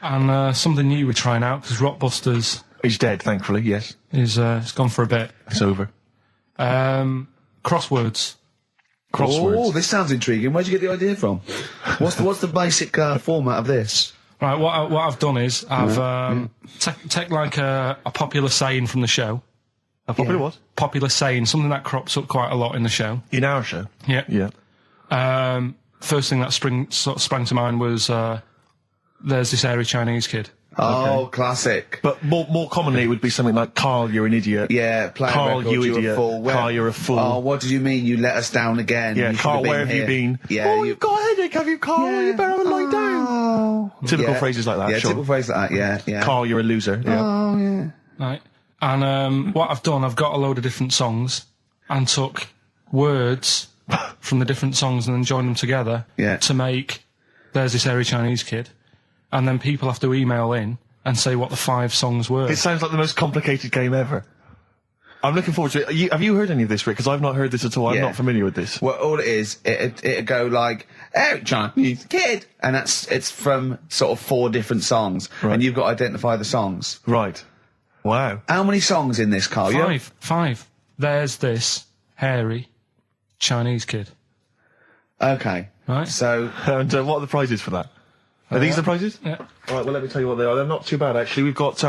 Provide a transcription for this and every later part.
And something new we're trying out, because Rockbusters... He's dead, thankfully, yes. It's gone for a bit. It's over. Crosswords. Oh, this sounds intriguing. Where'd you get the idea from? What's the basic format of this? Right, what I've done is I've take like a popular saying from the show. A popular what? Popular saying, something that crops up quite a lot in the show. In our show? Yeah. Yeah. First thing that sprang to mind was there's this hairy Chinese kid. Oh, classic. But more commonly, it would be something like, Carl, you're an idiot. Yeah, Carl, you idiot. Carl, you're a fool. Oh, what did you mean? You let us down again. Yeah, Carl, where have you been? Yeah, you've got a headache, have you, Carl? Yeah. You better lie down. Typical phrases like that, Yeah, sure. typical phrases like that, yeah. Carl, you're a loser. Yeah. Oh, yeah. Right. And what I've done, I've got a load of different songs and took words from the different songs and then joined them together to make There's This Hairy Chinese Kid. And then people have to email in and say what the 5 songs were. It sounds like the most complicated game ever. I'm looking forward to it. Have you heard any of this, Rick? Because I've not heard this at all. I'm not familiar with this. Well, all it is, it'd go like, Hairy Chinese Kid! And it's from sort of 4 different songs. Right. And you've got to identify the songs. Right. Wow. How many songs in this, Carl? 5. There's This Hairy Chinese Kid. Okay. Right. So... And what are the prizes for that? Are these the prizes? Yeah. All right, well, let me tell you what they are. They're not too bad, actually. We've got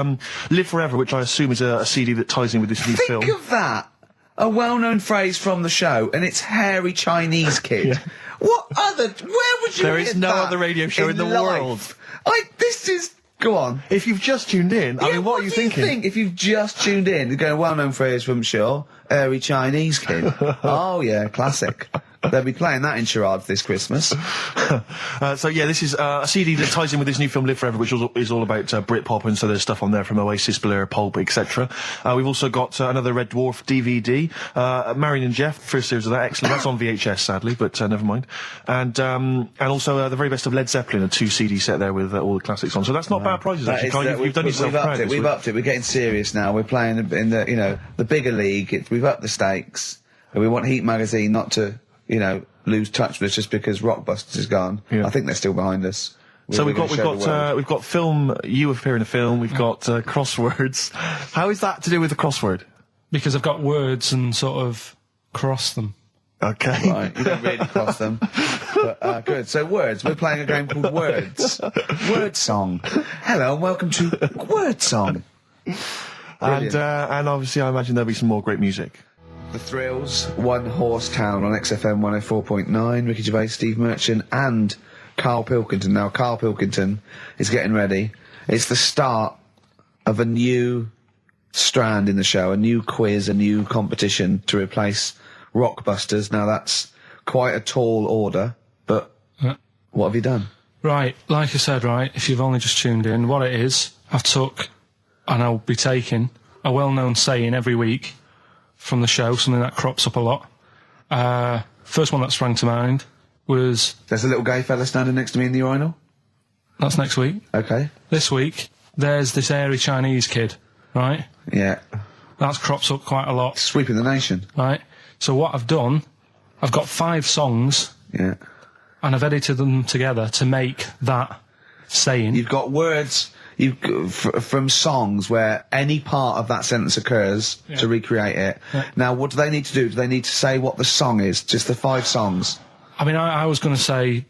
Live Forever, which I assume is a CD that ties in with this new film. Think of that! A well-known phrase from the show, and it's Hairy Chinese Kid. Yeah. What other... Where would you There hear is no that other radio show in the life? world. This is... Go on. If you've just tuned in, I mean, what are you thinking? Think if you've just tuned in? You're going, well-known phrase from Shaw, Hairy Chinese Kid. Oh, yeah, classic. They'll be playing that in charades this Christmas. So yeah, this is a CD that ties in with this new film Live Forever, which is all about Britpop, and so there's stuff on there from Oasis, Blur, Pulp, etc. We've also got another Red Dwarf DVD, Marion and Jeff, first series of that, excellent. That's on VHS, sadly, but never mind. And also the very best of Led Zeppelin, a 2 CD set there with all the classics on. So that's not bad prizes, actually. Carl, you've done yourself proud. We've upped it. We're getting serious now. We're playing in the bigger league. We've upped the stakes. And we want Heat Magazine not to lose touch with us just because Rockbusters is gone. Yeah. I think they're still behind us. So we've got film. You appear in a film. We've got crosswords. How is that to do with the crossword? Because I've got words and sort of cross them. Okay. Right, you don't really cross them. But, good. So words. We're playing a game called Words. Word Song. Hello and welcome to Word Song. And obviously I imagine there'll be some more great music. The Thrills, One Horse Town on XFM 104.9, Ricky Gervais, Steve Merchant and Karl Pilkington. Now, Karl Pilkington is getting ready. It's the start of a new strand in the show, a new quiz, a new competition to replace Rockbusters. Now, that's quite a tall order, but what have you done? Right, like I said, if you've only just tuned in, what it is, I've took, and I'll be taking, a well-known saying every week from the show, something that crops up a lot. First one that sprang to mind was... There's a little gay fella standing next to me in the urinal? That's next week. Okay. This week, there's this hairy Chinese kid, right? Yeah. That crops up quite a lot. Sweeping the nation. Right. So what I've done, I've got 5 songs. Yeah. And I've edited them together to make that saying. You've got words... from songs where any part of that sentence occurs to recreate it. Yeah. Now, what do they need to do? Do they need to say what the song is? Just the 5 songs? I mean, I was going to say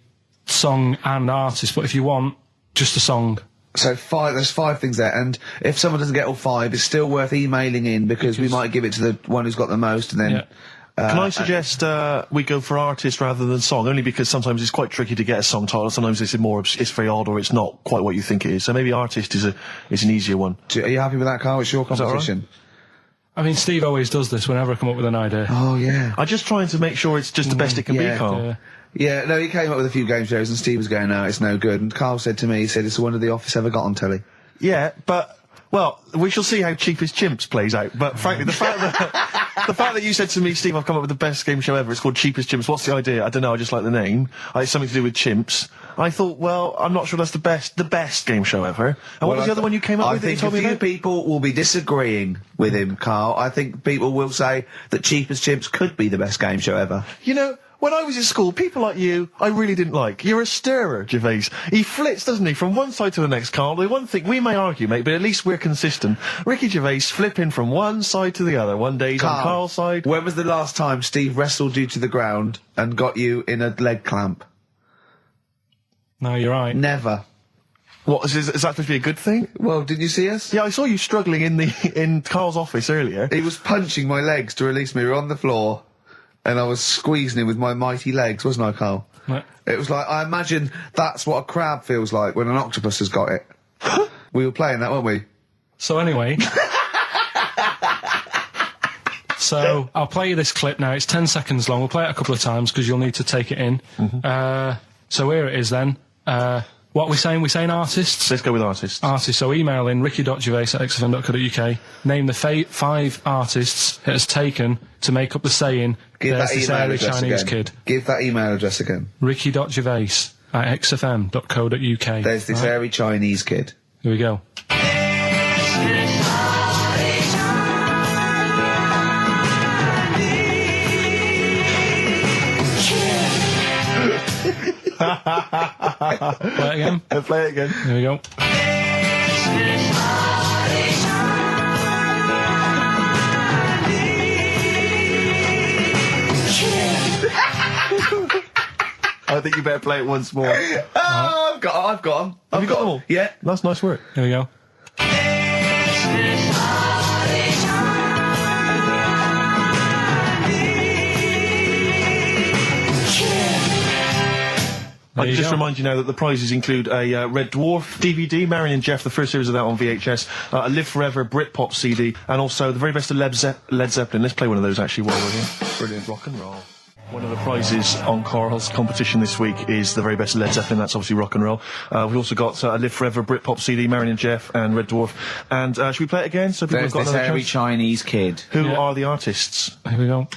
song and artist, but if you want, just a song. So there's 5 things there, and if someone doesn't get all 5, it's still worth emailing in because we might give it to the one who's got the most, and then... Yeah. Can I suggest we go for artist rather than song? Only because sometimes it's quite tricky to get a song title. Sometimes it's very odd, or it's not quite what you think it is. So maybe artist is an easier one. Are you happy with that, Carl? It's your competition. I mean, Steve always does this whenever I come up with an idea. Oh, yeah. I'm just trying to make sure it's just the best it can be, Carl. Yeah, no, he came up with a few game shows and Steve was going, no, it's no good. And Carl said to me, he said, it's the one of The Office ever got on telly. Yeah, but... Well, we shall see how Cheapest Chimps plays out, but frankly, the fact that you said to me, Steve, I've come up with the best game show ever, it's called Cheapest Chimps, what's the idea? I don't know, I just like the name. It's something to do with chimps. I thought, well, I'm not sure that's the best game show ever. And what was the other one you came up with that you told me about? I think a few people will be disagreeing with him, Carl. I think people will say that Cheapest Chimps could be the best game show ever. You know, when I was in school, people like you, I really didn't like. You're a stirrer, Gervais. He flits, doesn't he, from one side to the next, Karl. The one thing, we may argue, mate, but at least we're consistent. Ricky Gervais flipping from one side to the other. One day he's on Karl's side. When was the last time Steve wrestled you to the ground and got you in a leg clamp? No, you're right. Never. What, is that supposed to be a good thing? Well, didn't you see us? Yeah, I saw you struggling in Karl's office earlier. He was punching my legs to release me. We were on the floor, and I was squeezing him with my mighty legs, wasn't I, Karl? Right. It was like, I imagine that's what a crab feels like when an octopus has got it. We were playing that, weren't we? So anyway... So, I'll play you this clip now. It's 10 seconds long. We'll play it a couple of times, because you'll need to take it in. So here it is, then. What are we saying? We're saying artists? Let's go with artists. Artists. So email in ricky.gervais@xfm.co.uk. Name the 5 artists it has taken to make up the saying, Give there's that this email airy address Chinese again. kid. Give that email address again. ricky.gervais@xfm.co.uk. There's this airy Chinese kid. Here we go. Play it again. Play it again. Here we go. I think you better play it once more. Oh, I've got them. Have you got them all? Yeah. That's nice work. Here we go. I can just remind you now that the prizes include a Red Dwarf DVD, Marion and Jeff, the first series of that on VHS, a Live Forever Britpop CD, and also the very best of Led Zeppelin. Let's play one of those actually while we're here. Brilliant rock and roll. One of the prizes on Karl's competition this week is the very best of Led Zeppelin. That's obviously rock and roll. We've also got a Live Forever Britpop CD, Marion and Jeff, and Red Dwarf. And should we play it again? So people There's have got this another hairy chance? Chinese kid. Who are the artists? Here we go.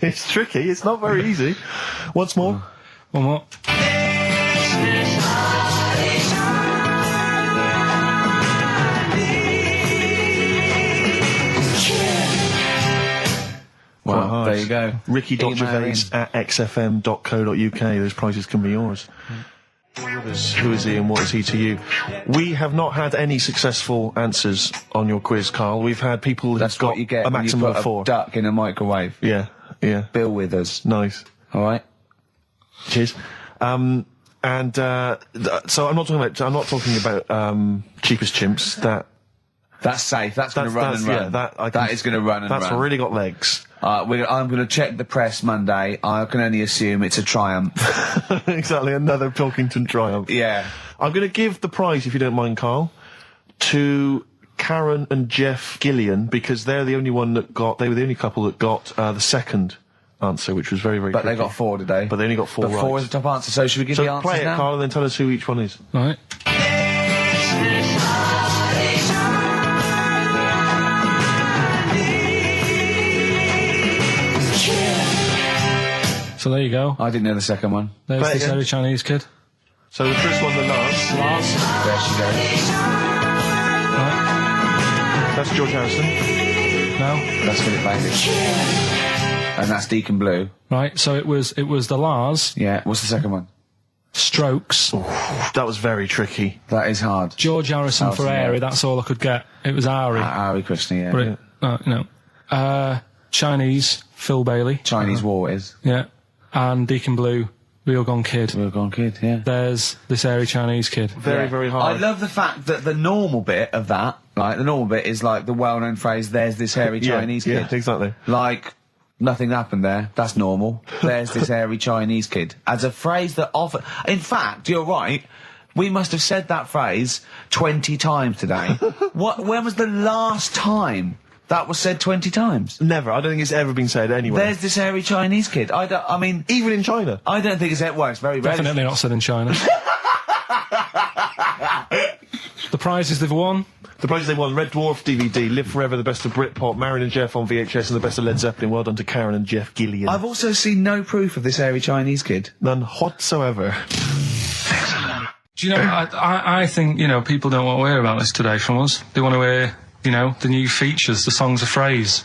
It's tricky. It's not very easy. Once more. One more. Well, there you go. Ricky.gervais@xfm.co.uk. Those prizes can be yours. Who is he and what is he to you? We have not had any successful answers on your quiz, Karl. We've had people who've got you get a when maximum you put of 4. A duck in a microwave. Yeah. Bill Withers. Nice. All right. Cheers. So I'm not talking about cheapest chimps. That's safe. That's going to run and run. Yeah, that is going to run and run. That's really got legs. I'm going to check the press Monday. I can only assume it's a triumph. Exactly, another Pilkington triumph. Yeah. I'm going to give the prize, if you don't mind, Karl, to Karen and Jeff Gillian, because they were the only couple that got the second answer, which was very, very But tricky. they got 4 today. But they only got 4 right. 4 is the top answer, so should we give the answers play it, now? Karl, and then tell us who each one is. All right. So there you go. I didn't know the second one. There's this hairy Chinese kid. So the first one, the Lars. There she goes. Right. That's George Harrison. No. That's Philip Bailey. And that's Deacon Blue. Right. So it was the Lars. Yeah. What's the second one? Strokes. That was very tricky. That is hard. George Harrison for Airy. That's all I could get. It was Ari. Ari Krishna, yeah. But Chinese, Phil Bailey. Chinese War is. Yeah. And Deacon Blue, Real Gone Kid. Real Gone Kid, yeah. There's this airy Chinese kid. Very, very hard. I love the fact that the normal bit of that, like, the normal bit is like the well-known phrase, there's this hairy Chinese kid. Yeah, exactly. Like, nothing happened there. That's normal. There's this hairy Chinese kid. As a phrase that often... In fact, you're right. We must have said that phrase 20 times today. When was the last time that was said 20 times? Never. I don't think it's ever been said anywhere. There's this hairy Chinese kid. I mean... Even in China. I don't think it's... Well, it's very rare. Definitely not said in China. The prizes they've won. The prizes they won: Red Dwarf DVD, Live Forever, the best of Britpop, Marion and Jeff on VHS, and the best of Led Zeppelin. Well done to Karen and Jeff Gillian. I've also seen no proof of this hairy Chinese kid. None whatsoever. Do you know, I think, you know, people don't want to hear about this today from us. They want to hear, you know, the new features, the songs of phrase.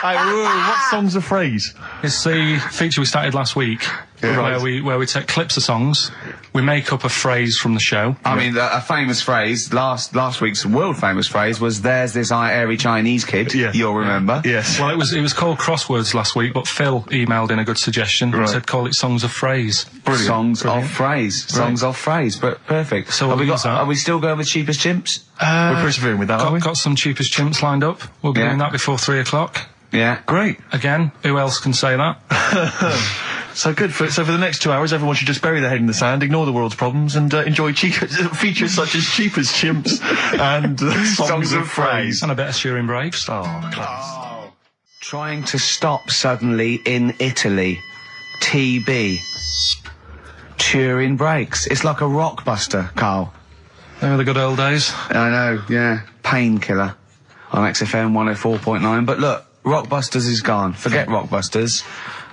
What songs of phrase? It's the feature we started last week, where we take clips of songs, we make up a phrase from the show. I mean, a famous phrase, last week's world famous phrase was, "There's this airy Chinese kid." Yeah. You'll remember. Yes. Well, it was called Crosswords last week, but Phil emailed in a good suggestion and said call it Songs of Phrase. Brilliant. Songs of phrase. Songs of phrase. But perfect. So are we still going with Cheapest Chimps? We're persevering with that, aren't we? Got some Cheapest Chimps lined up. We'll be doing that before 3 o'clock. Yeah. Great. Again, who else can say that? So good. So for the next 2 hours, everyone should just bury their head in the sand, ignore the world's problems, and enjoy features such as Cheapest Chimps and songs of phrase. And a bit of Shearing Braves. Oh, class. Trying to stop suddenly in Italy. TB. Turin Brakes. It's like a rockbuster, Carl. They were the good old days. I know, yeah. Painkiller on XFM 104.9. But look, Rockbusters is gone. Forget Rockbusters.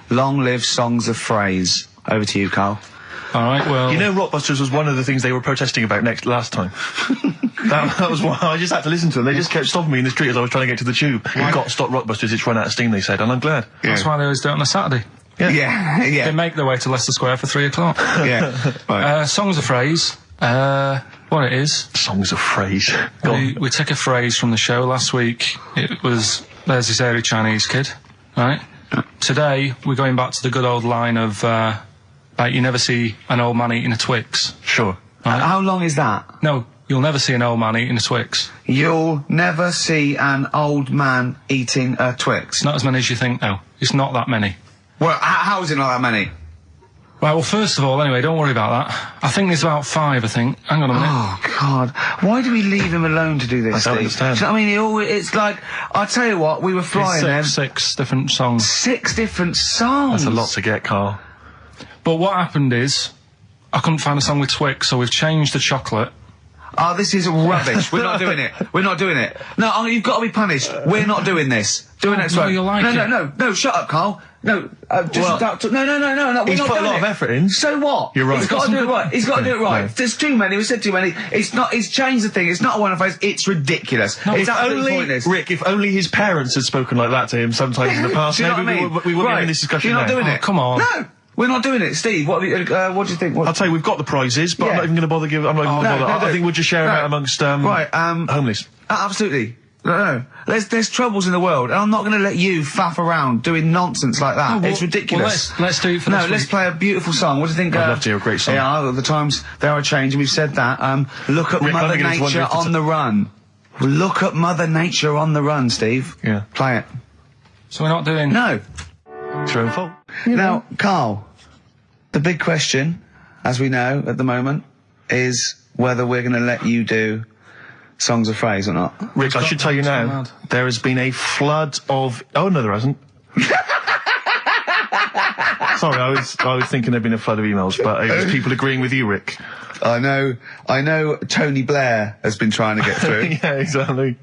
Long live Songs of Phrase. Over to you, Carl. All right, well... You know, Rockbusters was one of the things they were protesting about last time. that was why I just had to listen to them. They just kept stopping me in the street as I was trying to get to the tube. You've got to stop Rockbusters, it's run out of steam, they said, and I'm glad. Yeah. That's why they always do it on a Saturday. Yeah. They make their way to Leicester Square for 3 o'clock. Yeah. Right. Songs of Phrase. What it is... Songs of Phrase. We take a phrase from the show. Last week, it was, "There's this airy Chinese kid," right? Today, we're going back to the good old line of, you never see an old man eating a Twix. Sure. Right? How long is that? No, you'll never see an old man eating a Twix. You'll never see an old man eating a Twix. It's not as many as you think, though. It's not that many. Well, how is it not that many? Right, well, first of all, anyway, don't worry about that. I think there's about 5, I think. Hang on a minute. Oh, God. Why do we leave him alone to do this, I don't understand. Do you know what I mean? It's like, I'll tell you what, we were flying there. 6 different songs. 6 different songs. That's a lot to get, Carl. But what happened is, I couldn't find a song with Twix, so we've changed the chocolate. Oh, this is rubbish. We're not doing it. We're not doing it. No, you've got to be punished. We're not doing this. Do it next no, week. you'll like it. No, shut up, Carl. No, just no. We're He's not put a doing lot of effort in. So what? You're right. He's got to do it right. He's got to do it right. No. There's too many. We said too many. It's not. He's changed the thing. It's not a one-off phrase. It's ridiculous. No, it's absolutely pointless. Rick, if only his parents had spoken like that to him sometimes in the past, maybe we wouldn't be having this discussion You're not doing it. Come on. No. We're not doing it, Steve. What do you think? I'll tell you, we've got the prizes, but I'm not even going to bother giving. I'm not even going to bother. I think we'll just share them out amongst homeless. Absolutely. No. There's troubles in the world, and I'm not going to let you faff around doing nonsense like that. It's ridiculous. Well, let's do it for this week. Let's play a beautiful song. What do you think? I'd love to hear a great song. Yeah, the times they are changing. We've said that. Look at Mother Nature on the run. Look at Mother Nature on the run, Steve. Yeah. Play it. So we're not doing... No. It's your own fault. Now, Carl, the big question, as we know at the moment, is whether we're going to let you do Songs of Phrase or not. Rick, I should tell you now, there has been a flood of... Oh, no, there hasn't. Sorry, I was thinking there'd been a flood of emails, but it was people agreeing with you, Rick. I know Tony Blair has been trying to get through. Yeah, exactly.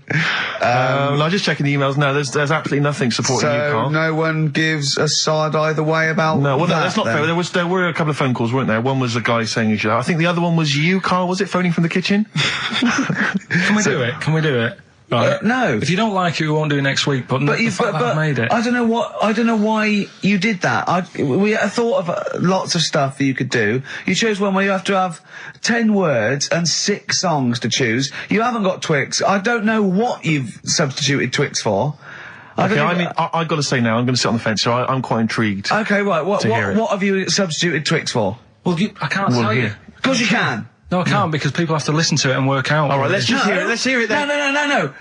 I'm just checking the emails now. There's absolutely nothing supporting you, Carl. No one gives a side either way about that's not fair. There were a couple of phone calls, weren't there? One was a guy saying you should... I think the other one was you, Carl, was it, phoning from the kitchen? Can we do it? Can we do it? Right. No. If you don't like it, we won't do it next week. But I made it. I don't know why you did that. We thought of lots of stuff that you could do. You chose one where you have to have 10 words and 6 songs to choose. You haven't got Twix. I don't know what you've substituted Twix for. Okay, I've got to say now, I'm going to sit on the fence, so I'm quite intrigued. Okay, right. What have you substituted Twix for? Well, I can't tell you. Of course you can. No, I can't because people have to listen to it and work out. All right, let's just hear it. Let's hear it then. No.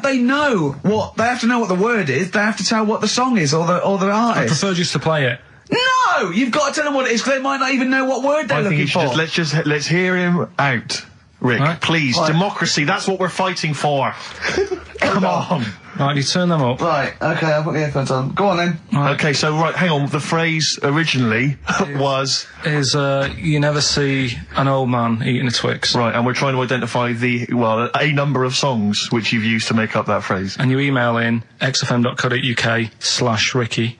They know what they have to know what the word is. They have to tell what the song is or the artist. I prefer just to play it. No, you've got to tell them what it is because they might not even know what word they're looking for. Let's hear him out, Rick. Right. Please, democracy. That's what we're fighting for. Come on. Right, you turn them up. Right, okay, I'll put the earphones on. Go on then. Right. Okay, so hang on. The phrase originally was you never see an old man eating a Twix. Right, and we're trying to identify a number of songs which you've used to make up that phrase. And you email in xfm.co.uk/Ricky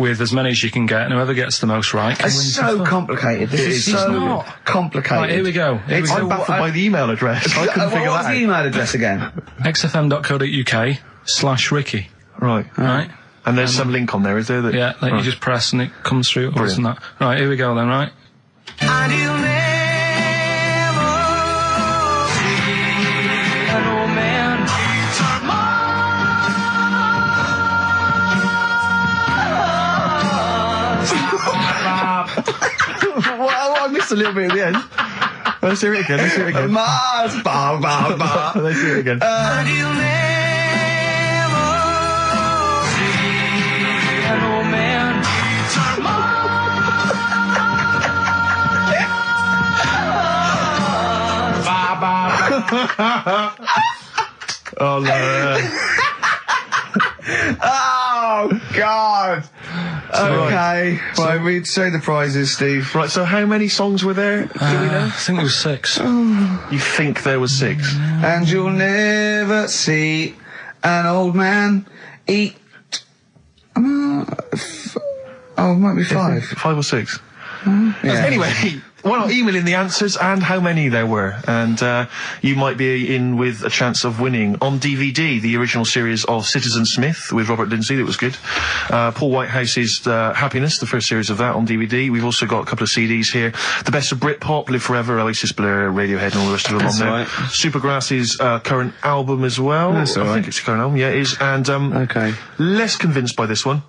with as many as you can get, and whoever gets the most right can win. It's so complicated. This is so complicated. Right, here we go. I'm baffled by the email address. I couldn't figure that out. What's the email address again? xfm.co.uk/Ricky. Right. And there's some link on there, is there? Yeah, that you just press and it comes through. Brilliant. That. Right, here we go then, right? And you'll never see an old man turn Well, I missed a little bit at the end. Let's hear it again. Mars, ba ba ba. Let's hear it again. And you'll never see an old man turn ba ba ba. Oh, no. Oh, God. Okay. Right, we'd say the prizes, Steve. Right, so how many songs were there? Do we know? I think there was 6. You think there was 6? And you'll never see an old man eat. It might be 5. 5 or 6? Yeah. Anyway, well, email in the answers and how many there were, and you might be in with a chance of winning on DVD the original series of Citizen Smith with Robert Lindsay. That was good. Paul Whitehouse's Happiness, the first series of that on DVD. We've also got a couple of CDs here. The Best of Britpop, Live Forever, Oasis, Blur, Radiohead, and all the rest of them on there. Right. Supergrass's current album as well. That's all I right. think it's a current album. Yeah, it is. And Okay. less convinced by this one.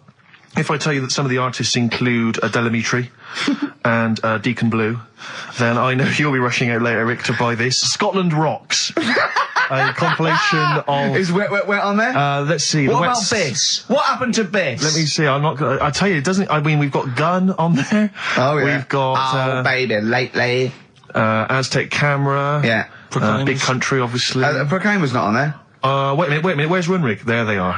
If I tell you that some of the artists include Delamitri and Deacon Blue, then I know you'll be rushing out later, Rick, to buy this. Scotland Rocks. A compilation of... Is Wet on there? Let's see. What about Biss? What happened to Biss? Let me see. I'm not gonna... I tell you, it doesn't... I mean, we've got Gun on there. Oh, yeah. We've got... baby, lately. Aztec Camera. Yeah. Big Country, obviously. Proclaimer's not on there. Wait a minute, where's Runrig? There they are.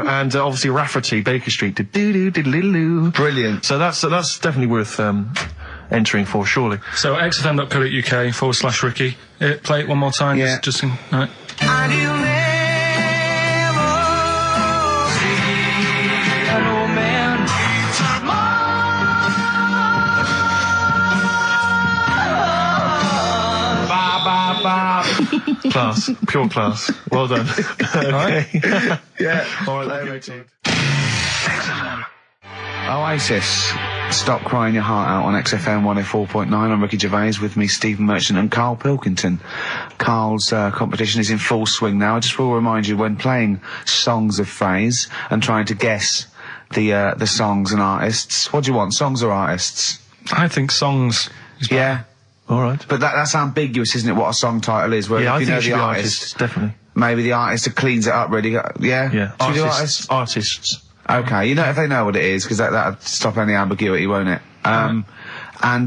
And obviously Rafferty, Baker Street. Do-do-do-do-do-do. Brilliant. So that's definitely worth entering for, surely. So xfm.co.uk/Ricky. Play it one more time. Yeah. Just in, right. And you'll never see an old man turn ba ba ba. Class. Pure class. Well done. Okay. Yeah. All right, let's go. Oasis. Stop Crying Your Heart Out on XFM 104.9. I'm Ricky Gervais, with me Stephen Merchant and Karl Pilkington. Karl's competition is in full swing now. I just will remind you, when playing Songs of Phrase and trying to guess the songs and artists, what do you want, songs or artists? I think songs is better. Yeah. All right. But that's ambiguous, isn't it, what a song title is? Where Yeah, if I you think know it should the be artist, artists, definitely. maybe the artist that cleans it up really. Yeah? Yeah. Should we do artists? Artists. Okay, you know if they know what it is, because that'll stop any ambiguity, won't it? And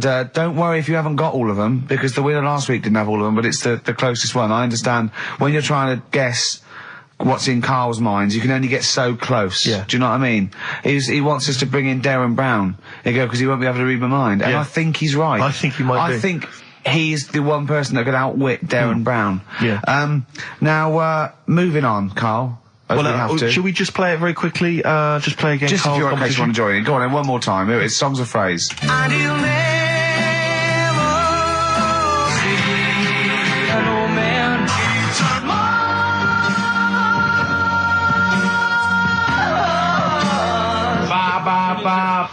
don't worry if you haven't got all of them, because the winner last week didn't have all of them, but it's the closest one. I understand when you're trying to guess what's in Karl's mind, you can only get so close. Yeah. Do you know what I mean? He wants us to bring in Darren Brown. He go, because he won't be able to read my mind. And Yeah. I think he's right. I think he might be. I think he's the one person that could outwit Darren Brown. Yeah. Now, moving on, Karl. As we have to. Should we just play it very quickly? Just play again. Just if Karl's you're in case you want to competition? join in. Go on then, one more time. Here it is, Songs of Phrase. And you'll never see an old man turn ba ba ba.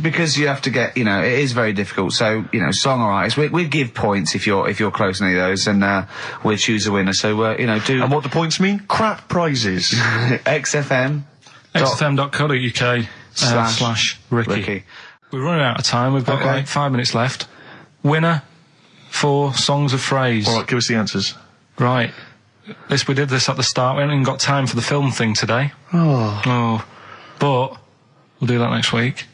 Because you have to get, you know, it is very difficult. So, you know, song or artist, we give points if you're close to any of those, and we'll choose a winner. So, you know, do And what do points mean? Crap prizes. XFM. xfm.co.uk slash Ricky. We're running out of time. We've got like 5 minutes left. Winner for Songs of Phrase. All right, give us the answers. Right. We did this at the start. We haven't even got time for the film thing today. Oh. But we'll do that next week.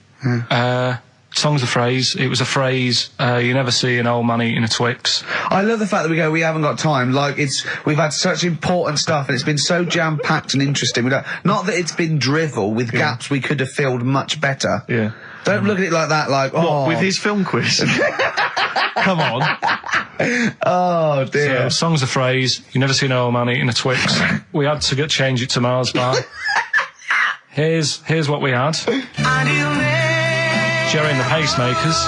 Songs of Phrase. It was a phrase you never see an old man eating a Twix. I love the fact that we haven't got time. Like, we've had such important stuff, and it's been so jam-packed and interesting. Not that it's been drivel with gaps we could have filled much better. Yeah. Don't look at it like that, like, What, with his film quiz? Come on. Oh, dear. So, Songs of Phrase. You never see an old man eating a Twix. We had to change it to Mars Bar. Here's what we had. Jerry and the Pacemakers.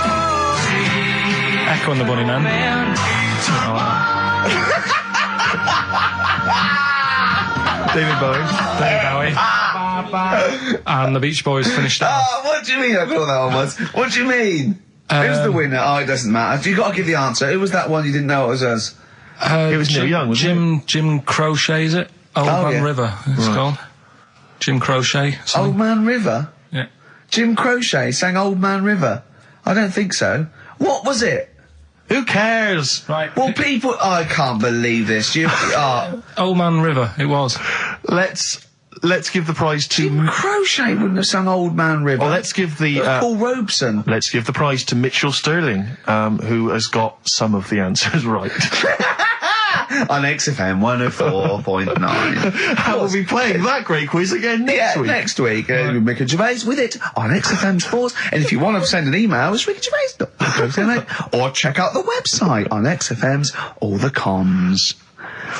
Echo and the Bunnymen. David Bowie. And the Beach Boys finished off. Oh, what do you mean I thought that one was? What do you mean? Who's the winner? Oh, it doesn't matter. You got to give the answer. Who was that one you didn't know it was us? It was Neil Young, wasn't it? Jim Crochet, is it? Old Man River, it's called. Jim Crochet. Old Man River? Yeah. Jim Crochet sang Old Man River? I don't think so. What was it? Who cares? Right. Well, people... I can't believe this. Old Man River, it was. Let's give the prize to... Jim Crochet wouldn't have sung Old Man River. Well, let's give the... Paul Robeson. Let's give the prize to Mitchell Sterling, who has got some of the answers right. On XFM 104.9. We'll be playing that great quiz again next week. Next week. Ricky Gervais with it on XFM Sports. And if you want to send an email, it's rickygervais.co.uk or check out the website on XFM's All the Comms.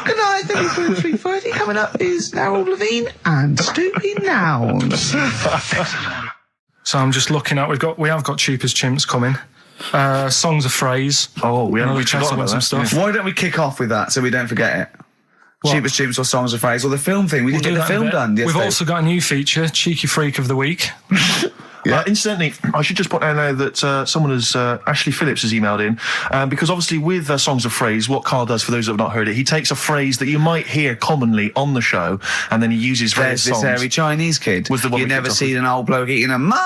Good night, thank you for 3:30. Coming up is Harold Levine and Stoopy Nouns. So I'm just looking at, we have got Cheap as Chimps coming. Songs of Phrase. Oh, we haven't chatted about some stuff. Why don't we kick off with that so we don't forget it? Cheap as Chimps or Songs of Phrase or the film thing. We didn't get the film done yesterday. We've also got a new feature, Cheeky Freak of the Week. Incidentally, I should just point out now that someone has, Ashley Phillips has emailed in, because obviously with Songs of Phrase, what Carl does, for those who have not heard it, he takes a phrase that you might hear commonly on the show, and then he uses various songs. There's this hairy Chinese kid. You never seen an old bloke eating a Mars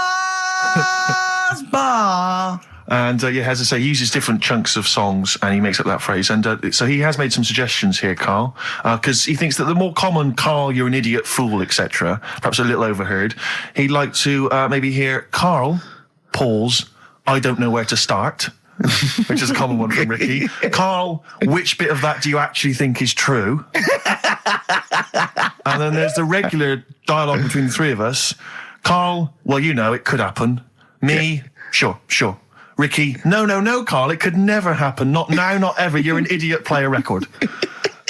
bar. And, as I say, he uses different chunks of songs and he makes up that phrase. And so he has made some suggestions here, Carl, because he thinks that the more common Carl, you're an idiot, fool, etc., perhaps a little overheard, he'd like to maybe hear Carl, pause, I don't know where to start, which is a common one from Ricky. Carl, which bit of that do you actually think is true? And then there's the regular dialogue between the three of us. Carl, well, you know, it could happen. Me, sure. Ricky, no, Carl, it could never happen. Not now, not ever. You're an idiot, play a record.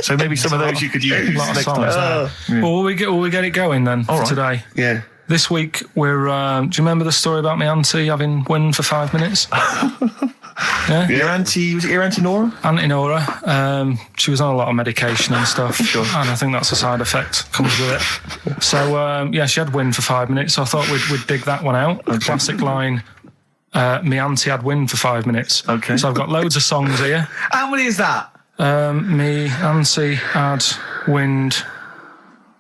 So maybe some of those you could use next time. Well, will we get it going then for today? Yeah. This week we're, do you remember the story about my auntie having wind for 5 minutes? Yeah? Your auntie, was it your Auntie Nora? Auntie Nora. She was on a lot of medication and stuff. Sure. And I think that's a side effect comes with it. So, she had wind for 5 minutes. So I thought we'd dig that one out. Okay. Classic line. Me auntie had wind for 5 minutes. Okay. So I've got loads of songs here. How many is that? Me auntie had wind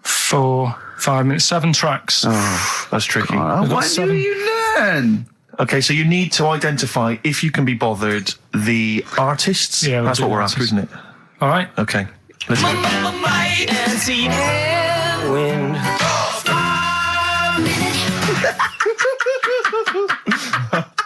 for 5 minutes. 7 tracks. Oh, that's tricky. Why do you learn? Okay, so you need to identify, if you can be bothered, the artists. Yeah, that's what we're after, isn't it? All right. Okay. Let's go. My auntie had wind.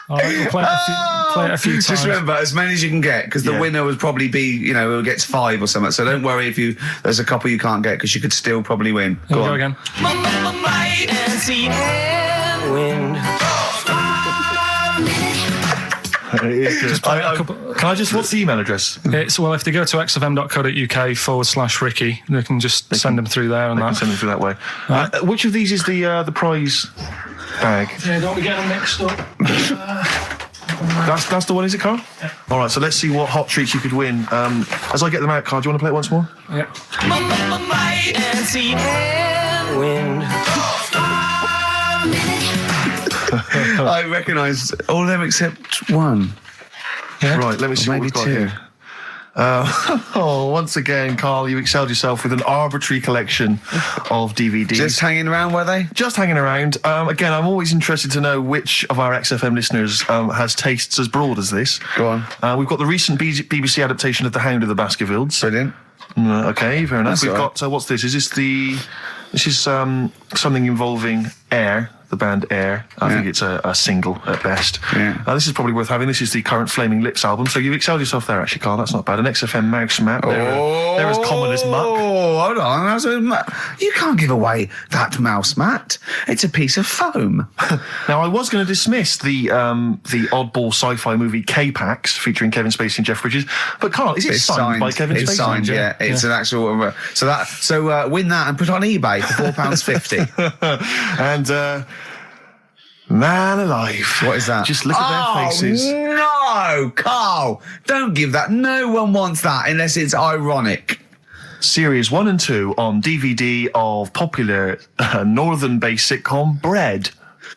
All right, we'll play it a few times. Just remember, as many as you can get, because the winner would probably be, who gets 5 or something. So don't worry if there's a couple you can't get, because you could still probably win. Go on. Again. My auntie had wind. Can I just, what's the email address? It's, well, if they go to xfm.co.uk/Ricky, they can just send them through there and that. Send them through that way. Which of these is the prize bag? Yeah, don't we get them mixed up? That's the one, is it, Carl? Yeah. All right, so let's see what hot treats you could win. As I get them out, Carl, do you want to play it once more? Yeah. My auntie had wind. I recognise all of them except one. Yeah? Right, let me see what we've got 2. here. Once again, Carl, you excelled yourself with an arbitrary collection of DVDs. Just hanging around, were they? Just hanging around. Again, I'm always interested to know which of our XFM listeners has tastes as broad as this. Go on. We've got the recent BBC adaptation of The Hound of the Baskervilles. Brilliant. Okay, fair enough. That's We've right. got, what's this? This is something involving air. the band Air. I think it's a single at best. Yeah. This is probably worth having. This is the current Flaming Lips album, so you've excelled yourself there, actually, Carl. That's not bad. An XFM mouse map. They're as common as muck. Oh, hold on. You can't give away that mouse mat. It's a piece of foam. Now, I was going to dismiss the oddball sci-fi movie K-Pax featuring Kevin Spacey and Jeff Bridges, but Carl, is it signed by Kevin Spacey? It's signed, yeah. It's an actual. So win that and put it on eBay for £4.50. And man alive, what is that? Just look at their faces. No, Carl, don't give that. No one wants that unless it's ironic. Series 1 and 2 on DVD of popular northern-based sitcom Bread.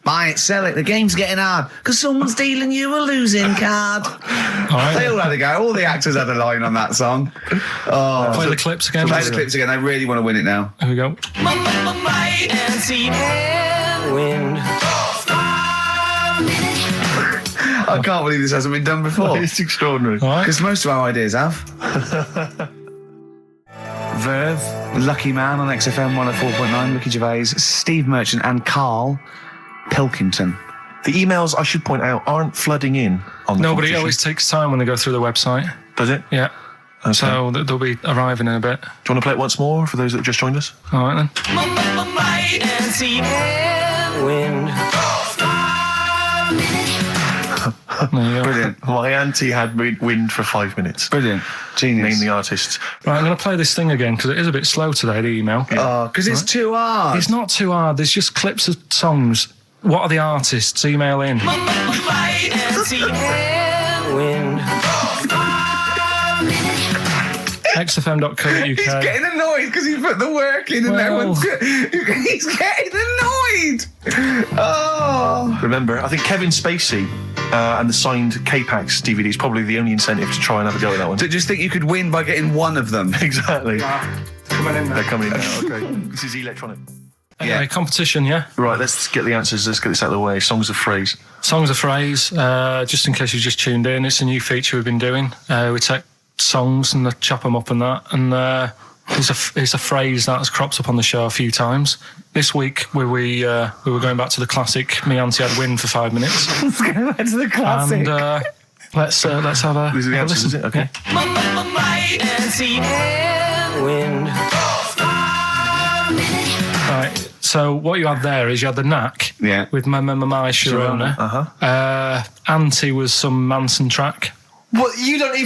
Buy it, sell it. The game's getting hard because someone's dealing you a losing card. They all had a go. All the actors had a line on that song. Play the clips again. Play the clips again. They really want to win it now. Here we go. Might and see and wind. I can't believe this hasn't been done before. It's extraordinary. Because most of our ideas have. Verve, Lucky Man on XFM 104.9, Ricky Gervais, Steve Merchant and Karl Pilkington. The emails, I should point out, aren't flooding in on the Nobody competition. always takes time when they go through the website. Does it? Yeah. Okay. So they'll be arriving in a bit. Do you want to play it once more for those that have just joined us? All right, then. Might and see and wind. There you go. Brilliant. My auntie had wind for 5 minutes. Brilliant. Genius. Name the artists. Right, I'm going to play this thing again because it is a bit slow today, the email. Oh, because it's too hard. It's not too hard. There's just clips of songs. What are the artists? Email in. Might and see and wind. XFM.co.uk. He's getting annoyed because he put the work in and no one's... He's getting annoyed. Oh. Remember, I think Kevin Spacey and the signed K-Pax DVD is probably the only incentive to try and have a go at that one. Do you just think you could win by getting one of them? Exactly. Coming in They're coming in now, okay. This is electronic. Anyway, competition, yeah? Right, let's get the answers. Let's get this out of the way. Songs of phrase. Songs of phrase, just in case you just tuned in, it's a new feature we've been doing. We take songs and chop them up and that, and it's a phrase that has cropped up on the show a few times. This week we were going back to the classic Me Auntie Had Wind for 5 minutes. Let's go back to the classic. And let's have a These are the answers, listen. is it? Okay. Might and see and wind. Right. So what you had there is you had the Knack with My Sharona. Auntie was some Manson track. What, you don't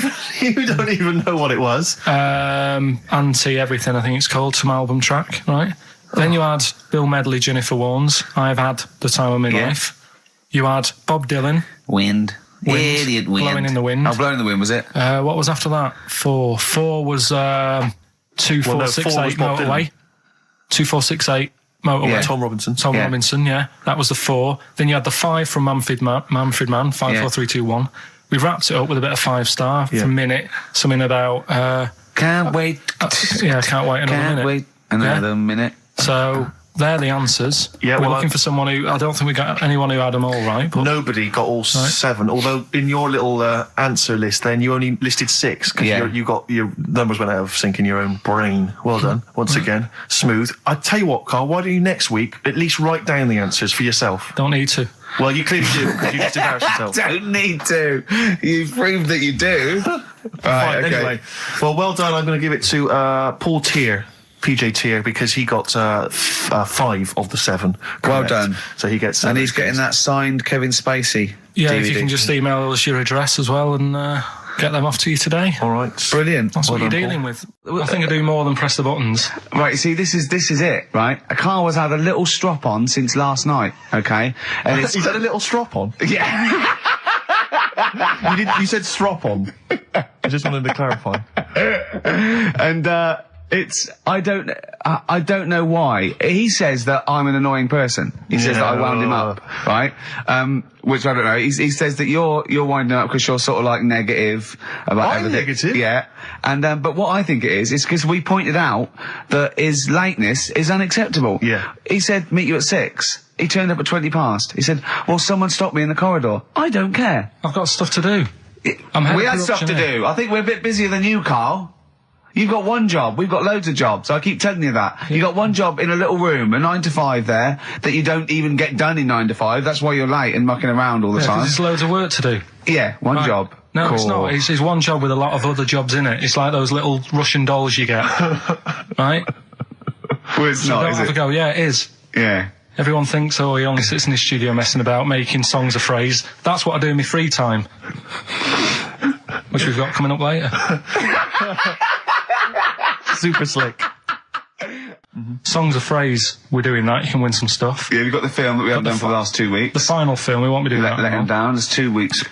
even know what it was. Auntie Everything, I think it's called, some album track, right? Then you had Bill Medley, Jennifer Warnes, I've Had the Time of My Life. You had Bob Dylan, Wind. Idiot wind. Blowing in the Wind. Oh, Blowing in the Wind, was it? What was after that? Four was 2468 Motorway. 2468 Motorway. Yeah. Tom Robinson. Tom Robinson, yeah. That was the 4. Then you had the 5 from Manfred Mann, 5, 4, 3, 2, 1. We wrapped it up with a bit of 5-star for a minute. Something about... Can't wait. Can't wait another minute. Another minute. So... They're the answers. Yeah, we're looking for someone who... I don't think we got anyone who had them all right. But nobody got all 7, although in your little answer list then you only listed 6 because you got your numbers went out of sync in your own brain. Well done. Once again, smooth. I tell you what, Carl, why don't you next week at least write down the answers for yourself? Don't need to. Well, you clearly do because you just embarrassed yourself. Don't need to. You've proved that you do. Right, okay. Anyway, well done. I'm going to give it to Paul Tier. PJ Tier, because he got 5 of the 7 correct. Well done. So he gets... and he's getting that signed Kevin Spacey Yeah, DVD. if you can just email us your address as well and get them off to you today. All right. Brilliant. That's what you're dealing with. I think I do more than press the buttons. Right, you see, this is it, right? Carl has had a little strop on since last night, okay? And it's... He's had a little strop on? Yeah. You said strop on. I just wanted to clarify. And, I don't know why. He says that I'm an annoying person. He says that I wound him up, right? Which I don't know. He says that you're winding up because you're sort of like negative about everything. Negative? Yeah. And, but what I think it is because we pointed out that his lateness is unacceptable. Yeah. He said, meet you at 6. He turned up at 20 past. He said, well, someone stopped me in the corridor. I don't care. I've got stuff to do. We had stuff to do. I think we're a bit busier than you, Carl. You've got one job. We've got loads of jobs. I keep telling you that. You've got one job in a little room, a 9 to 5 there, that you don't even get done in 9 to 5. That's why you're late and mucking around all the time. There's loads of work to do. Yeah, one job. No, it's not. It's one job with a lot of other jobs in it. It's like those little Russian dolls you get. Right? Well, it's not, is it? Go. Yeah, it is. Yeah. Everyone thinks, oh, he only sits in his studio messing about, making songs a phrase. That's what I do in my free time. Which we've got coming up later. Super slick. Songs a phrase, we're doing that, you can win some stuff. Yeah, we've got the film that we haven't done for the last 2 weeks. The final film, we won't be doing that. Let him down, it's 2 weeks.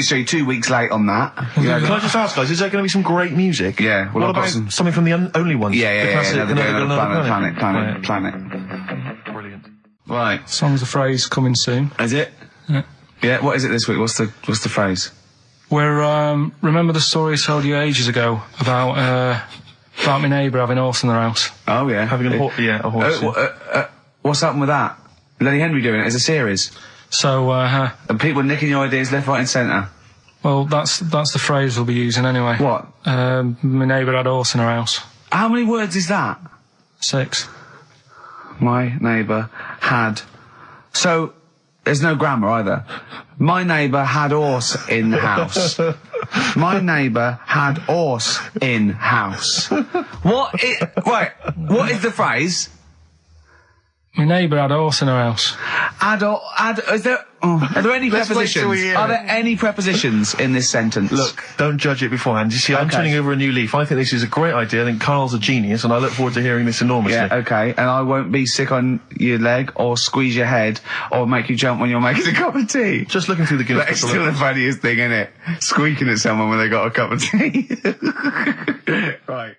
So you're 2 weeks late on that. Can I just ask, guys, is there going to be some great music? Yeah, well, what about something from the Only Ones? Yeah, Planet. Brilliant. Right. Songs a phrase coming soon. Is it? Yeah, what is it this week? What's the phrase? We're, remember the story I told you ages ago about my neighbour having a horse in their house? Oh, yeah. Having a horse. What's happened with that? Lenny Henry doing it as a series? So, and people nicking your ideas left, right and centre? Well, that's the phrase we'll be using anyway. What? My neighbour had a horse in her house. How many words is that? 6. My neighbour had... So, there's no grammar either. My neighbour had horse in the house. My neighbour had horse in house. What is the phrase? My neighbour had a horse in her house. Are there any prepositions? Are there any prepositions in this sentence? Look, don't judge it beforehand. You see, I'm turning over a new leaf. I think this is a great idea. I think Carl's a genius, and I look forward to hearing this enormously. Yeah, okay. And I won't be sick on your leg, or squeeze your head, or make you jump when you're making a cup of tea. Just looking through the Guinness. That's still the funniest thing, isn't it? Squeaking at someone when they got a cup of tea. Right.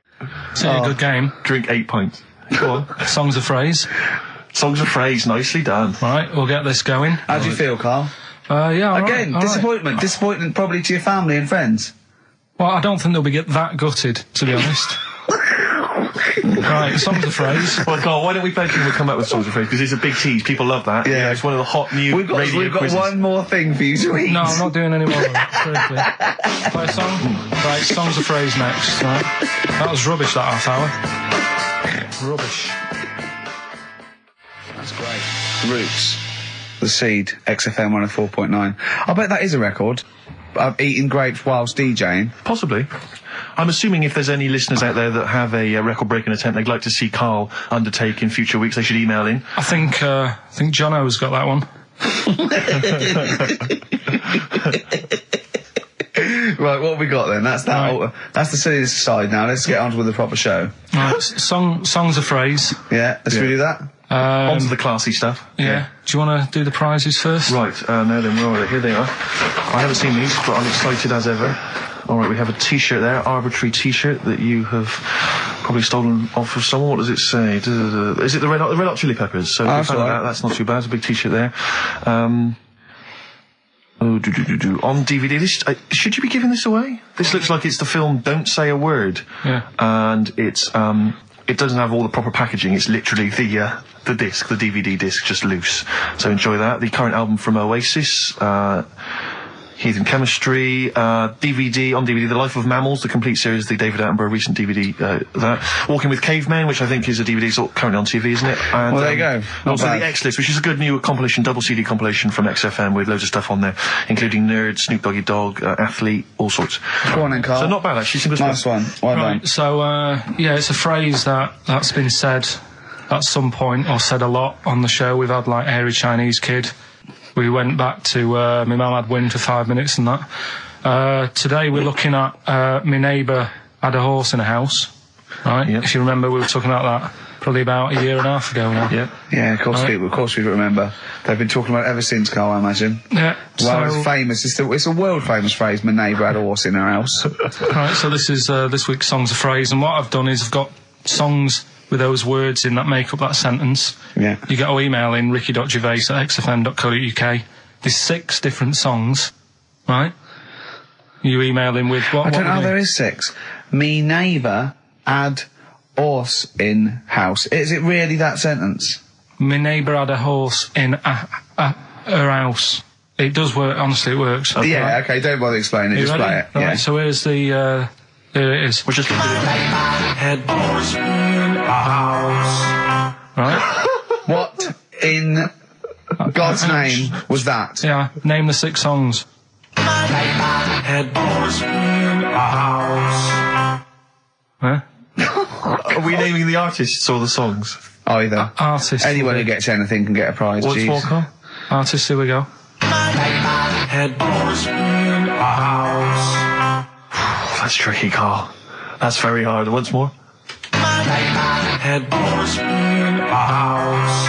It's a good game. Drink 8 pints. Go on. Songs a phrase. Songs a phrase, nicely done. Right, we'll get this going. How do you feel, Carl? Yeah, Again, disappointment. Disappointment probably to your family and friends. Well, I don't think they'll be that gutted, to be honest. Right, songs a phrase. Well, Carl, why don't we beg him to come up with songs a phrase? Because it's a big tease. People love that. Yeah. It's one of the hot new We've got quizzes. one more thing for you to eat. No, I'm not doing any more of that. Play a song? Right, songs a phrase next. Right. That was rubbish, that half hour. Rubbish. That's great. Roots. The Seed, XFM 104.9. I bet that is a record. Eating grapes whilst DJing. Possibly. I'm assuming if there's any listeners out there that have a record-breaking attempt they'd like to see Carl undertake in future weeks, they should email in. I think Jono's got that one. Right, what have we got then? That's that. Right. That's the serious side now. Let's get on with the proper show. Right, songs a phrase. Yeah, let's do that. On to the classy stuff. Yeah. Do you want to do the prizes first? Right, now then, where are they? Here they are. I haven't seen these, but I'm excited as ever. Alright, we have a t-shirt there, arbitrary t-shirt that you have probably stolen off of someone. What does it say? Is it the Red Hot Chili Peppers? So that's right. That's not too bad. It's a big t-shirt there. On DVD, this, should you be giving this away? This looks like it's the film Don't Say a Word. Yeah. And it's, it doesn't have all the proper packaging. It's literally the disc, the DVD disc, just loose. So enjoy that. The current album from Oasis, Heathen Chemistry, DVD, on DVD, The Life of Mammals, the complete series, the David Attenborough recent DVD, that. Walking with Cavemen, which I think is a DVD, it's currently on TV, isn't it? And, well, there you go. And also the X-List, which is a good new compilation, double CD compilation from XFM with loads of stuff on there, including Nerd, Snoop Doggy Dogg, Athlete, all sorts. Go on then, Carl. So not bad, actually. Nice one. Well done. Right, so, yeah, it's a phrase that's been said at some point, or said a lot on the show. We've had, like, Hairy Chinese Kid. We went back to my mum had wind for 5 minutes and that. Today we're looking at my neighbour had a horse in a house, right? Yep. If you remember, we were talking about that probably about a year and a half ago now. Yeah, of course, right. Of course we remember. They've been talking about it ever since, Carl, I imagine. Yeah. Well, it's famous. It's a world famous phrase. My neighbour had a horse in her house. Right. So this is this week's songs of phrase, and what I've done is I've got songs with those words in that make up that sentence. Yeah. You get to email in ricky.gervais@xfm.co.uk. There's 6 different songs, right? You email in with what? I don't know, there is 6. Me neighbour had horse in house. Is it really that sentence? My neighbour had a horse in her house. It does work, honestly, it works. Okay. Yeah, okay, don't bother explaining it, just play it. Right, yeah. so here's the Here it is. We're just going to do it. Headboards in a house. Right? What in God's name was that? Yeah, name the 6 songs. Headboards in a house. Huh? Are we naming the artists or the songs? Either. Artists. Anyone who gets anything can get a prize. What's Jeez. more, Carl? Artists, here we go. Headboards in a house. That's tricky, Carl. That's very hard. Once more. Headboards in a house.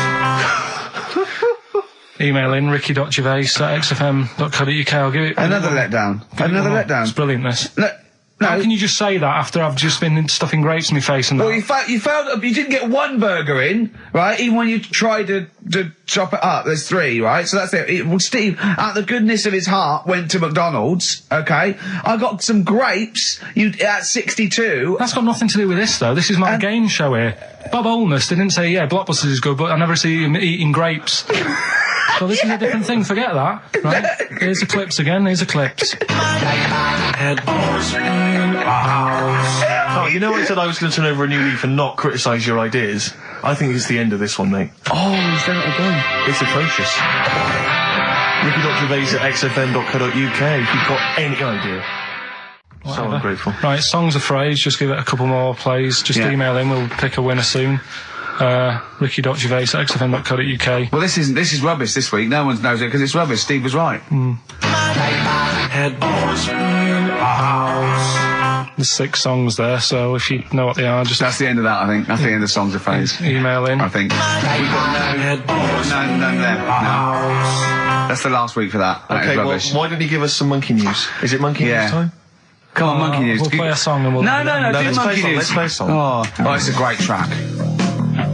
Email in ricky.gervais@xfm.co.uk. I'll give it Another letdown. Another letdown. It's brilliant, this. No. How can you just say that after I've just been stuffing grapes in my face and that? Well, you failed. You didn't get one burger in, right? Even when you tried to chop it up, there's 3, right? So that's it. Well, Steve, out of the goodness of his heart, went to McDonald's. Okay, I got some grapes. At 62. That's got nothing to do with this, though. This is my game show here. Bob Holness didn't say, yeah, Blockbusters is good, but I never see him eating grapes. So this is a different thing. Forget that. Right? Here's the clips again. Here's the clips. Headboards in a house. Oh, you know I said I was going to turn over a new leaf and not criticise your ideas? I think it's the end of this one, mate. Oh, he's done it again. It's atrocious. Ricky.gervais@xfm.co.uk if you've got any idea. So ungrateful. Right, songs of phrase. Just give it a couple more plays. Just email in. We'll pick a winner soon. Ricky.gervais@xfm.co.uk. Well, this is rubbish this week. No one knows it because it's rubbish. Steve was right. Headboards in a house. There's 6 songs there, so if you know what they are, just That's the end of that, I think. That's the end of Songs of Phrase. email in. I think. We've got Headboards none there. No. house. That's the last week for that. That is Okay, well, rubbish. why don't you give us some monkey news? Is it monkey news time? Come on, Monkey News. We'll play a song and we'll... No, No, do let's play a Monkey song, News. let's play a song. Oh, it's a great track.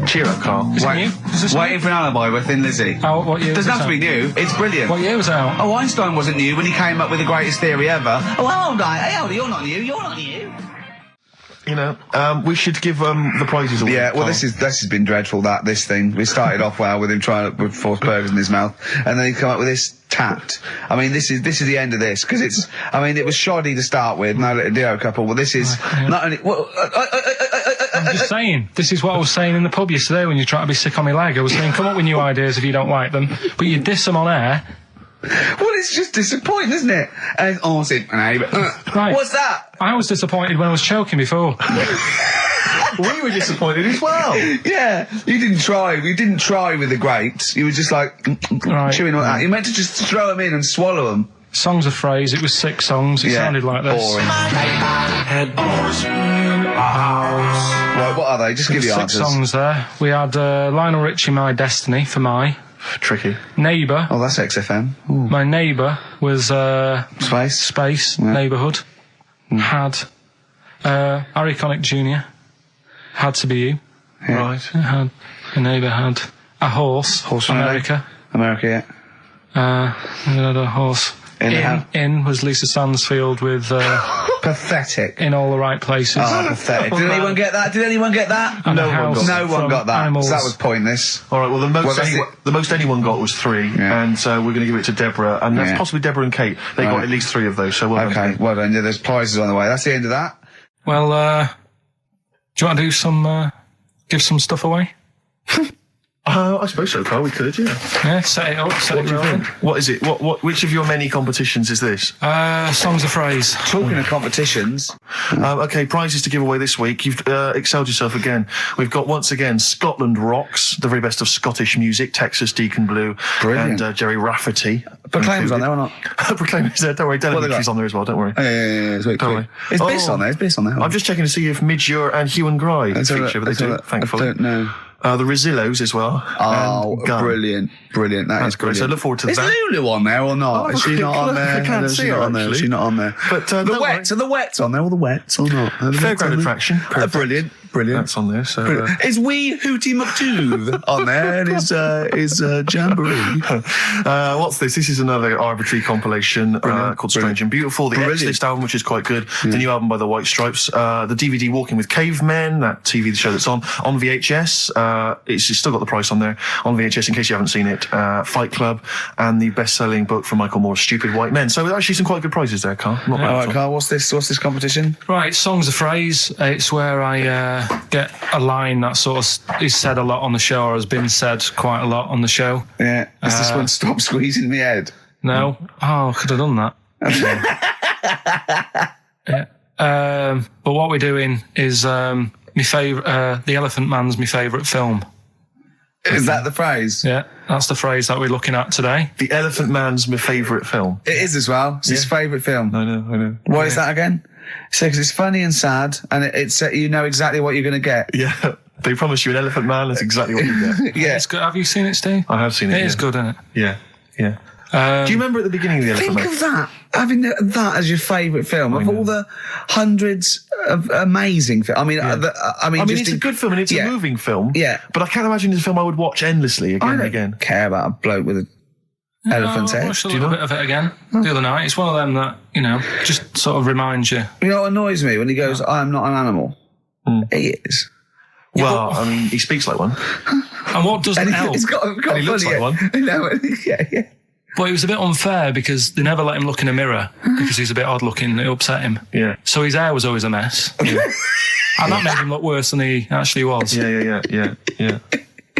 Cheer up, Carl. Is it new? Is this Waiting for an Alibi with Thin Lizzy. What year was Doesn't have it to be new. It's brilliant. What year was it out? Oh, Einstein wasn't new when he came up with the greatest theory ever. Oh, hold on. Hey, hold on. You're not new. You're not new. You know, we should give the prizes away. Yeah, well, Carl. this has been dreadful. This thing. We started off well with him trying to force burgers in his mouth, and then he come up with this tapped. I mean, this is the end of this because it's. I mean, it was shoddy to start with. No little duo couple. Well, this is not only. Well, I'm just saying, this is what I was saying in the pub yesterday when you try to be sick on my leg. I was saying, come up with new ideas if you don't like them, but you diss them on air. well, it's just disappointing, isn't it? And Right. What's that? I was disappointed when I was choking before. We were disappointed as well. Yeah, you didn't try. You didn't try with the grapes. You were just like Right. chewing on that. You meant to just throw them in and swallow them. Songs of phrase. It was 6 songs. It sounded like this. Boring. Headboards in a house. Right, what are they? Just give you 6 answers. songs there. We had Lionel Richie, My Destiny, for my. Tricky. Neighbour. Oh, that's XFM. Ooh. My neighbour was Space. Neighbourhood. Had Harry Connick Jr. Had to be you. Yeah. Right. Had a neighbour had a horse. Horse America. America, yeah. We had a horse. In was Lisa Stansfield with Pathetic. In All the Right Places. Oh, pathetic. Did anyone get that? And No a one house got that. No one from got that. Animals. So that was pointless. All right. Well, the most anyone got was 3, Yeah. and we're going to give it to Deborah, and that's Yeah. possibly Deborah and Kate. They got Right. at least 3 of those. So well done. Okay, well done. Yeah, there's prizes on the way. That's the end of that. Well, do you want to do some, give some stuff away? I suppose so, Carl. We could, yeah. Yeah, set it up, set What it do you rolling. think? What is it? Which of your many competitions is this? Songs of phrase. Talking of competitions. Okay, prizes to give away this week. You've excelled yourself again. We've got, once again, Scotland Rocks, the very best of Scottish music, Texas Deacon Blue, Brilliant. and Jerry Rafferty. Proclaim's on there or not? Proclaim's there, don't worry. Delegate's on there as well, don't worry. Yeah, it's very Don't quick. worry. It's Biss on there. It's Biss on there. I'm just checking to see if Midgure and Hugh and Gry feature, but they do, thankfully. I don't know. The Rosillos as well. Oh, and Gun. brilliant. That is great. brilliant. So I look forward to is that. Is Lulu on there or not? Oh, is she not on there? I can't No, see she's her, not on there. actually. She's not on there. But the don't wets. Are the wets on there or the wets or not? Fairground attraction. Perfect. Brilliant. Brilliant. That's on there. So Is Wee Hootie McTooth on there? And his Jamboree. what's this? This is another arbitrary compilation called Strange and Beautiful. The X-List album, which is quite good. The new album by the White Stripes. The DVD Walking with Cavemen, that TV show that's on VHS. It's still got the price on there on VHS in case you haven't seen it. Fight Club and the best-selling book from Michael Moore's Stupid White Men. So actually some quite good prizes there, Carl. Not bad. All right, Carl. What's this competition? Right, Songs of Phrase. It's where I get a line that sort of is said a lot on the show or has been said quite a lot on the show. Yeah. Is this one Stop Squeezing Me Head? No. Oh, I could have done that. Yeah. But what we're doing is my favourite. The Elephant Man's my favourite film. Is that the phrase? Yeah, that's the phrase that we're looking at today. The Elephant Man's my favourite film. It is as well. It's his favourite film. I know. Why is that again? So, because it's funny and sad, and it's you know exactly what you're going to get. Yeah. They promise you an Elephant Man, that's exactly what you get. Yeah. It's good. Have you seen it, Steve? I have seen it. It is good, isn't it? Yeah. Do you remember at the beginning of the Elephant Man? Think of that. Having that as your favourite film of all the hundreds of amazing films. I mean, it's a good film and it's a moving film. Yeah. But I can't imagine it's a film I would watch endlessly again and again. Care about a bloke with an elephant's head. I watched a little bit of it again the other night. It's one of them that, just sort of reminds you. You know what annoys me? When he goes, I am not an animal. He is. Well, I mean, he speaks like one. And what doesn't help? He's got And he looks like one. No, yeah. But it was a bit unfair because they never let him look in a mirror because he's a bit odd looking. It upset him. Yeah. So his hair was always a mess. And that made him look worse than he actually was. Yeah.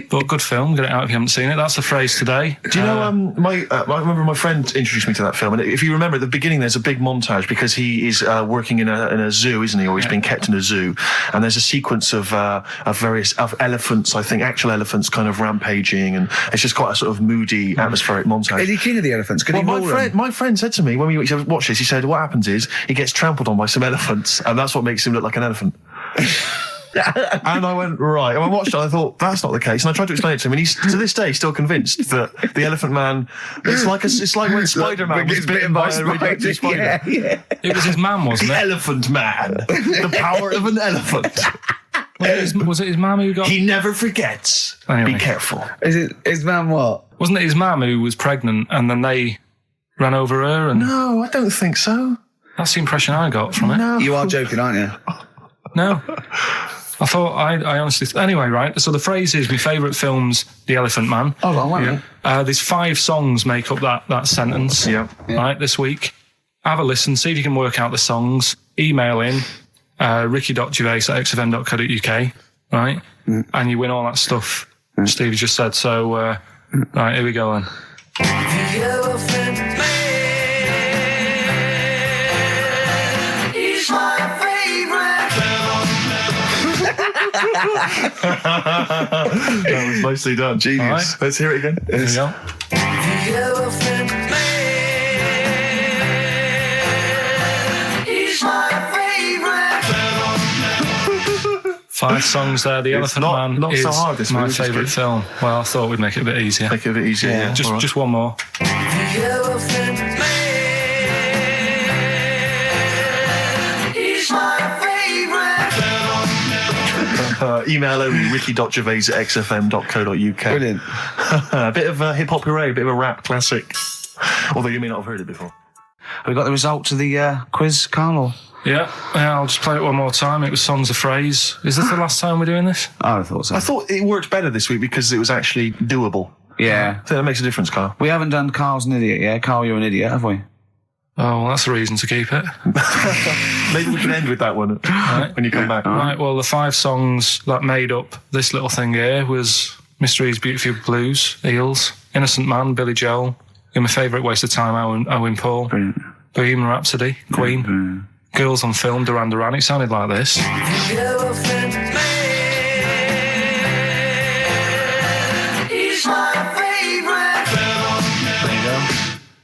But good film. Get it out if you haven't seen it. That's the phrase today. Do you know, I remember my friend introduced me to that film, and if you remember at the beginning there's a big montage because he is working in a zoo, isn't he? Or he's being kept in a zoo, and there's a sequence of various elephants, I think, actual elephants kind of rampaging, and it's just quite a sort of moody, atmospheric montage. Is he king of the elephants? Could he maul them? My friend said to me when we watched this, he said, what happens is he gets trampled on by some elephants, and that's what makes him look like an elephant. And I went, right. And I watched it and I thought, that's not the case. And I tried to explain it to him, and he's, to this day, still convinced that the Elephant Man, it's like when Spider-Man was bitten by a radioactive spider. Yeah. It was his man, wasn't The it? Elephant Man. The power of an elephant. Was it his mum who got... He never forgets. Anyway. Be careful. Is it his man what? Wasn't it his mum who was pregnant and then they ran over her? And No, I don't think so. that's the impression I got from it. No. You are joking, aren't you? No. I thought, I honestly... Anyway, right, so the phrase is, my favourite film's The Elephant Man. Hold on, wait a minute. There's 5 songs make up that sentence. Yeah. Right, this week. Have a listen, see if you can work out the songs. Email in, ricky.gervais@xfm.co.uk, right? And you win all that stuff Steve just said. So, right, here we go then. The Elephant Man. He's my That was nicely done. Genius. Right. Let's hear it again. Here we go. The Elephant Man. He's my favorite. 5 songs there. The Elephant Man not is so hard, this my one, which is favourite good. film. Well, I thought we'd make it a bit easier. Make it a bit easier. Yeah. All right. Just one more. The Elephant Man. He's my favorite. Email only, ricky.gervais@xfm.co.uk. Brilliant. A bit of hip-hop hooray, a bit of a rap classic. Although you may not have heard it before. Have we got the results of the quiz, Carl? Yeah, I'll just play it one more time. It was Songs of Phrase. Is this the last time we're doing this? Oh, I thought so. I thought it worked better this week because it was actually doable. Yeah. I think that makes a difference, Carl. We haven't done Carl's an idiot, yeah? Carl, you're an idiot, have we? Oh, well, that's a reason to keep it. Maybe we can end with that one when you come back. Right, well, the 5 songs that made up this little thing here was Mr. E's Beautiful Blues, Eels, Innocent Man, Billy Joel, You're My Favourite Waste of Time, Owen Paul, Brilliant. Bohemian Rhapsody, Queen, Brilliant. Girls on Film, Duran Duran. It sounded like this. The Elephant Man. He's my favorite. There you go.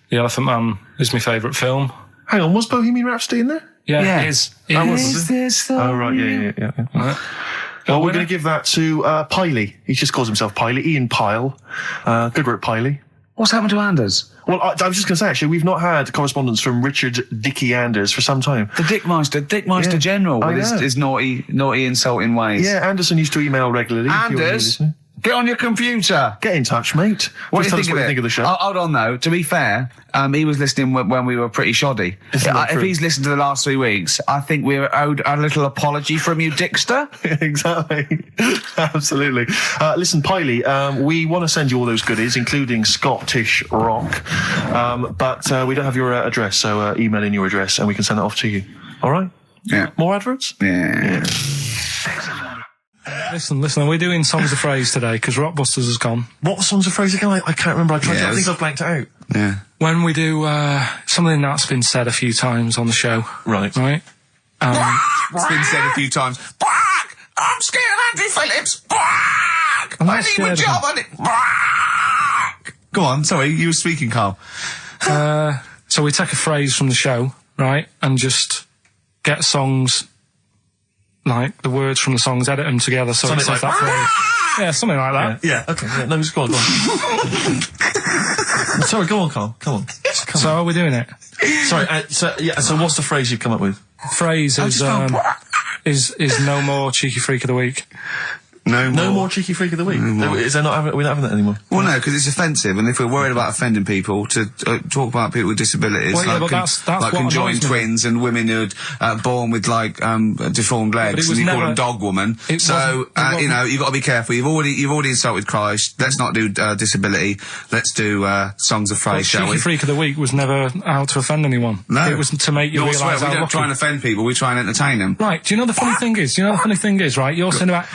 The Elephant Man is my favourite film. Hang on, was Bohemian Rhapsody in there? Yeah, it is. It is. Oh, right, yeah. Right. Well, we're going to give that to Piley. He just calls himself Piley. Ian Pyle. Good work, Piley. What's happened to Anders? Well, I was just going to say, actually, we've not had correspondence from Richard Dickie Anders for some time. The Dickmeister General with his naughty, insulting ways. Yeah, Anderson used to email regularly. Anders, get on your computer. Get in touch, mate. What do you think of the show? Hold on, though. To be fair, he was listening when we were pretty shoddy. If he's listened to the last 3 weeks, I think we're owed a little apology from you, Dickster. Exactly. Absolutely. Listen, Piley, we want to send you all those goodies, including Scottish rock, but we don't have your address, so email in your address and we can send it off to you. All right? Yeah. More adverts? Yeah. Listen, we're doing Songs of Phrase today because Rockbusters has gone. What Songs of Phrase again? I can't remember. I think I've blanked it out. Yeah. When we do something that's been said a few times on the show. Right. It's been said a few times. I'm scared of Andrew Phillips. I need my job on it. Go on, sorry, you were speaking, Carl. So we take a phrase from the show, right, and just get songs, like the words from the songs, edit them together so something it's like that phrase. Yeah, something like that. Yeah, okay. Yeah, no, just go on. Sorry, go on, Carl. Come on. So are we doing it? Sorry, so what's the phrase you've come up with? Phrase is no more Cheeky Freak of the Week. No more Cheeky Freak of the Week. Is there not? We're not having that anymore. Well, no, because it's offensive, and if we're worried about offending people, to talk about people with disabilities, that's like conjoined what twins and women who are born with deformed legs, and you call them dog woman. So you know, you've got to be careful. You've already insulted Christ. Let's not do disability. Let's do Songs of Phrase, shall we? Cheeky Freak of the Week was never out to offend anyone. No, it was to make you realise how we don't try and offend people. We try and entertain them. Right. Do you know the funny thing is? Right. You're saying about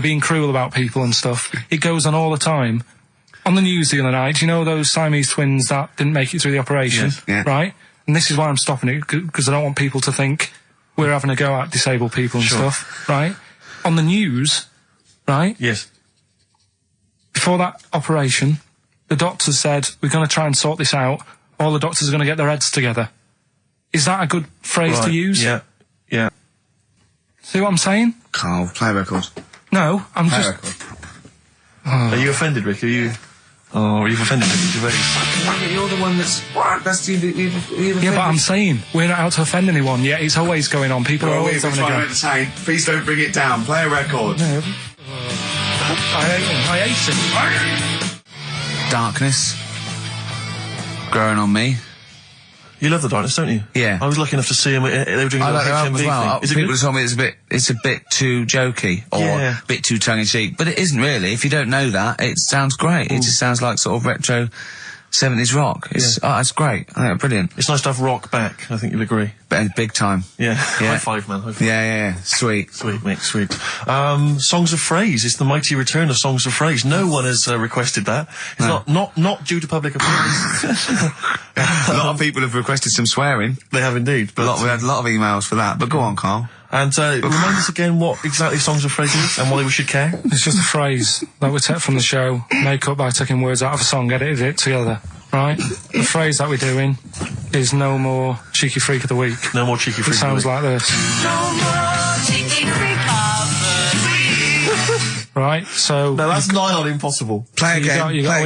being cruel about people and stuff. It goes on all the time. On the news the other night, do you know those Siamese twins that didn't make it through the operation? Yes, yeah. Right? And this is why I'm stopping it, because I don't want people to think we're having a go at disabled people and stuff. Right? On the news, right? Yes. Before that operation, the doctors said, we're going to try and sort this out. All the doctors are going to get their heads together. Is that a good phrase to use? Yeah. Yeah. See what I'm saying? Carl, play a record. No, I'm just... Are you offended, Rick? Are you offended, Ricky Gervais? You're the one that's Yeah, but I'm saying, we're not out to offend anyone, yet it's always going on. People are always having a go. Please don't bring it down. Play a record. No. I hate him. Darkness. Growing on me. You love the Darkness, don't you? Yeah. I was lucky enough to see them. They were doing a album as well. thing. People told me it's a bit too jokey or a bit too tongue-in-cheek, but it isn't really. If you don't know that, it sounds great. It just sounds like sort of retro 70s rock. It's great. I think brilliant. It's nice to have rock back. I think you'll agree. Big time. Yeah. High five, man. High five. Yeah. Sweet. Sweet, mate. Sweet. Songs of Phrase. It's the mighty return of Songs of Phrase. No one has requested that. It's not due to public applause. A lot of people have requested some swearing. They have indeed. But we had a lot of emails for that. But go on, Carl. And remind us again what exactly Songs of Phrase is and why we should care. It's just a phrase that we take from the show, make up by taking words out of a song, edited it together. Right? The phrase that we're doing is no more Cheeky Freak of the Week. No more Cheeky Freak of the Week. It sounds like this. No more Cheeky Freak of the Week. Right, so... No, that's nigh on impossible. Play again. You got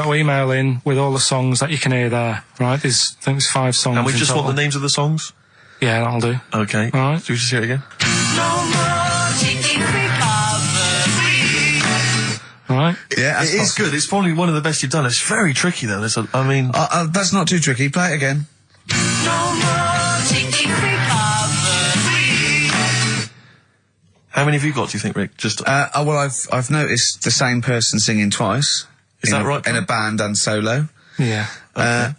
to email in with all the songs that you can hear there. Right? I think there's 5 songs. And we just want the names of the songs? Yeah, that'll do. Okay. All right. So we just hear it again? No more Cheeky Freak of the Week. All right. Yeah, it is good. It's probably one of the best you've done. It's very tricky, though. That's not too tricky. Play it again. No more Cheeky Freak of the Week. How many have you got, do you think, Rick? Just. Well, I've noticed the same person singing twice. Is that right? In a band and solo. Yeah. Okay.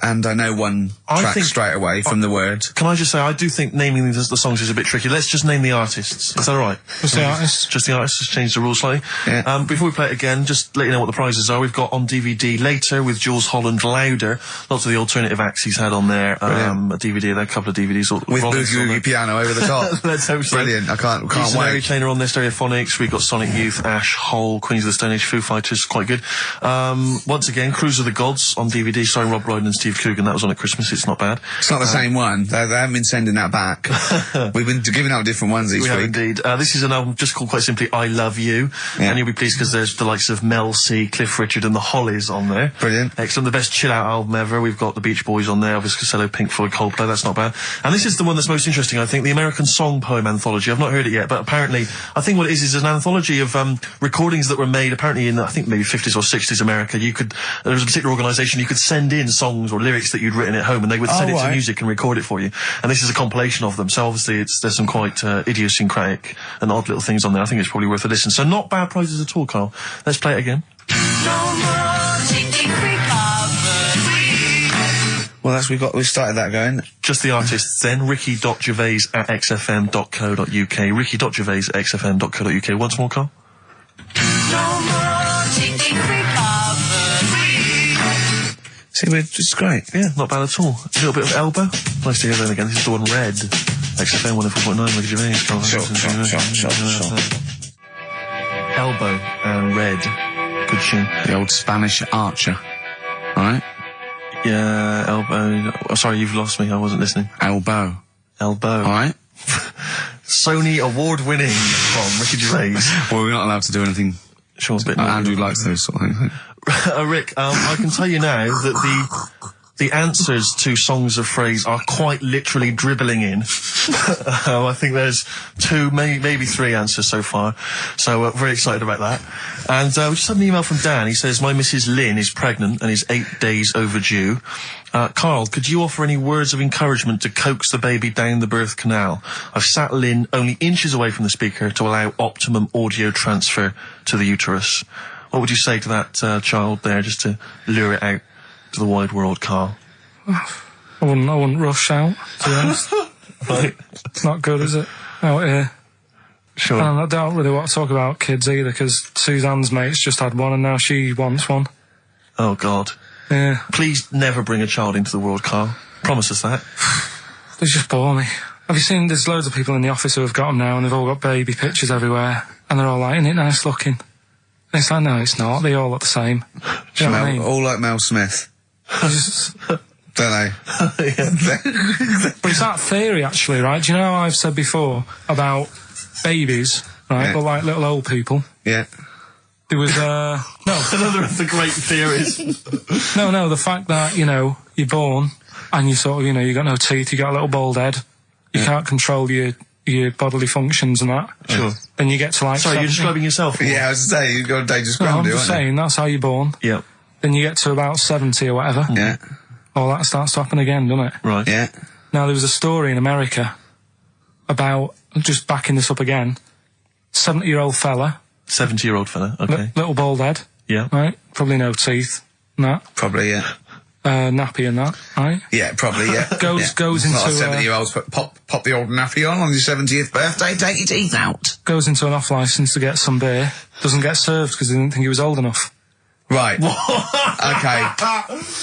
And I know one track straight away from the word. Can I just say, I do think naming the songs is a bit tricky. Let's just name the artists. Is that all right? Just the artists? Just the artists. Just change the rules slightly. Yeah. Before we play it again, just let you know what the prizes are. We've got on DVD Later with Jules Holland Louder. Lots of the alternative acts he's had on there. A DVD, a couple of DVDs. With Boogie Piano over the top. Let's hope so. Brilliant. I can't wait. Mary Trainor on there, Stereophonics. We've got Sonic Youth, Ash, Hole, Queens of the Stone Age, Foo Fighters. Quite good. Once again, Cruise of the Gods on DVD starring Rob Brydon and Steve Steve Coogan. That was on at Christmas. It's not bad. It's not the same one. They haven't been sending that back. We've been giving out different ones each week. We have indeed. This is an album just called quite simply I Love You. Yeah. And you'll be pleased because there's the likes of Mel C, Cliff Richard and the Hollies on there. Brilliant. Excellent. The best chill-out album ever. We've got the Beach Boys on there, Elvis Costello, Pink Floyd, Coldplay. That's not bad. And this is the one that's most interesting, I think, the American Song Poem Anthology. I've not heard it yet, but apparently, I think what it is an anthology of recordings that were made apparently in, I think, maybe 50s or 60s America. There was a particular organisation, you could send in songs or lyrics that you'd written at home and they would send it to music and record it for you. And this is a compilation of them. So obviously there's some quite idiosyncratic and odd little things on there. I think it's probably worth a listen. So not bad prizes at all, Carl. Let's play it again. Well, we started that going. Just the artists then. Ricky.gervais@xfm.co.uk. Ricky.gervais@xfm.co.uk. Once more, Carl. See, it's great. Yeah, not bad at all. A little bit of Elbow. Nice to hear that again. This is the one Red. XFM 104.9, Ricky Gervais. Sure. Elbow and Red. Good tune. The old Spanish archer. Alright? Yeah, Elbow. Oh, sorry, you've lost me. I wasn't listening. Elbow. Alright. Sony award-winning from Ricky Gervais. Well, we're not allowed to do anything. Sure, a bit more. Andrew likes those sort of things. Rick, I can tell you now that the answers to songs of phrase are quite literally dribbling in. I think there's 2, maybe 3 answers so far. So very excited about that. And we just had an email from Dan. He says, my Mrs. Lynn is pregnant and is 8 days overdue. Carl, could you offer any words of encouragement to coax the baby down the birth canal? I've sat Lynn only inches away from the speaker to allow optimum audio transfer to the uterus. What would you say to that child there, just to lure it out to the wide world, Carl? I wouldn't rush out, to be honest. Right. It's not good, is it? Out here. Sure. And I don't really want to talk about kids either, because Suzanne's mate's just had one and now she wants one. Oh, God. Yeah. Please never bring a child into the world, Carl. Promise us that. They just bore me. Have you seen, there's loads of people in the office who have got them now and they've all got baby pictures everywhere and they're all like, isn't it nice looking? And it's like, no, it's not. They all look the same. Do you know what I mean? All like Mel Smith. Don't they? But it's that theory, actually, right? Do you know how I've said before about babies, right? But like little old people. Yeah. There was, no. Another of the great theories. No, the fact that, you're born and you sort of, you got no teeth, you got a little bald head, you can't control your bodily functions and that. Sure. Then you get to like... Sorry, you're describing yourself? Yeah, I was saying, you've got a dangerous ground, I'm just saying, that's how you're born. Yeah. Then you get to about 70 or whatever. Yeah. All that starts to happen again, doesn't it? Right. Yeah. Now, there was a story in America about, just backing this up again, 70-year-old fella. 70-year-old fella, okay. Little bald head. Yeah. Right? Probably no teeth and that. Probably, yeah. Nappy and that, right? Yeah, probably, yeah. Goes into... Not 70-year-olds, but pop the old nappy on your 70th birthday, take your teeth out. Goes into an off-licence to get some beer. Doesn't get served because they didn't think he was old enough. Right. Okay.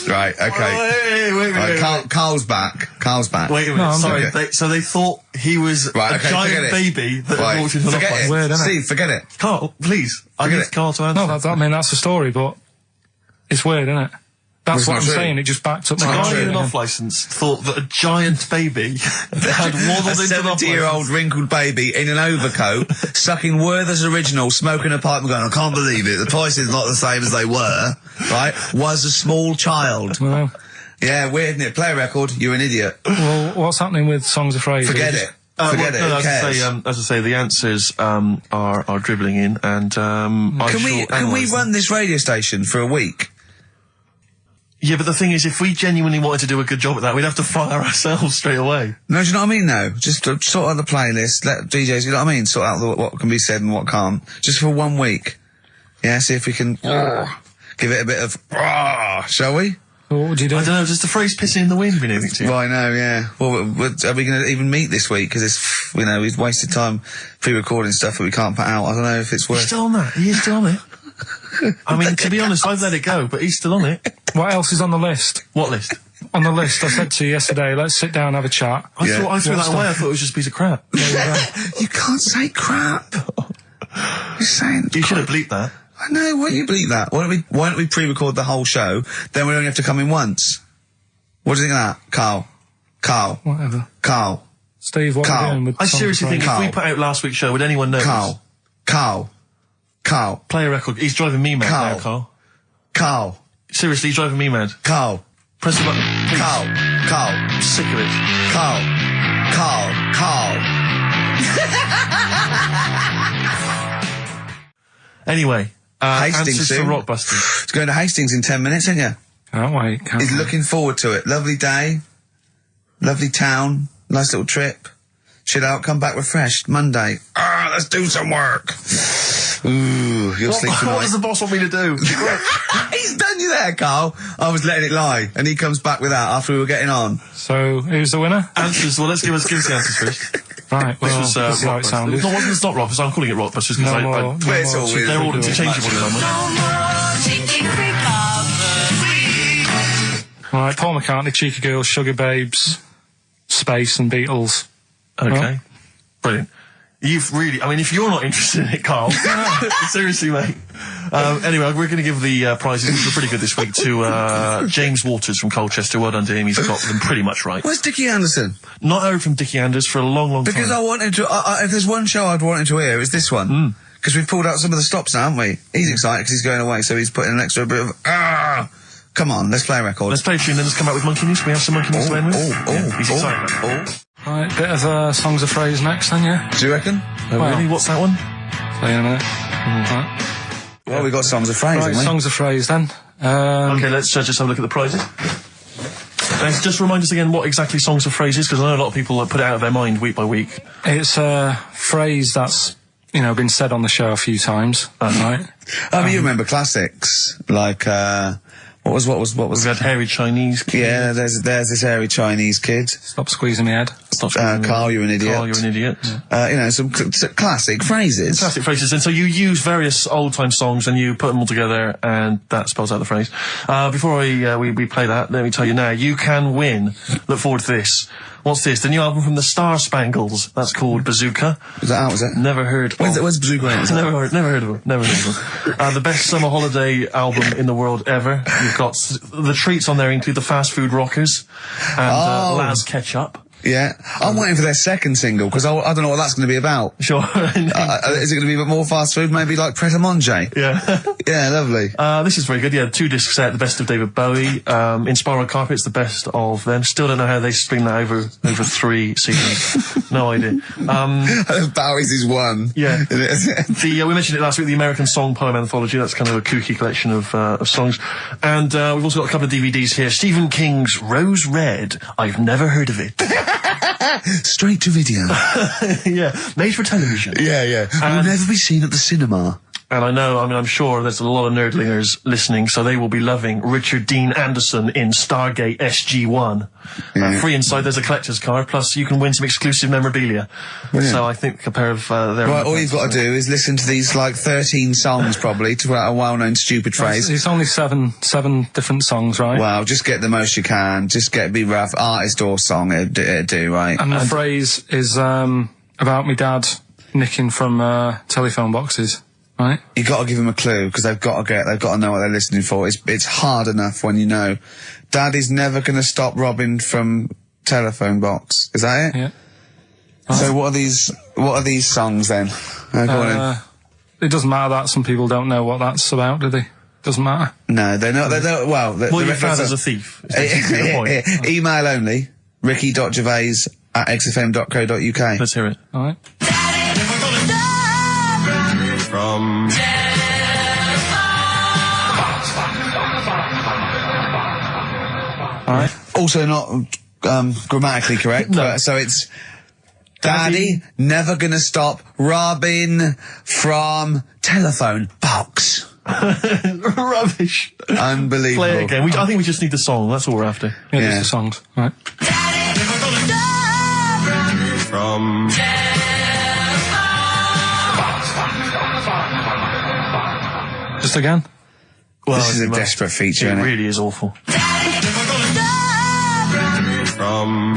Right, okay. Wait. Carl's back. Wait a minute, No, sorry. okay. So they thought he was a giant baby that had walked into an off-licence. Weird, isn't it? Steve, forget it. Carl, please. I need Carl to answer. No, that's the story, but it's weird, isn't it? That's what I'm saying, it just backed up The my guy answer. in an off-licence thought that a giant baby had waddled A into an 70-year-old wrinkled baby in an overcoat, sucking Werther's Original, smoking a pipe and going, I can't believe it, the price is not the same as they were, right? Was a small child. Well, Yeah, weird, isn't it? Play a record, you're an idiot. well, what's happening with Songs of Phrase? Forget it. Forget it, no, who cares? as I say, the answers are dribbling in, and Can we run this radio station for a week? Yeah, but the thing is, if we genuinely wanted to do a good job at that, we'd have to fire ourselves straight away. No, do you know what I mean, though? Just to sort out the playlist, let DJs, you know what I mean? Sort out what can be said and what can't. Just for 1 week. Yeah, see if we can give it a bit of, shall we? What would you do? I don't know, does the phrase pissing in the wind mean anything to you? Well, I know, yeah. Well, are we going to even meet this week? Because it's, we've wasted time pre-recording stuff that we can't put out. I don't know if it's worth... He's still on that. He is still on it. I mean, to be honest, I've let it go, but he's still on it. What else is on the list? What list? On the list, I said to you yesterday, let's sit down and have a chat. I threw that away. I thought it was just a piece of crap. You can't say crap. You're saying... You should have bleeped that. I know, why don't you bleep that? Why don't we pre-record the whole show, then we only have to come in once? What do you think of that, Carl? Carl. Whatever. Carl. Steve, what are you doing with I Songs seriously of think Praise? if we put out last week's show, would anyone notice? Carl. Play a record. He's driving me mad now, Carl. Carl. Seriously, he's driving me mad. Carl. Press the button. Please. Carl. I'm sick of it. Carl. Anyway, Hastings answers for soon. Rockbusters. It's going to Hastings in 10 minutes, isn't you? Can't wait. He's looking forward to it. Lovely day. Lovely town. Nice little trip. Chill out, come back refreshed. Monday. Let's do some work. Ooh, you'll sleep tonight. What does the boss want me to do? He's done you there, Carl. I was letting it lie, and he comes back with that after we were getting on. So, who's the winner? Answers. Well, let's give us the answers first. Right, well, This was this is how it sounded. It's not Rockbusters. I'm calling it Rockbusters because No more it's all cheeky weird. they're all girls. interchangeable. aren't they? No more cheeky recovery. Right, Paul McCartney, Cheeky Girls, Sugar Babes, Space and Beatles. Okay. Brilliant. You've really, I mean, if you're not interested in it, Carl, seriously, mate. Anyway, we're going to give the prizes, which were pretty good this week, to James Waters from Colchester. Well done to him. He's got them pretty much right. Where's Dickie Anderson? Not heard from Dickie Anders for a long, long Because time. I wanted to, if there's one show I'd wanted to hear, it's this one. Because we've pulled out some of the stops now, haven't we? He's excited because he's going away, so he's putting an extra bit of, Come on, let's play a record. Let's play a tune, then let's come out with Monkey News. Can we have some Monkey News to end with? He's excited. Right, bit of Songs of Phrase next then, yeah? Do you reckon? Really? What's that one? Play in a minute. Right. Well, we got Songs of Phrase, Right, haven't we? Songs of Phrase then. Okay, let's just have a look at the prizes. Just remind us again what exactly Songs of Phrase is, because I know a lot of people put it out of their mind week by week. It's a phrase that's, been said on the show a few times, right? Oh, but you remember classics, like, what was? We've had Hairy Chinese Kid. Yeah, there's this hairy Chinese kid. Stop squeezing my head. Carl, you're an idiot. Carl, you're an idiot. Some classic phrases. Classic phrases. And so you use various old-time songs and you put them all together and that spells out the phrase. Before we play that, let me tell you now, you can win. Look forward to this. What's this? The new album from the Star Spangles. That's called Bazooka. Is that out, is it? Never heard. Where's Bazooka in? Never heard of them. The best summer holiday album in the world ever. You've got the treats on there include the Fast Food Rockers and Laz Ketchup. Yeah. I'm waiting for their second single, because I don't know what that's going to be about. Sure. Is it going to be a bit more fast food? Maybe like Pret a Manger? Yeah. Yeah, lovely. This is very good. Yeah, 2-disc set, the best of David Bowie. Inspiral Carpets, the best of them. Still don't know how they string that over 3 CDs. No idea. Bowie's is one. Yeah. We mentioned it last week, the American Song Poem Anthology. That's kind of a kooky collection of songs. And we've also got a couple of DVDs here. Stephen King's Rose Red. I've never heard of it. Straight to video. Yeah, made for television. Yeah. Will never be seen at the cinema. And I'm sure there's a lot of nerdlingers listening, so they will be loving Richard Dean Anderson in Stargate SG-1. Free inside, there's a collector's card, plus you can win some exclusive memorabilia. Brilliant. So I think a pair of their... Right, all you've got to do is listen to these, 13 songs, probably, to a well-known stupid phrase. It's only seven different songs, right? Well, just get the most you can. Just be rough. Artist or song, it'd do, right? And the phrase is about me dad nicking from telephone boxes. Right. You got to give them a clue, because they've got to know what they're listening for. It's hard enough when you know. Dad is never going to stop robbing from telephone box. Is that it? Yeah. So what are these songs then? Go on it doesn't matter that some people don't know what that's about, do they? Doesn't matter. No, they don't. Well, your father's a thief. Is the point? Email only. ricky.gervais@xfm.co.uk. Let's hear it. All right. From... All right. Also not grammatically correct. No. So it's Daddy never gonna stop robbing from telephone box. Rubbish. Unbelievable. Play it again. I think we just need the song. That's all we're after. Yeah, just the songs. All right. From... Just again. Well, This is a desperate feature, It isn't it? really is awful. From...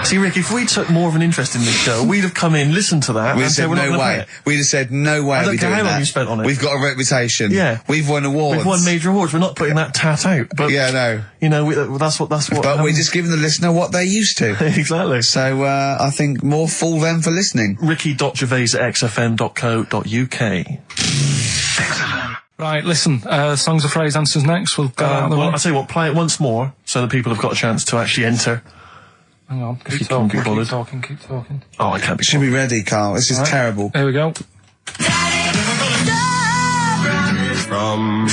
See, Rick, if we took more of an interest in this show, we'd have come in, listened to that, and said, no way. We'd have said, no way. I don't care how long you spent on it. We've got a reputation. Yeah. We've won awards. We've won major awards. We're not putting that tat out. But, yeah, no. You know, that's what. But we're just giving the listener what they're used to. Exactly. So, I think more fool them for listening. Ricky.gervais@xfm.co.uk. Right, listen, songs of phrase answers next. We'll go out of the way. I'll tell you what, play it once more so that people have got a chance to actually enter. Hang on, If you keep can't be talking, bothered. keep talking. Oh, I can't be Should be ready, Carl. This is terrible. Here we go. From...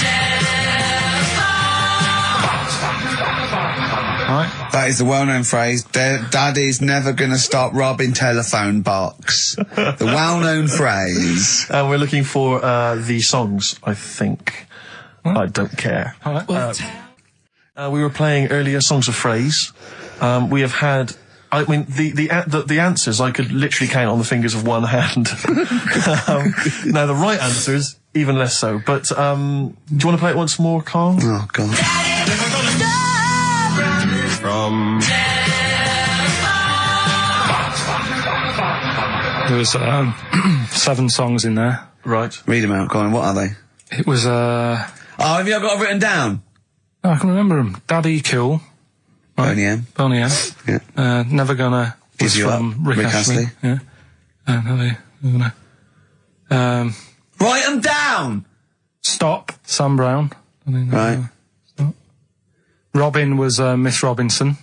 Right. That is the well-known phrase, Daddy's never gonna stop robbing telephone box. The well-known phrase. And we're looking for the songs, I think. I don't care. All right. We were playing earlier songs of phrase. We have had... I mean, the answers I could literally count on the fingers of one hand. Now, the right answers, even less so. But, do you want to play it once more, Carl? Oh, God. From... There was 7 songs in there. Right. Read them out, Colin. What are they? It was, Oh, have you got it written down? oh, I can remember them. Daddy Cool. Right. Boney M. Boney M. Yeah. Never Gonna was Give You from Up, Rick Astley. Yeah. Never Gonna. Write them down! Stop, Sam Brown. Right. Robin was Miss Robinson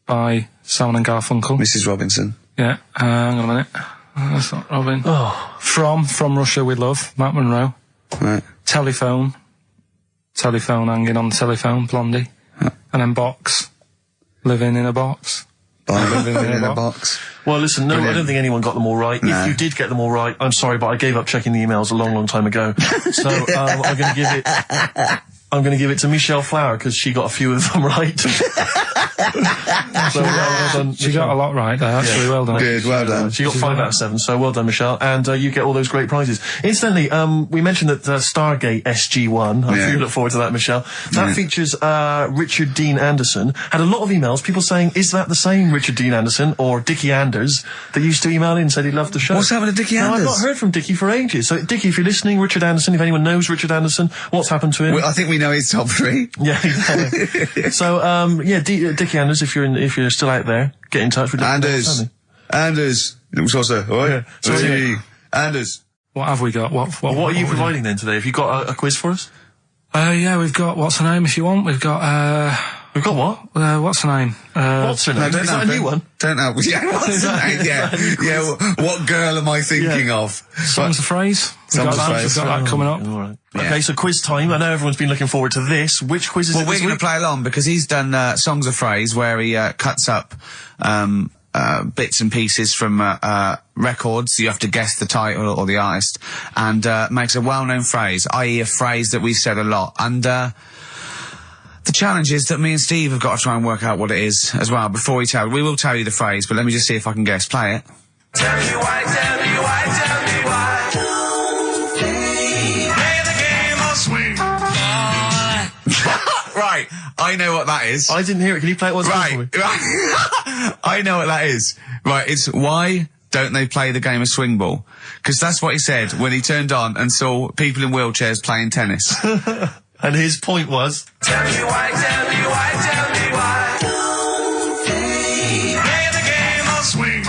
by Simon and Garfunkel. Mrs. Robinson. Yeah. Hang on a minute. That's not Robin. Oh. From Russia with Love, Matt Monro. Right. Telephone hanging on the telephone, Blondie. And then Box, Living in a Box. Living in a box. Well, listen, no, I don't think anyone got them all right. No. If you did get them all right, I'm sorry, but I gave up checking the emails a long, long time ago. So, I'm going to give it to Michelle Flower, because she got a few of them right. So, well done, She got a lot right there, actually. Well done. Good, well done. She got 5 out of 7, so well done, Michelle. And you get all those great prizes. Incidentally, we mentioned that Stargate SG-1, I'm sure you look forward to that, Michelle. That features Richard Dean Anderson. Had a lot of emails, people saying, is that the same Richard Dean Anderson or Dickie Anders that used to email in and said he loved the show? What's happened to Dickie No, Anders? I've not heard from Dickie for ages. So, Dickie, if you're listening, Richard Anderson, if anyone knows Richard Anderson, what's happened to him? Well, I think we know his top 3. Yeah, exactly. So, Dickie Anders, if you're still out there, get in touch with Anders. It was also, Yeah. So anyway. Anders. What have we got? What What are you providing then today? Have you got a quiz for us? Yeah, we've got, what's her name if you want? We've got, We've got what? what's her name? What's her name? Is that a new one? Don't know. Yeah, what's her name? Yeah, what girl am I thinking of? Songs of phrase. Songs of phrase. We've got that coming up. All right. Yeah. Okay, so quiz time. I know everyone's been looking forward to this. Which quiz is it Well, we're this going to week? play along because he's done Songs of Phrase where he cuts up bits and pieces from records. You have to guess the title or the artist and makes a well-known phrase, i.e. a phrase that we've said a lot. And the challenge is that me and Steve have got to try and work out what it is as well before we will tell you the phrase, but let me just see if I can guess. Play it. Tell me why, tell me why, tell me why. Play the game of swing. Right, I know what that is. I didn't hear it. Can you play it once more for me? Right. I know what that is. Right, it's why don't they play the game of swing ball? Because that's what he said when he turned on and saw people in wheelchairs playing tennis. And his point was... Tell me why, tell me why, tell me why. Play the game of swing.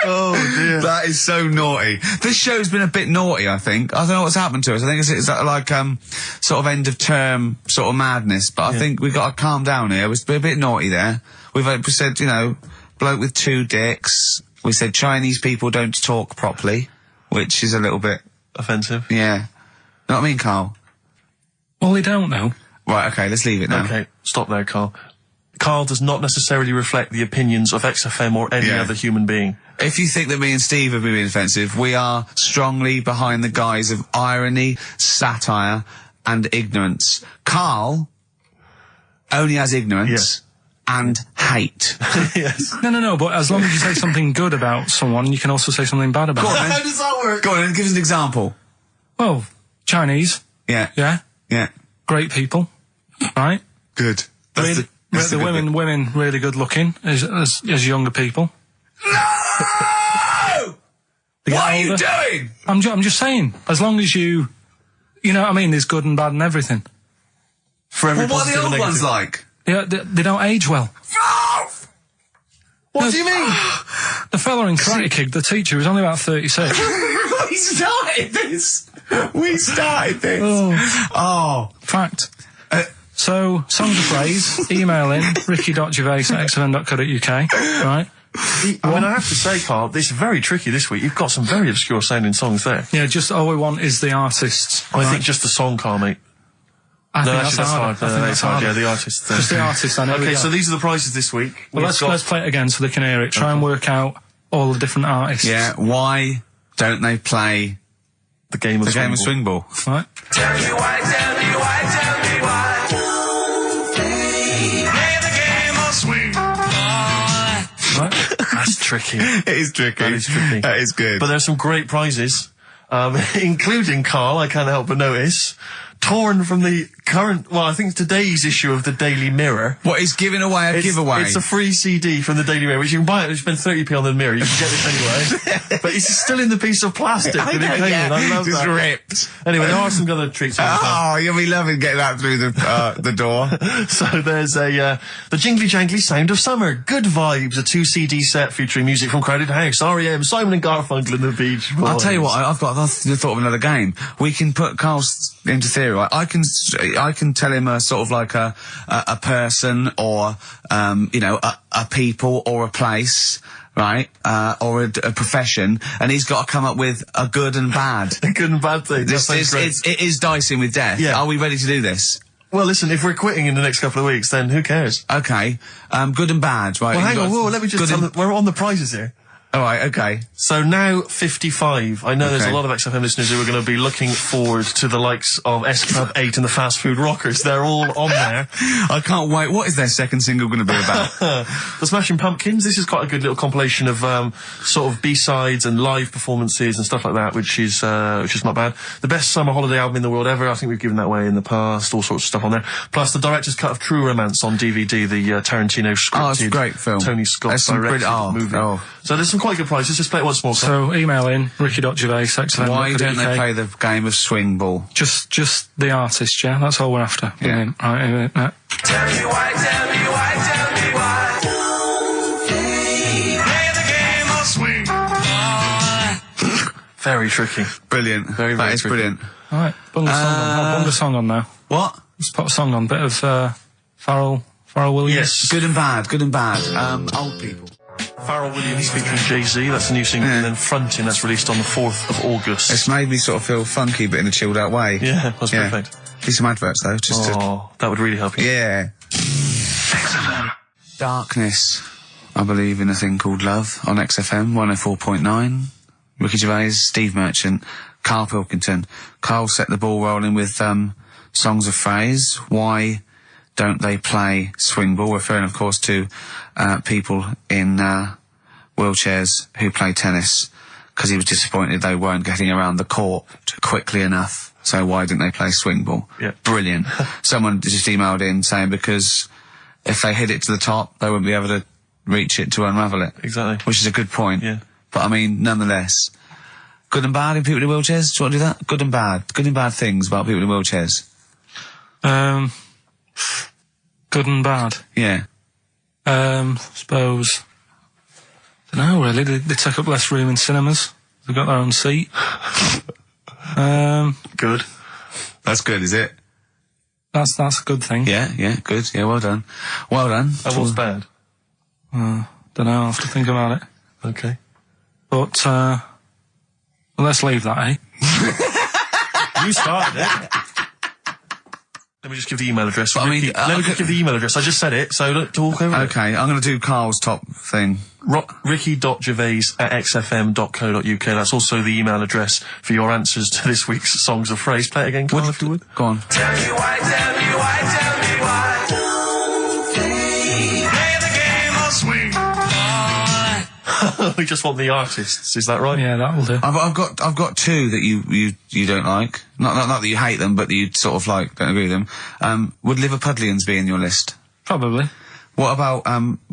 Oh, dear. That is so naughty. This show's been a bit naughty, I think. I don't know what's happened to us. I think it's like sort of end of term sort of madness, but I think we've got to calm down here. We've been a bit naughty there. We said, bloke with 2 dicks. We said Chinese people don't talk properly, which is a little bit... offensive. Yeah. Know what I mean, Carl? Well, they don't know. Right, okay, let's leave it now. Okay, stop there, Carl. Carl does not necessarily reflect the opinions of XFM or any other human being. If you think that me and Steve have been being offensive, we are strongly behind the guise of irony, satire, and ignorance. Carl only has ignorance and hate. Yes. No, but as long as you say something good about someone, you can also say something bad about them. How does that work? Go on, and give us an example. Well, Chinese, Yeah. yeah, Yeah. great people, right? Good. The women really good looking as younger people. No! What are you doing? I'm just saying, as long as you know what I mean, there's good and bad and everything. For every What are the old ones like? They don't age well. What do you mean? The fella in Karate Kid, the teacher, is only about 36. We started this. Oh. Fact. So, songs of praise, email in, ricky.gervais@xfm.co.uk, right? I mean, I have to say, Carl, this is very tricky this week. You've got some very obscure sounding songs there. Yeah, just all we want is the artists. I think just the song, Carl, mate. I think that's hard. I think that's hard. Yeah, the artists. Just the artists, I know. Okay, so these are the prizes this week. Well, let's play it again so they can hear it. Try and work out all the different artists. Yeah, why don't they play the game of swing ball? Right. Tell me why. Play the game of swing ball. Right. That's tricky. It is tricky. That is tricky. That is good. But there's some great prizes, including, Carl, I can't help but notice, torn from the current, I think today's issue of the Daily Mirror. What, he's giving away a giveaway? It's a free CD from the Daily Mirror, which you can buy it, you spend 30p on the Mirror, you can get this anyway. But it's still in the piece of plastic that it came in. I love just that. ripped. Anyway, there are some other treats. Oh, you'll be loving getting that through the door. So there's the Jingly Jangly Sound of Summer, Good Vibes, a 2-CD set featuring music from Crowded House, R.E.M., Simon and Garfunkel and the Beach Boys. I'll tell you what, I've thought of another game. We can put Carl's into theory, right? I can tell him a sort of like a person or, a people or a place, right? Or a profession, and he's got to come up with a good and bad. A good and bad thing. It is dicing with death. Yeah. Are we ready to do this? Well, listen, if we're quitting in the next couple of weeks, then who cares? Okay. Good and bad, right? Well, hang on, let me just tell them, we're on the prizes here. Alright, okay. So now 55. I know there's a lot of XFM listeners who are going to be looking forward to the likes of S Club 8 and the Fast Food Rockers. They're all on there. I can't wait. What is their second single going to be about? The Smashing Pumpkins. This is quite a good little compilation of sort of B-sides and live performances and stuff like that, which is not bad. The best summer holiday album in the world ever. I think we've given that away in the past. All sorts of stuff on there. Plus the director's cut of True Romance on DVD. The Tarantino scripted. It's a great film. Tony Scott directed movie. So there's some quite good prizes. Just play it once more. So email in ricky.gervais@xfm.co.uk. Why don't they play the game of swing ball? Just the artist, yeah. That's all we're after. Yeah. Right. Tell me why. Play the game of swing ball. Very tricky. Brilliant. Very That is tricky. brilliant. All right. Bung a song on now. What? Let's put a song on. Bit of Pharrell Williams. Yes. Good and bad. Old people. Pharrell Williams featuring Jay-Z, that's a new single, and then Frontin', that's released on the 4th of August. It's made me sort of feel funky, but in a chilled out way. Yeah, that's perfect. See some adverts though, that would really help you. Yeah. Darkness. I believe in a thing called love on XFM 104.9. Ricky Gervais, Steve Merchant, Karl Pilkington. Karl set the ball rolling with songs of phrase. Why don't they play swing ball? Referring, of course, to people in wheelchairs who play tennis, because he was disappointed they weren't getting around the court quickly enough. So why didn't they play swing ball? Yeah. Brilliant. Someone just emailed in saying because if they hit it to the top, they wouldn't be able to reach it to unravel it. Exactly. Which is a good point. Yeah. But I mean, nonetheless, good and bad in people in wheelchairs? Do you want to do that? Good and bad things about people in wheelchairs. Good and bad. Yeah. Suppose. Don't know really. They take up less room in cinemas. They've got their own seat. Good. That's good, is it? That's a good thing. Yeah, good. Yeah, well done. And what's bad? Don't know. I'll have to think about it. Okay. But well, let's leave that, eh? You started it. Let me just give the email address. But, let me just give the email address. I just said it, so look, talk over it. Okay, I'm going to do Carl's top thing. Ricky.gervais@xfm.co.uk. That's also the email address for your answers to this week's Songs of Phrase. Play it again, Carl, if you would. Go on. Tell me why. Play the game of swing ball. We just want the artists, is that right? Yeah, that will do. I've got two that you don't like. Not that you hate them, but that you sort of like, don't agree with them. Would Liverpudlians be in your list? Probably. What about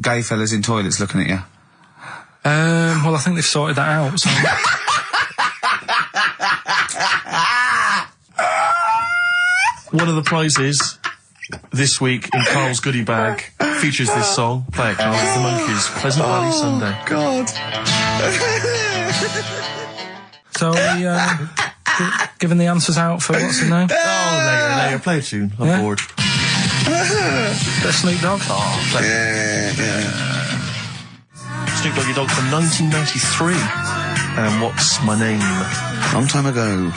gay fellas in toilets looking at you? Well, I think they've sorted that out. So. One of the prizes this week in Carl's goodie bag features this song. Play it, Carl. It's the Monkeys. Pleasant Valley Sunday. God. So we giving the answers out for what's the name? Oh, later. Play a tune. I'm bored. Bit of Snoop Dogg. Oh, play Snoop Doggy Dogg from 1993. And What's My Name? Long time ago.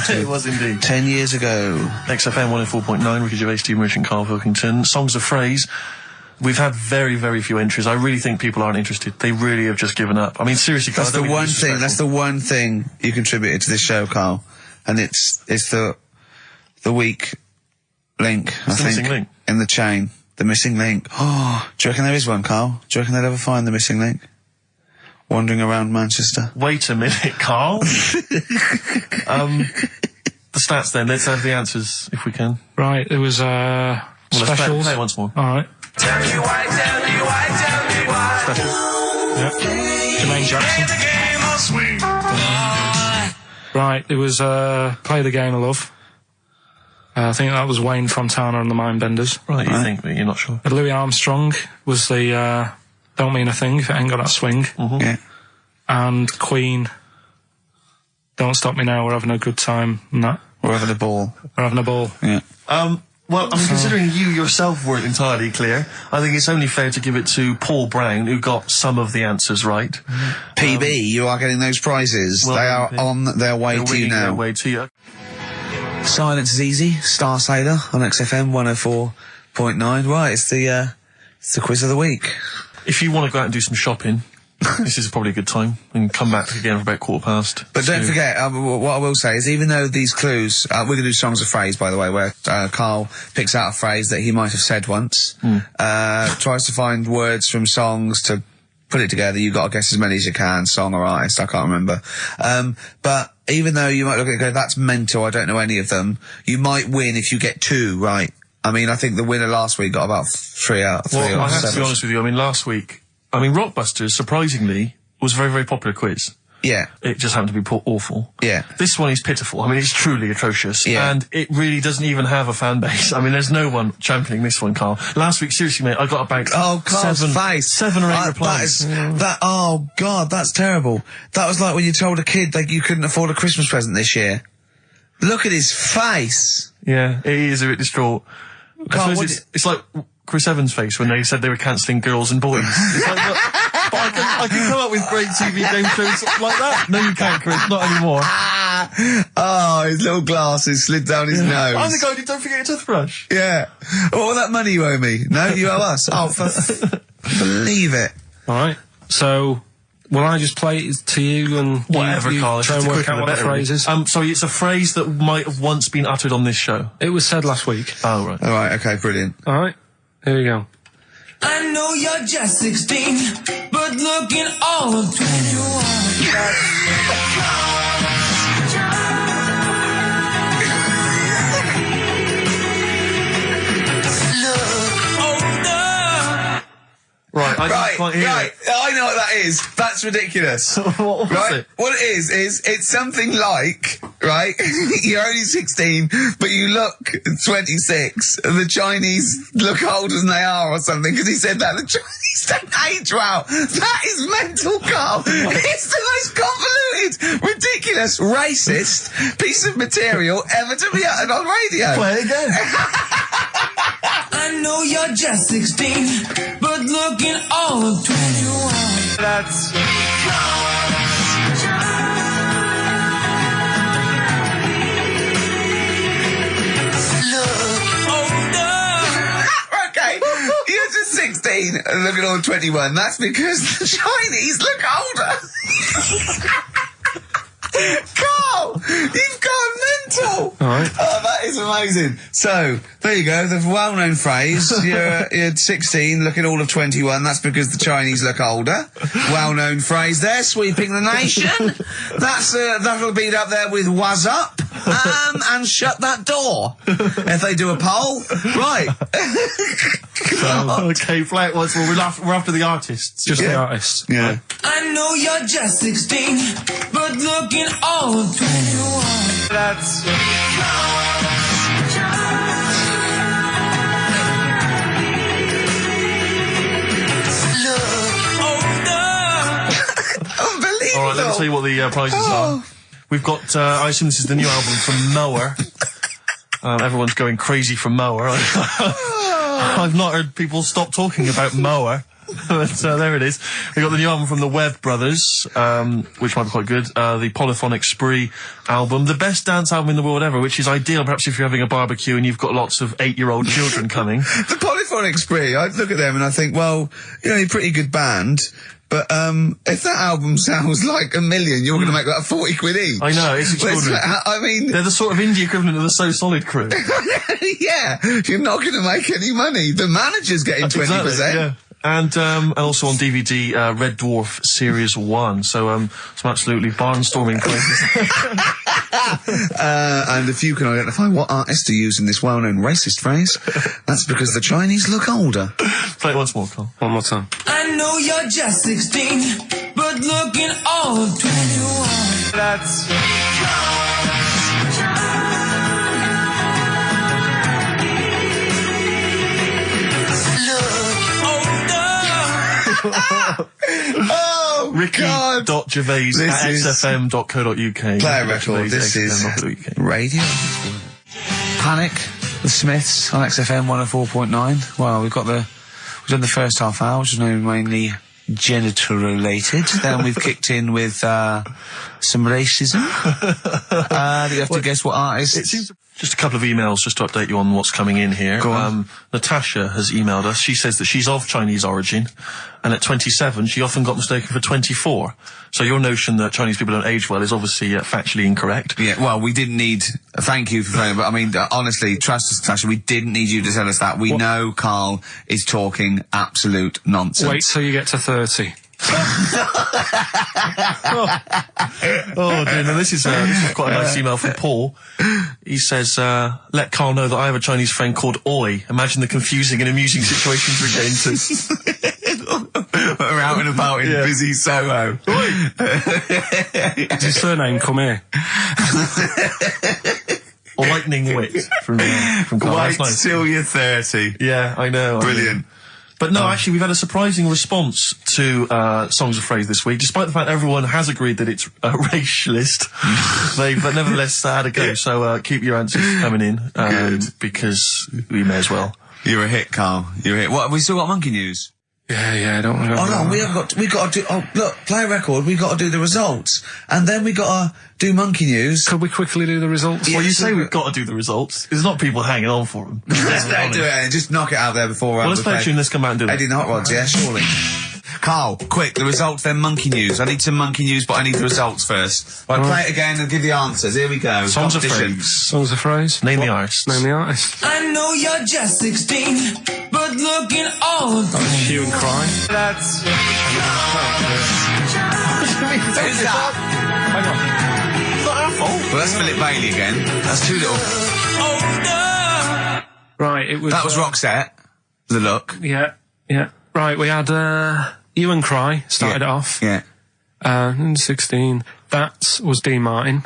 It was indeed. 10 years ago. XFM 104.9, Ricky Gervais, Steve Merchant, Karl Pilkington. Songs of Phrase. We've had very, very few entries. I really think people aren't interested. They really have just given up. I mean, seriously, Carl. That's the one thing you contributed to this show, Carl. And it's the weak link, I think. Missing link. In the chain. The missing link. Oh, do you reckon there is one, Carl? Do you reckon they'll ever find the missing link? Wandering around Manchester. Wait a minute, Carl. The stats then. Let's have the answers, if we can. Right, it was Well, specials. Play it once more. Alright. Tell me why, tell me why, tell me why. Special. Yep. Jermaine Jackson. The game of swing. Right, it was Play the Game of Love. I think that was Wayne Fontana and the Mindbenders. Right, you think, but you're not sure. Louis Armstrong was the Don't Mean a Thing if it ain't got that swing. Mm-hmm. Yeah. And Queen, Don't Stop Me Now, We're Having a Good Time. And that. We're having a ball. We're having a ball. Yeah. Well, I mean, considering you yourself weren't entirely clear, I think it's only fair to give it to Paul Brown, who got some of the answers right. PB, you are getting those prizes. Well, they are on their way They're to you winging their now. way to you. Silence is Easy, Star Sailor on XFM 104.9. Right, it's the quiz of the week. If you want to go out and do some shopping, this is probably a good time. And come back again for about 15:15. But don't forget, what I will say is, even though these clues, we're going to do songs of phrase, by the way, where Carl picks out a phrase that he might have said once, tries to find words from songs to put it together. You've got to guess as many as you can, song or artist, I can't remember. But even though you might look at it and go, that's mental, I don't know any of them, you might win if you get 2 right. I mean, I think the winner last week got about 3 out of 3 Well, or I have 7. to be honest with you. I mean, last week, Rockbusters, surprisingly, was a very, very popular quiz. Yeah. It just happened to be awful. Yeah. This one is pitiful. I mean, it's truly atrocious. Yeah. And it really doesn't even have a fan base. I mean, there's no one championing this one, Carl. Last week, seriously, mate, I got about Carl's face. 7 or 8 replies. Oh, God, that's terrible. That was like when you told a kid that you couldn't afford a Christmas present this year. Look at his face. Yeah, it is a bit distraught. Carl, I suppose it's like Chris Evans' face when they said they were cancelling Girls and Boys. It's like, but I can come up with great TV game shows like that. No, you can't, Chris. Not anymore. Oh, his little glasses slid down his nose. I'm the guy who don't forget your toothbrush. Yeah. What was that money you owe me? No, you owe us. Oh, believe it. Alright, so will I just play it to you and Whatever, you Carl. try and work out what the phrase is? Sorry, it's a phrase that might have once been uttered on this show. It was said last week. Oh, right. All right, okay, brilliant. Alright, here we go. I know you're just 16, but looking all of 21. Right, I can't hear right. it. I know what that is. That's ridiculous. What was right? it? What it is it's something like, right, you're only 16, but you look 26, and the Chinese look older than they are or something, because he said that the Chinese don't age well. That is mental, Carl. It's the most convoluted, ridiculous, racist piece of material ever to be uttered on radio. Play it again. I know you're just 16, but looking all of 21. That's... Okay, you're just 16 and looking all 21. That's because the Chinese look older. Carl, you've gone mental. All right. Oh, that is amazing. So, there you go, the well-known phrase, you're 16, looking all of 21, that's because the Chinese look older. Well-known phrase there, sweeping the nation. That'll be up there with "was up," And shut that door. If they do a poll, right. Okay, play it once more. We're after the artists. Just the artists. Yeah. Right. I know you're just 16, but looking all 21. That's... Unbelievable. All right, let me tell you what the prizes are. We've got, I assume this is the new album from Mower. Everyone's going crazy for Mower. I've not heard people stop talking about Mower. But there it is. We got the new album from the Webb Brothers, which might be quite good. The Polyphonic Spree album, the best dance album in the world ever, which is ideal perhaps if you're having a barbecue and you've got lots of 8-year-old children coming. The Polyphonic Spree, I look at them and I think, well, you know, you're a pretty good band, but if that album sounds like $1 million, you're going to make that 40 quid each. I know, it's extraordinary. I mean... They're the sort of indie equivalent of the So Solid crew. Yeah, you're not going to make any money. The manager's getting 20%. Exactly, yeah. And also on DVD, Red Dwarf Series 1. So, some absolutely barnstorming places. And if you can identify what artist to use in this well-known racist phrase, that's because the Chinese look older. Play it once more, Carl. One more time. I know you're just 16, but looking all 21. That's... Oh, God. Ricky.Gervais at XFM.co.uk. Play a record. This is radio. Panic, the Smiths on XFM 104.9. Well, we've done the first half hour, which is mainly genital related. Then we've kicked in with some racism. You have to guess what artist. It seems just a couple of emails just to update you on what's coming in here. Go on. Natasha has emailed us. She says that she's of Chinese origin, and at 27 she often got mistaken for 24. So your notion that Chinese people don't age well is obviously factually incorrect. Yeah, well, we didn't need... Thank you for playing, but I mean, honestly, trust us, Natasha, we didn't need you to tell us that. We know Carl is talking absolute nonsense. Wait till you get to 30. Oh dear, no, this is quite a nice email from Paul. He says, let Carl know that I have a Chinese friend called Oi. Imagine the confusing and amusing situations we get into. We're out and about in busy Soho. Does his surname come here? Or lightning wit from Carl. Wait That's nice. till you're 30. Yeah, I know. Brilliant. But no, actually, we've had a surprising response to Songs of Phrase this week, despite the fact everyone has agreed that it's racialist. They've nevertheless had a go. So keep your answers coming in, because we may as well. You're a hit, Carl. You're a hit. What, have we still got monkey news? Yeah, don't worry. Oh no, we got to do, look, play a record, we got to do the results. And then we got to do monkey news. Could we quickly do the results? Well, you say we've got to do the results. There's not people hanging on for them. Let's do it and just knock it out there before well, let's play a tune, let's come out and do it. Eddie and the Hot Rods, yeah, surely. Carl, quick, the results, then monkey news. I need some monkey news, but I need the results first. Right, play it again and give the answers. Here we go. Songs of Competition. Phrase. Songs of Phrase. Name the artist. Name the artist. I know you're just 16, but looking all 21. Hue and Cry. That's... Who's that? Hang on. It's not our fault. Well, that's Philip Bailey again. That's too little. Right, it was... That was Roxette. The Look. Yeah. Right, we had Hue and Cry started it off. Yeah. 16. That was Dean Martin.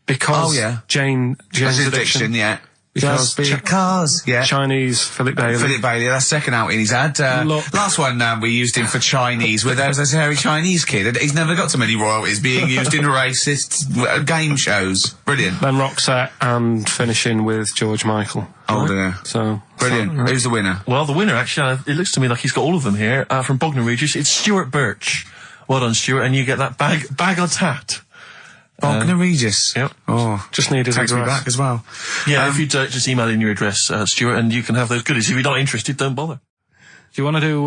Because Jane's Addiction. Yeah. Because Cars. Yeah. Chinese Philip Bailey. Philip Bailey, that's second outing he's had. Last one, we used him for Chinese, where there was this hairy Chinese kid. He's never got so many royalties being used in racist game shows. Brilliant. Then Roxette and finishing with George Michael. Oh dear. So brilliant. Right. Who's the winner? Well, the winner, actually, it looks to me like he's got all of them here, from Bognor Regis. It's Stuart Birch. Well done, Stuart, and you get that bag of tat. Bognor Regis. Yep. Oh, just needed takes me back as well. Yeah, if you just email in your address, Stuart, and you can have those goodies. If you're not interested, don't bother. Do you want to do you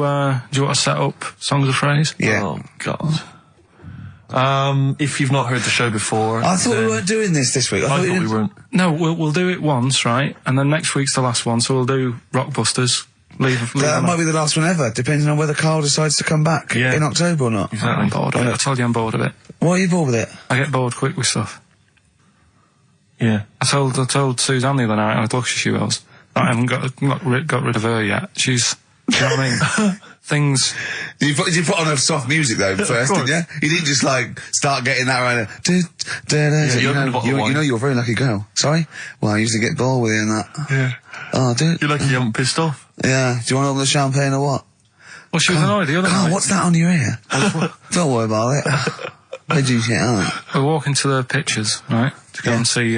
want to set up Songs of Phrase? Yeah. Oh, God. If you've not heard the show before... I thought we weren't doing this week. I thought we weren't. No, we'll do it once, right? And then next week's the last one, so we'll do Rockbusters. That might be the last one ever, depending on whether Carl decides to come back in October or not. I'm bored of it. I told you I'm bored of it. Why are you bored with it? I get bored quick with stuff. Yeah. I told Suzanne the other night, how lucky she was. I haven't got rid of her yet. She's, you know what I mean? Things. Did you put on a soft music though first, didn't you? You didn't just like start getting that right. You know you're a very lucky girl. Sorry? Well, I used to get bored with you and that. Yeah. Oh, dude. You're lucky you haven't pissed off. Yeah. Do you want all the champagne or what? Well, she was annoyed the other night. What's that on your ear? Don't worry about it. Where'd you get out? We're walking to the pictures, right? To go and see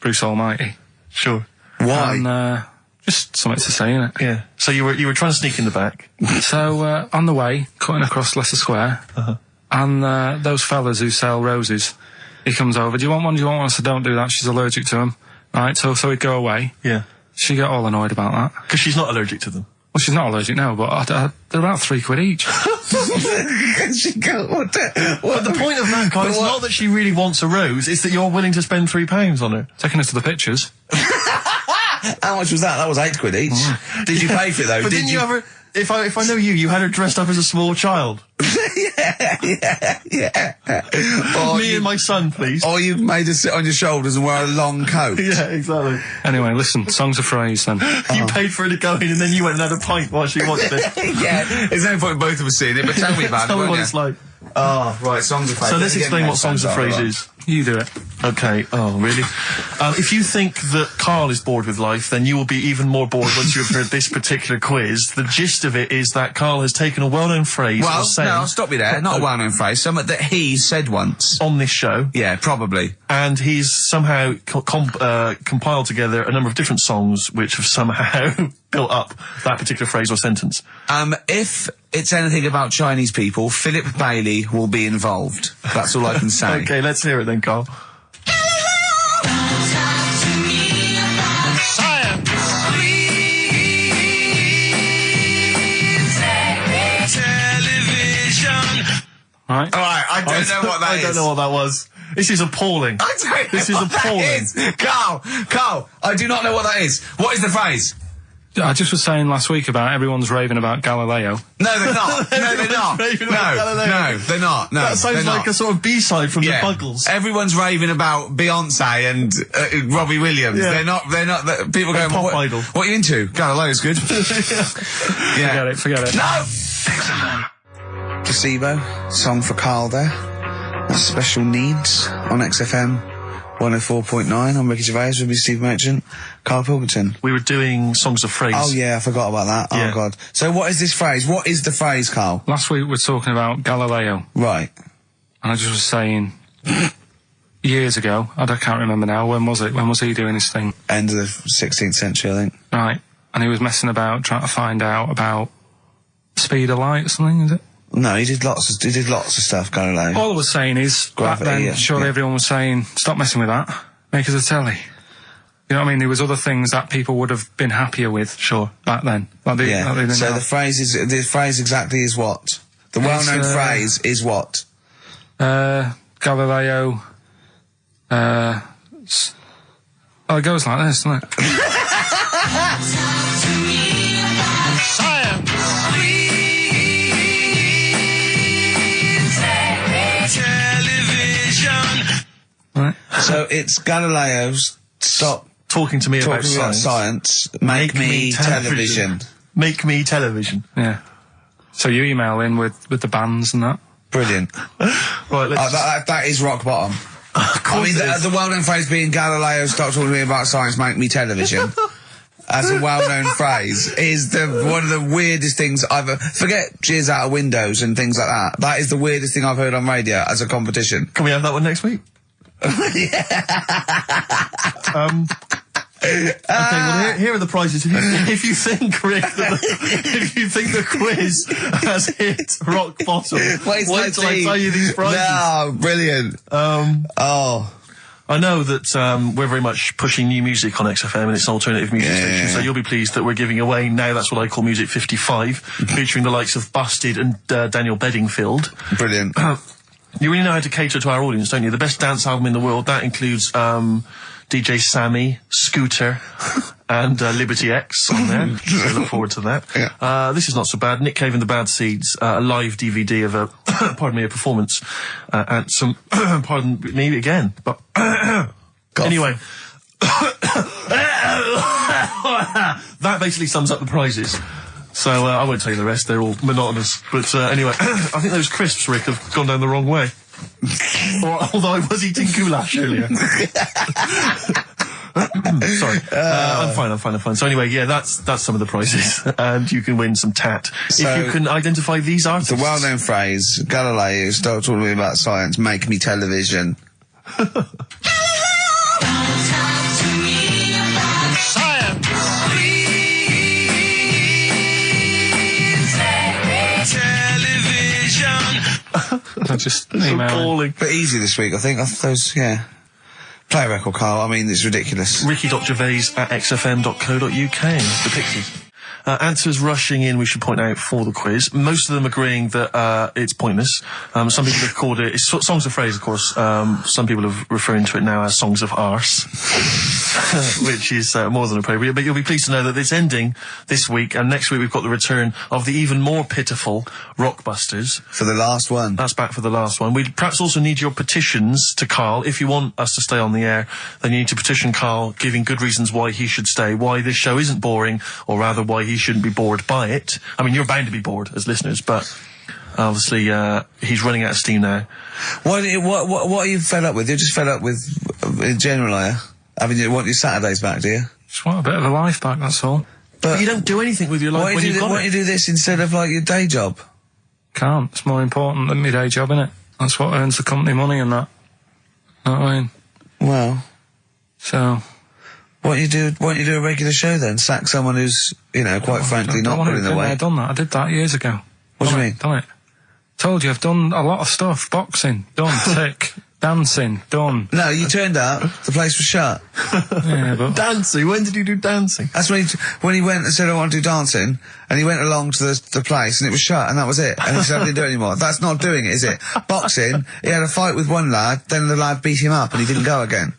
Bruce Almighty. Sure. Why? And just something to say, innit? Yeah. So you were trying to sneak in the back. So on the way, cutting across Leicester Square, and those fellas who sell roses, he comes over. Do you want one? Do you want one? I said, don't do that. She's allergic to them. Right. So he'd go away. Yeah. She got all annoyed about that Because she's not allergic to them. Well, she's not allergic now, but they're about £3 each. But the point of that, Carl, is not that she really wants a rose, it's that you're willing to spend £3 on her. Taking us to the pictures. How much was that? That was £8 each. Did you pay for it though? But didn't you ever... If I know you had her dressed up as a small child. Yeah. Me and my son, please. Or you made her sit on your shoulders and wear a long coat. Yeah, exactly. Anyway, listen, songs of phrase then. You paid for her to go in and then you went and had a pint while she watched it. Yeah, there's no point in both of us seeing it, but tell me about Tell it, me won't what you? it's like. Oh, right, songs of phrase. So let's explain what songs of phrase is. You do it. Okay. Oh, really? If you think that Carl is bored with life, then you will be even more bored once you have heard this particular quiz. The gist of it is that Carl has taken a well-known phrase or saying... no, stop you there. Not a well-known phrase. Something that he said once. On this show. Yeah, probably. And he's somehow compiled together a number of different songs which have somehow built up that particular phrase or sentence. If it's anything about Chinese people, Philip Bailey will be involved. That's all I can say. Okay, let's hear it then, Carl. Right. Alright, I don't know what that is. I don't know what that was. This is appalling. I don't know This is what that appalling. is. Carl, I do not know what that is. What is the phrase? I just was saying last week about everyone's raving about Galileo. No, they're not. No, they're not. Raving about Galileo. No, they're not. No, That sounds they're like not. a sort of B-side from the Buggles. Everyone's raving about Beyonce and Robbie Williams. Yeah. They're not, people going, Pop idol. What are you into? Galileo's good. Yeah. Forget it. No! Placebo, song for Carl there. That's Special Needs on XFM 104.9. I'm Ricky Gervais with me, Steve Merchant, Karl Pilkington. We were doing songs of phrase. Oh yeah, I forgot about that. Yeah. Oh god. So what is this phrase? What is the phrase, Carl? Last week we were talking about Galileo. Right. And I just was saying, years ago, I can't remember now, when was it? When was he doing his thing? End of the 16th century, I think. Right. And he was messing about, trying to find out about speed of light or something, is it? No, he did lots of stuff, Galileo. All I was saying is, Gravity, back then, yeah, surely yeah. everyone was saying, stop messing with that, make us a telly. You know what I mean? There was other things that people would have been happier with. Sure. Back then. Like they Yeah. didn't So have. the phrase exactly is what? The well-known phrase is what? Galileo, it goes like this, doesn't it? Right. So it's Galileo's stop Talking to me about talking about science. science, make me television. Make me television. Yeah. So you email in with the bands and that. Brilliant. Right, let's... That is rock bottom. I mean, the well-known phrase being Galileo, stop talking to me about science, make me television. As a well-known phrase is one of the weirdest things I've forget cheers out of windows and things like that. That is the weirdest thing I've heard on radio as a competition. Can we have that one next week? Okay, well here are the prizes. If you think, Rick, if you think the quiz has hit rock bottom, wait till I tell you these prizes. No, brilliant. I know that we're very much pushing new music on XFM, and it's an alternative music station, so you'll be pleased that we're giving away Now That's What I Call Music 55, featuring the likes of Busted and Daniel Bedingfield. Brilliant. You really know how to cater to our audience, don't you? The best dance album in the world, that includes DJ Sammy, Scooter, and Liberty X on there. So look forward to that. Yeah. This is not so bad. Nick Cave and the Bad Seeds, a live DVD of a, pardon me, a performance, and some, pardon me again, but Anyway. That basically sums up the prizes. So, I won't tell you the rest, they're all monotonous. But, anyway, I think those crisps, Rick, have gone down the wrong way. Although I was eating goulash earlier. Sorry. I'm fine. So anyway, yeah, that's some of the prizes. And you can win some tat. So, if you can identify these artists. The well-known phrase, Galileo, start talking to me about science, make me television. I just email. But easy this week, I think. Those, yeah. Play a record, Carl. I mean, it's ridiculous. Ricky.gervais@xfm.co.uk. The Pixies. Answers rushing in, we should point out, for the quiz. Most of them agreeing that it's pointless. Some people have called it... It's songs of phrase, of course. Some people are referring to it now as songs of arse. Which is more than appropriate. But you'll be pleased to know that it's ending this week, and next week we've got the return of the even more pitiful Rockbusters. For the last one. That's back for the last one. We perhaps also need your petitions to Karl. If you want us to stay on the air, then you need to petition Karl, giving good reasons why he should stay, why this show isn't boring, or rather why he shouldn't be bored by it. I mean, you're bound to be bored as listeners, but obviously he's running out of steam now. What are you fed up with? You're just fed up with, in general, are you? I mean, you want your Saturdays back, do you? Just want a bit of a life back, that's all. But you don't do anything with your life when you've got it. Why don't you do this instead of, like, your day job? Can't. It's more important than my day job, innit? That's what earns the company money and that. Know what I mean? Well. So... Why don't you do a regular show then? Sack someone who's, you know, quite frankly not putting the weight. I've done that. I did that years ago. What do you mean? Done it. Told you, I've done a lot of stuff. Boxing, done. Sick. Dancing, done. No, you turned up, the place was shut. Yeah, but... Dancing? When did you do dancing? That's when he went and said, I want to do dancing, and he went along to the place, and it was shut, and that was it. And he said, I didn't do it anymore. That's not doing it, is it? Boxing, he had a fight with one lad, then the lad beat him up, and he didn't go again.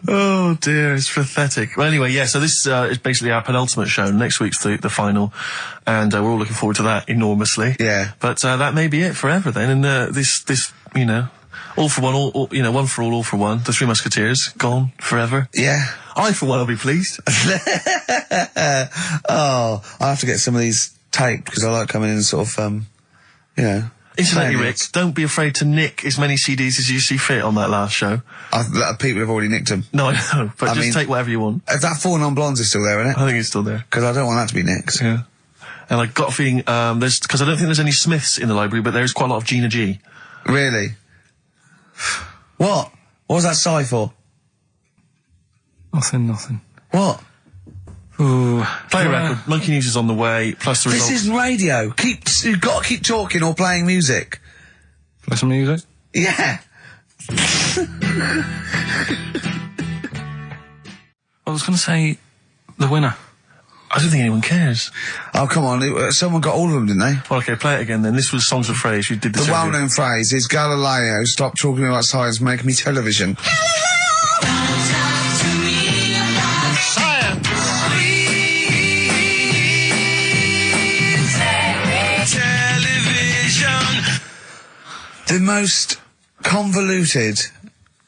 Oh dear, it's pathetic. Well, anyway, yeah, so this is basically our penultimate show. Next week's the final, and we're all looking forward to that enormously. Yeah. But that may be it forever then, and this, you know, all for one, one for all for one. The Three Musketeers, gone forever. Yeah. I, for one, will be pleased. Oh, I have to get some of these taped, because I like coming in and sort of, you know... Incidentally, Rick, don't be afraid to nick as many CDs as you see fit on that last show. People have already nicked them. No, I know, but just take whatever you want. That 4 Non-Blondes is still there, isn't it? I think it's still there. Because I don't want that to be nicked. Yeah. And I got a feeling, because I don't think there's any Smiths in the library, but there's quite a lot of Gina G. Really? What? What was that sigh for? Nothing. What? Ooh. Play a record. Monkey News is on the way, plus the results. This isn't radio. You've got to keep talking or playing music. Play some music? Yeah. I was going to say the winner. I don't think anyone cares. Oh, come on. Someone got all of them, didn't they? Well, okay, play it again then. This was Songs of Phrase. You did this. The well-known phrase is Galileo, stop talking about science, make me television. The most convoluted,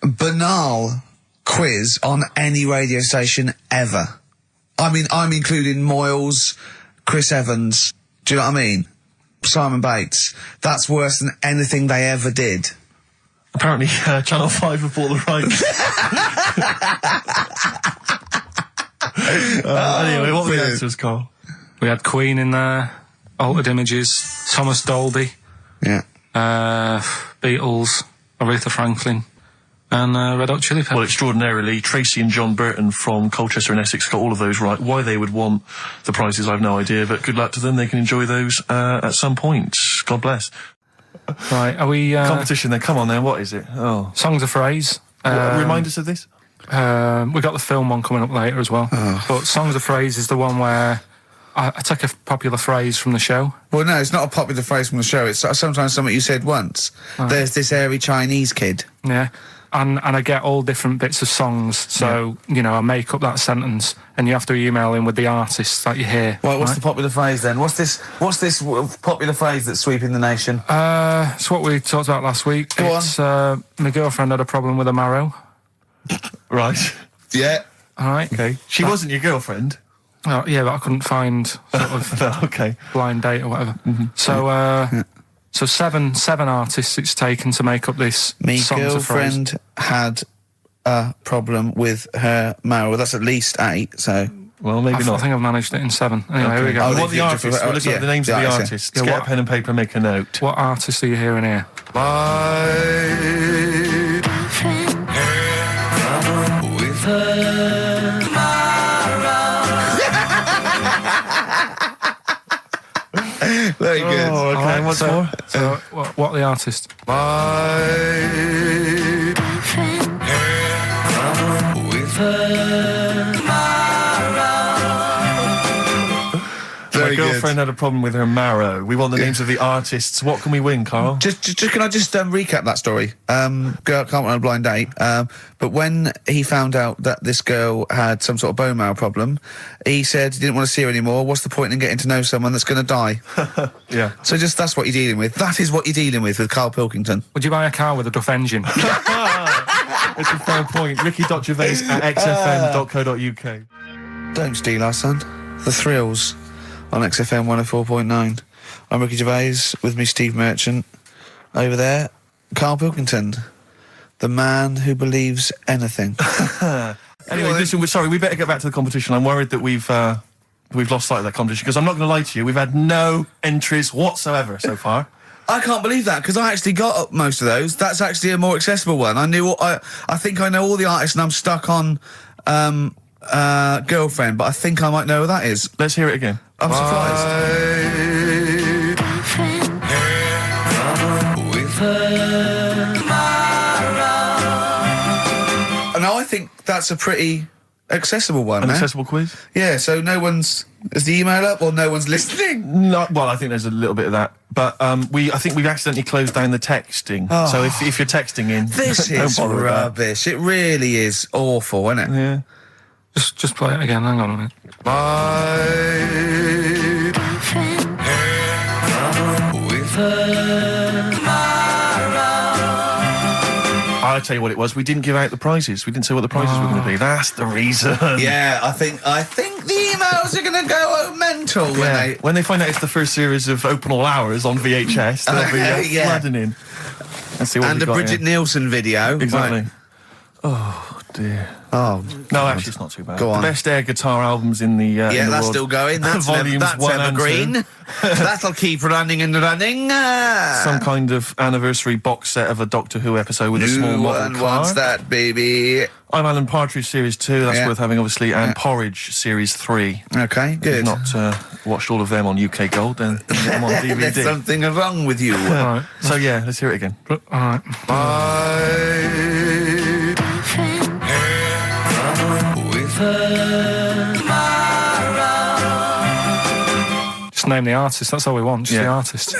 banal quiz on any radio station ever. I mean, I'm including Moyles, Chris Evans, do you know what I mean? Simon Bates. That's worse than anything they ever did. Apparently, Channel 5 have bought the rights. Anyway, what were the answers, Carl? We had Queen in there, Altered Images, Thomas Dolby. Yeah. Beatles, Aretha Franklin, and Red Hot Chili Peppers. Well, extraordinarily, Tracy and John Burton from Colchester and Essex got all of those right. Why they would want the prizes, I've no idea, but good luck to them. They can enjoy those at some point. God bless. Right, are we... Competition then, come on then, what is it? Oh. Songs of Phrase. Remind us of this? We got the film one coming up later as well. Oh. But Songs of Phrase is the one where I take a popular phrase from the show. Well, no, it's not a popular phrase from the show. It's sometimes something you said once. Oh. There's this airy Chinese kid. Yeah. And I get all different bits of songs, so, you know, I make up that sentence, and you have to email in with the artists that you hear. Well, what's the popular phrase then? What's this popular phrase that's sweeping the nation? It's what we talked about last week. Go on. My girlfriend had a problem with a marrow. Right. Yeah. All right. Okay. She wasn't your girlfriend. Oh, yeah, but I couldn't find sort of Okay. blind date or whatever. So seven artists it's taken to make up this Me Songs of Phrase. girlfriend had a problem with her marrow. Well, that's at least 8, so... Well, maybe I not. think I've managed it in 7. Anyway, here we go. Oh, What the artists? We'll listen to the names of the artists. Yeah, Get what- a pen and paper and make a note. What artists are you hearing here? With her Very good. Oh, okay. Alright, What's so- more? So, what the artist? with her My Very good. girlfriend had a problem with her marrow. We want the names of the artists. What can we win, Carl? Just can I just recap that story? Girl can't run a blind date. But when he found out that this girl had some sort of bone marrow problem, he said he didn't want to see her anymore. What's the point in getting to know someone that's going to die? Yeah. So that's what you're dealing with. That is what you're dealing with Karl Pilkington. Would you buy a car with a Duff engine? It's a fair point. Ricky.Gervais at xfm.co.uk. Don't steal our son. The Thrills on XFM 104.9. I'm Ricky Gervais, with me Steve Merchant. Over there, Karl Pilkington, the man who believes anything. Anyway, listen, we better get back to the competition. I'm worried that we've lost sight of that competition, because I'm not going to lie to you, we've had no entries whatsoever so far. I can't believe that, because I actually got up most of those. That's actually a more accessible one. I think I know all the artists, and I'm stuck on Girlfriend, but I think I might know who that is. Let's hear it again. I'm surprised. with her No, I think that's a pretty accessible one, An man. accessible quiz? Yeah, so no one's... Is the email up, or no one's listening? No, well, I think there's a little bit of that. But I think we've accidentally closed down the texting. Oh. So if you're texting in, This don't is bother with that. rubbish. It really is awful, isn't it? Yeah. just play it again. Hang on a minute. with her I'll tell you what it was. We didn't give out the prizes. We didn't say what the prizes were going to be. That's the reason. Yeah, I think the emails are going to go mental When they find out it's the first series of Open All Hours on VHS, they'll be Yeah. flooding in. Let's see what and we a got Bridget here. Nielsen video. Exactly. Right. Oh, dear. Oh, No, actually, it's not too bad. Go on. The best air guitar albums in the yeah, in the that's world. still going. That's Volumes that's 1 and evergreen. 2. That'll keep running and running. Some kind of anniversary box set of a Doctor Who episode with a small New model one car. wants that, baby. I'm Alan Partridge Series 2, that's Yeah. worth having, obviously, and Yeah. Porridge Series 3. Okay, If good. you've not watched all of them on UK Gold, then get them on DVD. There's something wrong with you. Right. So, yeah, let's hear it again. All right. with her Just name the artist. That's all we want. Just Yeah. the artist.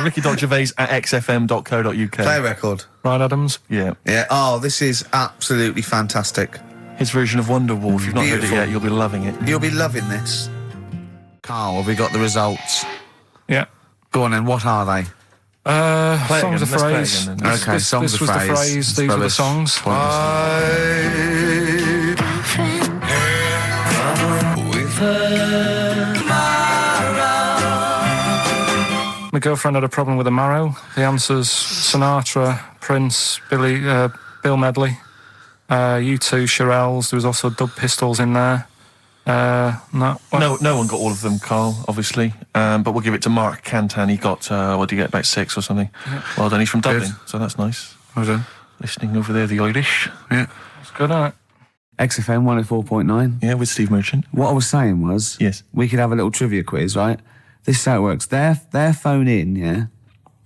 Ricky.Gervais at xfm.co.uk. Play record. Right, Adams. Yeah. Yeah. Oh, this is absolutely fantastic. His version of Wonderwall. If you've not heard Beautiful. it yet, you'll be loving it. You'll be loving this. Carl, have we got the results? Yeah. Go on then. What are they? Play it Songs again. of Let's play it Phrase. again then. Okay, This songs of was phrase. the phrase. These were the songs. with her My girlfriend had a problem with a marrow. The answers: Sinatra, Prince, Bill Medley, U2, Shirelles. There was also Dub Pistols in there. No one got all of them, Carl, obviously. But we'll give it to Mark Cantan. He got, what did he get, about 6 or something? Yeah. Well done, he's from Dublin, so that's nice. Well done. Listening over there, the Irish. Yeah. It's good, isn't it? XFM 104.9. Yeah, with Steve Merchant. What I was saying was, Yes. we could have a little trivia quiz, right? This is how it works. Their phone in, yeah,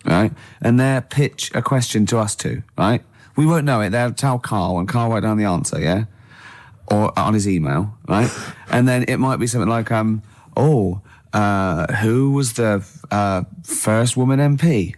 right, and they'll pitch a question to us two, right? We won't know it. They'll tell Carl, and Carl write down the answer, yeah, or on his email, right? And then it might be something like, who was the first woman MP?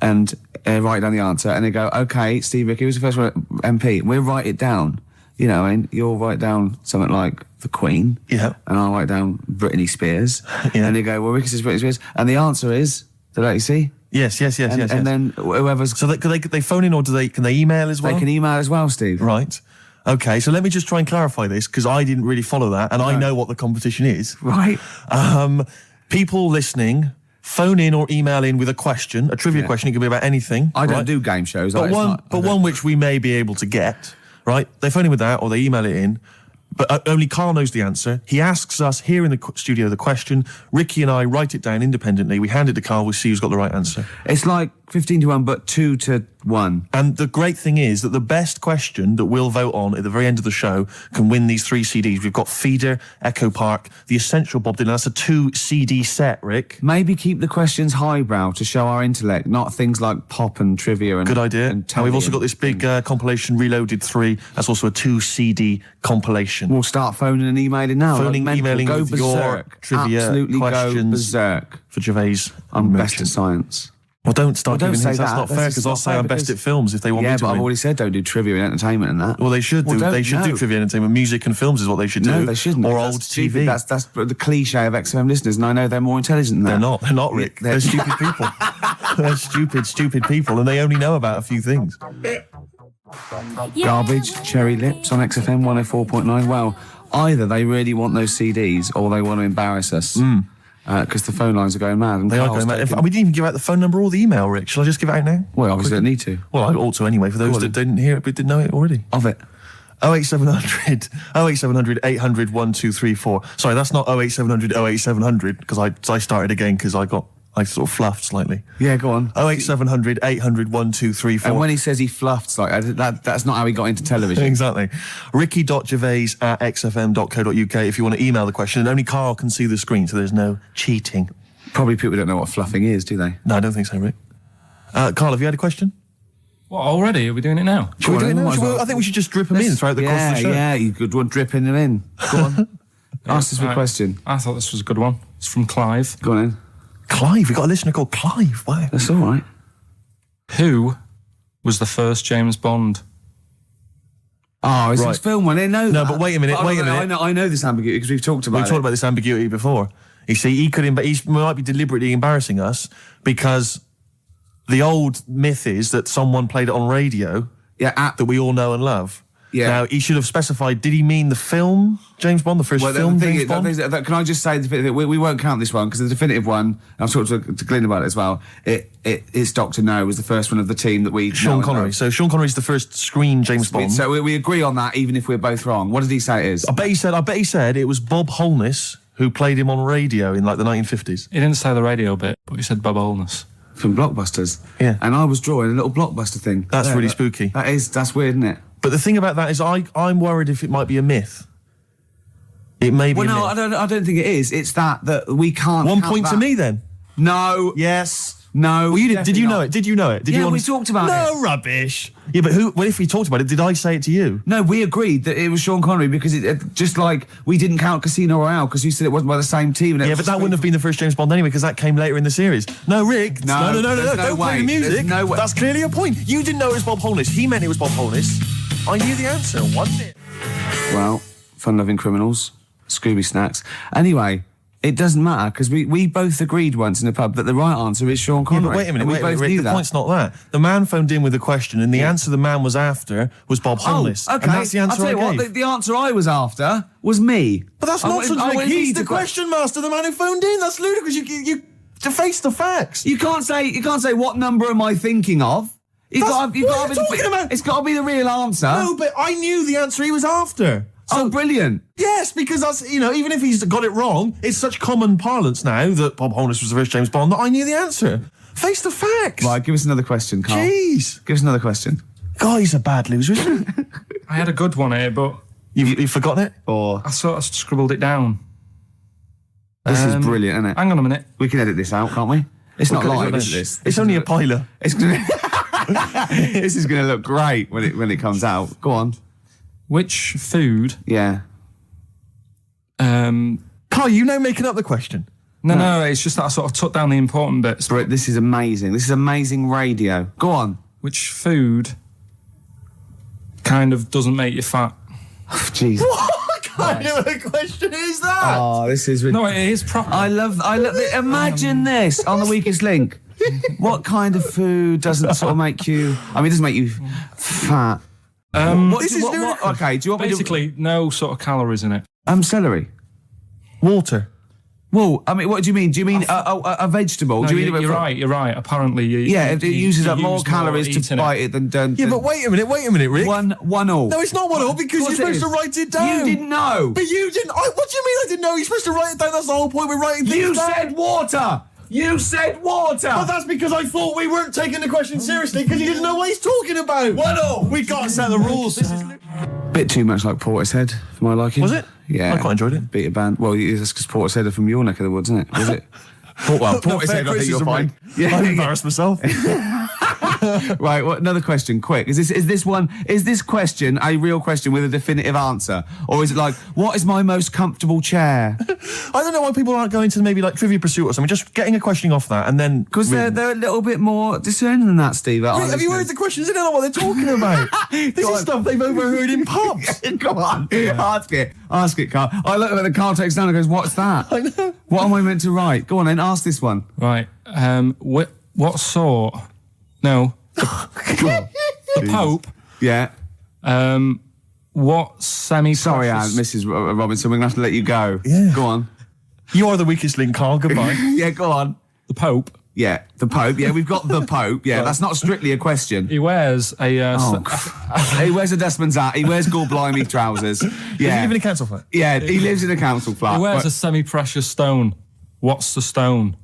And write down the answer, and they go, okay, Steve Ricky, who was the first woman MP? We'll write it down. You know, and you'll write down something like the Queen. Yeah. And I'll write down Britney Spears. Yeah. And they go, well, Ricky says Britney Spears. And the answer is, did you see? Yes. And then whoever's... So they phone in, or can they email as well? They can email as well, Steve. Right. Okay, so let me just try and clarify this, because I didn't really follow that, and I know what the competition is. Right. People listening, phone in or email in with a question, a trivia question. It can be about anything. I don't do game shows. But one which we may be able to get, right? They phone in with that, or they email it in. But only Karl knows the answer. He asks us here in the studio the question. Ricky and I write it down independently. We hand it to Karl. We see who's got the right answer. It's like 15-1, but 2-1. And the great thing is that the best question that we'll vote on at the very end of the show can win these 3 CDs. We've got Feeder, Echo Park, The Essential Bob Dylan. That's a 2 CD set, Rick. Maybe keep the questions highbrow to show our intellect, not things like pop and trivia and... Good idea. And we've also got this big compilation, Reloaded 3. That's also a 2 CD compilation. We'll start phoning and emailing now. Emailing go with berserk. your trivia Absolutely questions go berserk. For Gervais. I'm best at science. Well, don't start Well, giving don't hints. say That's that. not fair, That's because not I'll say fair I'm best at films if they want me to Yeah, but I've win. already said don't do trivia and entertainment and that. Well, they should do. They should do no. trivia and entertainment. Music and films is what they should do. No, they shouldn't. Or That's old stupid. TV. That's the cliche of XFM listeners, and I know they're more intelligent than that. They're not, Rick. They're stupid people. They're stupid people, and they only know about a few things. Garbage, Cherry Lips on XFM 104.9. Well, either they really want those CDs or they want to embarrass us. Because the phone lines are going mad. And They are Carl's going mad. taking- We didn't even give out the phone number or the email, Rick. Shall I just give it out now? Well, obviously don't need to. Well, I ought to anyway, for those that didn't hear it but didn't know it already. Of it. 08700 800 1234. Sorry, that's not 08700 08700, because I started again because I sort of fluffed slightly. Yeah, go on. 08700 800 1234. And when he says he fluffed, like that's not how he got into television. Exactly. Ricky.gervais@xfm.co.uk if you want to email the question, and only Karl can see the screen, so there's no cheating. Probably people don't know what fluffing is, do they? No, I don't think so, Rick. Karl, have you had a question? What, already? Are we doing it now? Should we do it now? might as well. I think we should just drip them in throughout the course of the show. Yeah, you could want dripping them in. Go on. Ask us a question. I thought this was a good one. It's from Clive. Go on in. Clive, we've got a listener called Clive. Wow. That's all right. Who was the first James Bond? Oh, it's Right. his film one. I know No, that. but wait a minute, I know this ambiguity because we've talked about We've it. talked about this ambiguity before. You see, he might be deliberately embarrassing us because the old myth is that someone played it on radio Yeah, that we all know and love. Yeah. Now, he should have specified, did he mean the film James Bond, the first film James Bond? Can I just say, we won't count this one because the definitive one, and I've talked to Glyn about it as well, it's Dr. No was the first one of the team that we Sean know and Connery. love. So Sean Connery's the first screen James Bond. So we agree on that even if we're both wrong. What did he say it is? I bet he said it was Bob Holness who played him on radio in like the 1950s. He didn't say the radio bit, but he said Bob Holness. From Blockbusters. Yeah. And I was drawing a little Blockbuster thing. That's Yeah, really spooky. That's weird, isn't it? But the thing about that is I'm worried if it might be a myth. It may be Well, a no, myth. I don't think it is. It's that we can't. 1 count point that. to me then. No. Yes. No. Well, you did. Did definitely you not. know it? Did you know it? Did Yeah, you we talked about it. No rubbish. Yeah, but who? Well, if we talked about it, did I say it to you? No, we agreed that it was Sean Connery because it just like we didn't count Casino Royale because you said it wasn't by the same team. And it Yeah, was but that wouldn't have been the first James Bond anyway because that came later in the series. No, Rick. No, No. there's no Don't play way. the music. There's no way. That's clearly a point. You didn't know it was Bob Holness. He meant it was Bob Holness. I knew the answer, wasn't it? Well, fun-loving criminals, Scooby snacks. Anyway, it doesn't matter because we both agreed once in a pub that the right answer is Sean Yeah, Connery. but wait a minute, And we both Rick, knew the that. point's not that. The man phoned in with a question, and the answer the man was after was Bob Holness. Oh, okay. And that's the answer I'll tell you gave. what, the answer I was after was me. But that's I nonsense, wanted- I Rick. wanted He's you the to question master, the man who phoned in. That's ludicrous. You to face the facts. You can't say what number am I thinking of. You've That's- got to, what are you talking about? It's got to be the real answer. No, but I knew the answer he was after. Oh, brilliant. Yes, because that's, even if he's got it wrong, it's such common parlance now that Bob Holness was the first James Bond that I knew the answer. Face the facts. Right, give us another question, Carl. Jeez. Give us another question. Guy's a bad loser, isn't he? I had a good one here, but You've forgotten it? Or I sort of scribbled it down. this is brilliant, isn't it? Hang on a minute. We can edit this out, can't we? It's not live, is this? It's only a piler. It's gonna this is going to look great when it comes out. Go on. Which food? Yeah. Carl, you now making up the question. No, it's just that I sort of took down the important bits. But this is amazing. This is amazing radio. Go on. Which food kind of doesn't make you fat? Jeez. What kind of a question is that? Oh, this is No, it is proper. I love it. Imagine this on the Weakest Link. What kind of food doesn't sort of make you... I mean, it doesn't make you fat. Okay, do you want Basically, no sort of calories in it. Celery. Water. Well, I mean, what do you mean? Do you mean a vegetable? No, do you mean you're right. Apparently, it uses up more calories to bite it than... Yeah, but wait a minute, Rick. One all. No, it's not 1 all because you're supposed to write it down. You didn't know. But you didn't... what do you mean I didn't know? You're supposed to write it down. That's the whole point. We're writing things down. You said water. You said water. But that's because I thought we weren't taking the question seriously because you didn't know what he's talking about. 1 all. We got to set the rules. This is... Bit too much like Portishead for my liking. Was it? Yeah. I quite enjoyed it. Beat a band. Well, it's because Portishead are from your neck of the woods, isn't it? Was it? Portishead, I think you'll find. Yeah, I'm embarrassed myself. Right, another question, quick. Is this question a real question with a definitive answer? Or is it like, what is my most comfortable chair? I don't know why people aren't going to maybe like Trivia Pursuit or something, just getting a question off that and then... Because they're a little bit more discerning than that, Steve. Have you heard the questions? They don't know what they're talking about. This is stuff they've overheard in pubs. Come on, ask it, Carl. I look at the Carl takes down and goes, what's that? I know. What am I meant to write? Go on then, ask this one. Right. What sort... No. The Pope. Yeah. What semi-precious... Sorry, Mrs. Robinson, we're going to have to let you go. Yeah. Go on. You are the weakest link, Carl. Goodbye. Yeah, go on. The Pope. Yeah, the Pope. Yeah, we've got the Pope. Yeah, that's not strictly a question. He wears a... He wears a Dustman's hat. He wears Gore-Blimey trousers. Does he live in a council flat? Yeah, he lives in a council flat. He wears a semi-precious stone. What's the stone?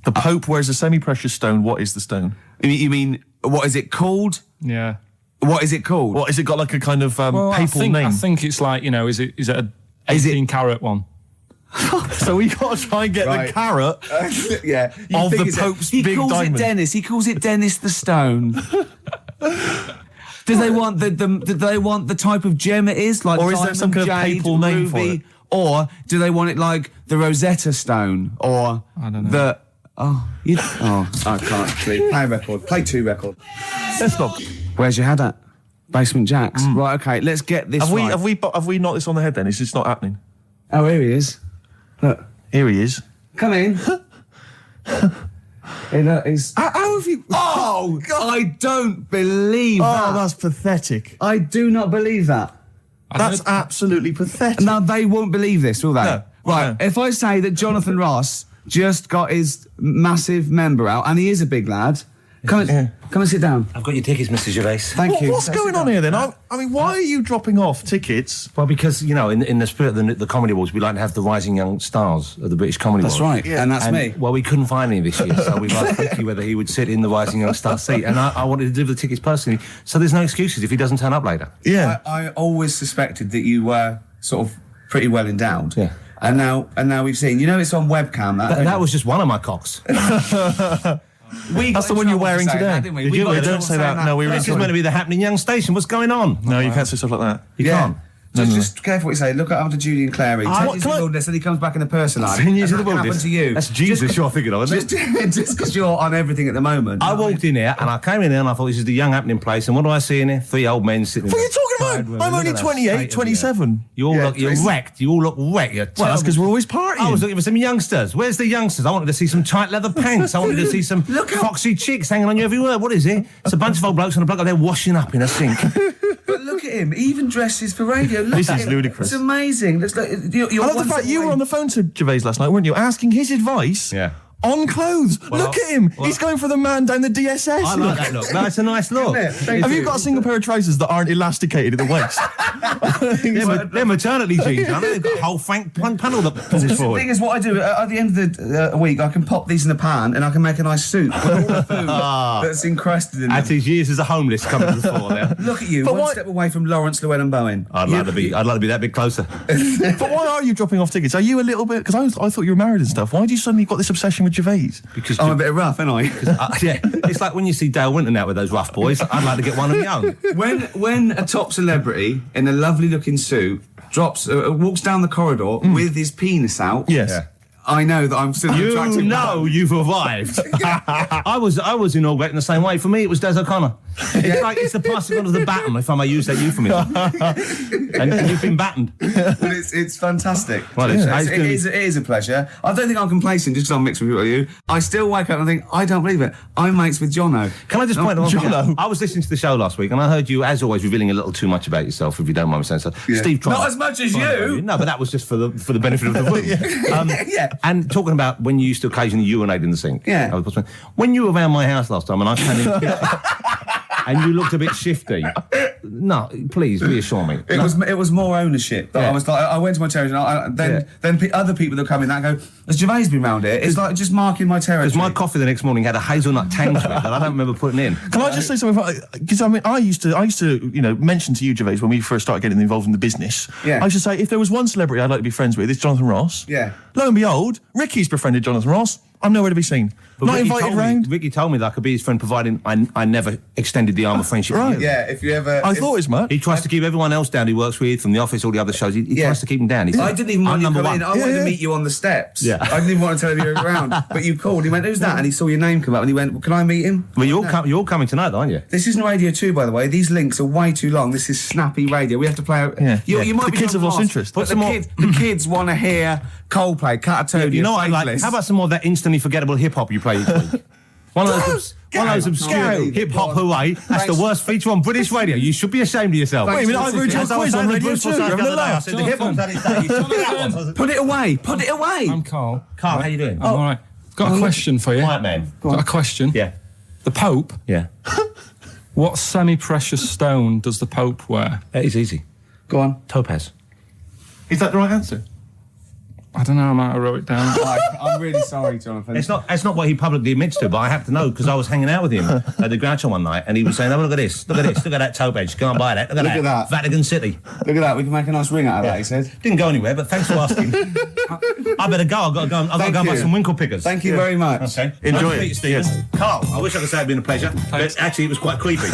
The Pope wears a semi-precious stone. What is the stone? You mean, what is it called? Yeah. What is it called? What, has it got like a kind of papal name? I think it's like, is it a 18-carat one? So we got to try and get the carrot yeah, of the Pope's big diamond. He calls it Dennis. He calls it Dennis the Stone. Do they want the type of gem it is? Like, or is there some kind of papal name for it? Or do they want it like the Rosetta Stone? Or I don't know. I can't play a record. Play 2 record. Let's not. Where's your head at? Basement Jacks. Right, okay, let's get this right. Have we knocked this on the head then? It's just not happening. Oh, here he is. Look. Here he is. Come in. How have you... Oh, God. I don't believe that. Oh, that's pathetic. I do not believe that. That's absolutely pathetic. Now, they won't believe this, will they? No. Right, No. if I say that Jonathan Ross just got his massive member out, and he is a big lad, come and sit down. I've got your tickets, Mr. Gervais. Thank you. What's going on here then? I mean, why are you dropping off tickets? Well, because, in the spirit of the Comedy Awards, we like to have the rising young stars of the British Comedy Awards. That's right, and that's me. Well, we couldn't find any this year, so we've asked Ricky whether he would sit in the rising young star seat, and I wanted to deliver the tickets personally, so there's no excuses if he doesn't turn up later. Yeah. I always suspected that you were sort of pretty well endowed. Yeah. And now we've seen, it's on webcam. That was just one of my cocks. That's the one you're wearing today. Don't say that. No, This is meant to be the happening young station. What's going on? No, you can't say stuff like that. You can't. Just careful what you say. Look after Judy and Clary. Take his wilderness and he comes back in a person line. 10 years of the What happened wilderness. to you? That's Jesus you're thinking of, isn't it? Just because you're on everything at the moment. I walked in here and I came in here and I thought this is the young happening place, and what do I see in here? 3 old men sitting What are there. you talking about? I'm only 28, 27. You're wrecked. You all look wrecked. Well, that's because we're always partying. I was looking for some youngsters. Where's the youngsters? I wanted to see some tight leather pants. I wanted to see some foxy chicks hanging on you every word. What is it? It's a bunch of old blokes and a bloke up there washing up in a sink. But look at him. He even dresses for radio. Look This at is him. ludicrous. It's amazing. Looks like, I love the fact you were on the phone to Gervais last night, weren't you? Asking his advice on clothes. Look at him. He's going for the man down the DSS. I like that look. That's a nice look. Have you got a single pair of trousers that aren't elasticated at the waist? They're maternity jeans, aren't they? They've got a whole panel that pushes The forward. thing is, what I do at the end of the week, I can pop these in the pan and I can make a nice soup with all the food that's encrusted in At them. his years as a homeless coming to the fore there. Look at you, But one why- step away from Lawrence Llewellyn Bowen. I'd like to be that bit closer. But why are you dropping off tickets? Are you a little bit... Because I thought you were married and stuff. Why do you suddenly got this obsession with Gervais? Because I'm a bit rough, ain't I? yeah, it's like when you see Dale Winton out with those rough boys. I'd like to get one of young. When a top celebrity in a lovely looking suit walks down the corridor with his penis out. Yes. I know that I'm still an attractive You know man. you've arrived. I was inaugurated in the same way. For me, it was Des O'Connor. It's the passing on of the baton, if I may use that euphemism. and you've been battened. But it's fantastic. Well, it is a pleasure. I don't think I'm complacent just because I'm mixed with you. I still wake up and think, I don't believe it. I'm mates with Jono. Can I just point out one thing? Jono. I was listening to the show last week and I heard you, as always, revealing a little too much about yourself, if you don't mind me saying so. Yeah. Steve tried. Not as much as you. No, but that was just for the benefit of the room. Yeah. And talking about when you used to occasionally urinate in the sink. Yeah. When you were around my house last time and I came in and you looked a bit shifty. No, please reassure me. It was more ownership. Yeah. I was like, I went to my territory, and then other people that come in and go, has Gervais been round here? It's like just marking my territory. Because my coffee the next morning had a hazelnut tang to it that I don't remember putting in. Can I just say something? Because I mean, I used to, mention to you, Gervais, when we first started getting involved in the business. Yeah. I used to say, if there was one celebrity I'd like to be friends with, it's Jonathan Ross. Yeah. Lo and behold, Ricky's befriended Jonathan Ross. I'm nowhere to be seen. But Not Ricky invited told me- round. Ricky told me that I could be his friend, providing I never extended the arm of friendship. Right. to you. Yeah, if you ever... I thought as much. He tries to keep everyone else down he works with, from the office, all the other shows. He Yeah. tries to keep them down. He said, I didn't even want I'm you number coming one. in. I wanted Yeah. to meet you on the steps. Yeah. I didn't even want to tell you you were around. But you called. He went, who's that? And he saw your name come up and he went, well, can I meet him? Well, you're coming tonight, aren't you? This isn't Radio 2, by the way. These links are way too long. This is snappy radio. We have to play out... Yeah. You might The be kids have lost lost, interest. But Put some more- the kids want to hear Coldplay, Catatonia, You know what I like? Faithless. How about some more of that instantly forgettable hip-hop you play each week? One of those obscure Go. hip-hop hooray. That's the worst feature on British radio. You should be ashamed of yourself. Wait a minute, I've heard your As I was quiz on saying to Radio Bruce 2. Forsyth You're the having a other day, I laugh. said the hip-hop's had its day. You told me that one. Put it away. Put it away. I'm Carl. Carl, how you doing? I'm all right. Got a question for you. Quiet man. Got a question. Yeah. The Pope. Yeah. What semi-precious stone does the Pope wear? That is easy. Go on. Topaz. Is that the right answer? I don't know. I might have wrote it down. I'm really sorry, Jonathan. It's not what he publicly admits to, but I have to know because I was hanging out with him at the Groucho one night and he was saying, oh, look at this, look at that topaz, go and buy that, look at that. Vatican City. Look at that. We can make a nice ring out of that, he said. Didn't go anywhere, but thanks for asking. I better go, I've got to go and buy some winkle pickers. Thank you very much. Okay. Enjoy Nice to meet it. you, Stephen. Yes. Carl, I wish I could say it'd been a pleasure, but actually it was quite creepy.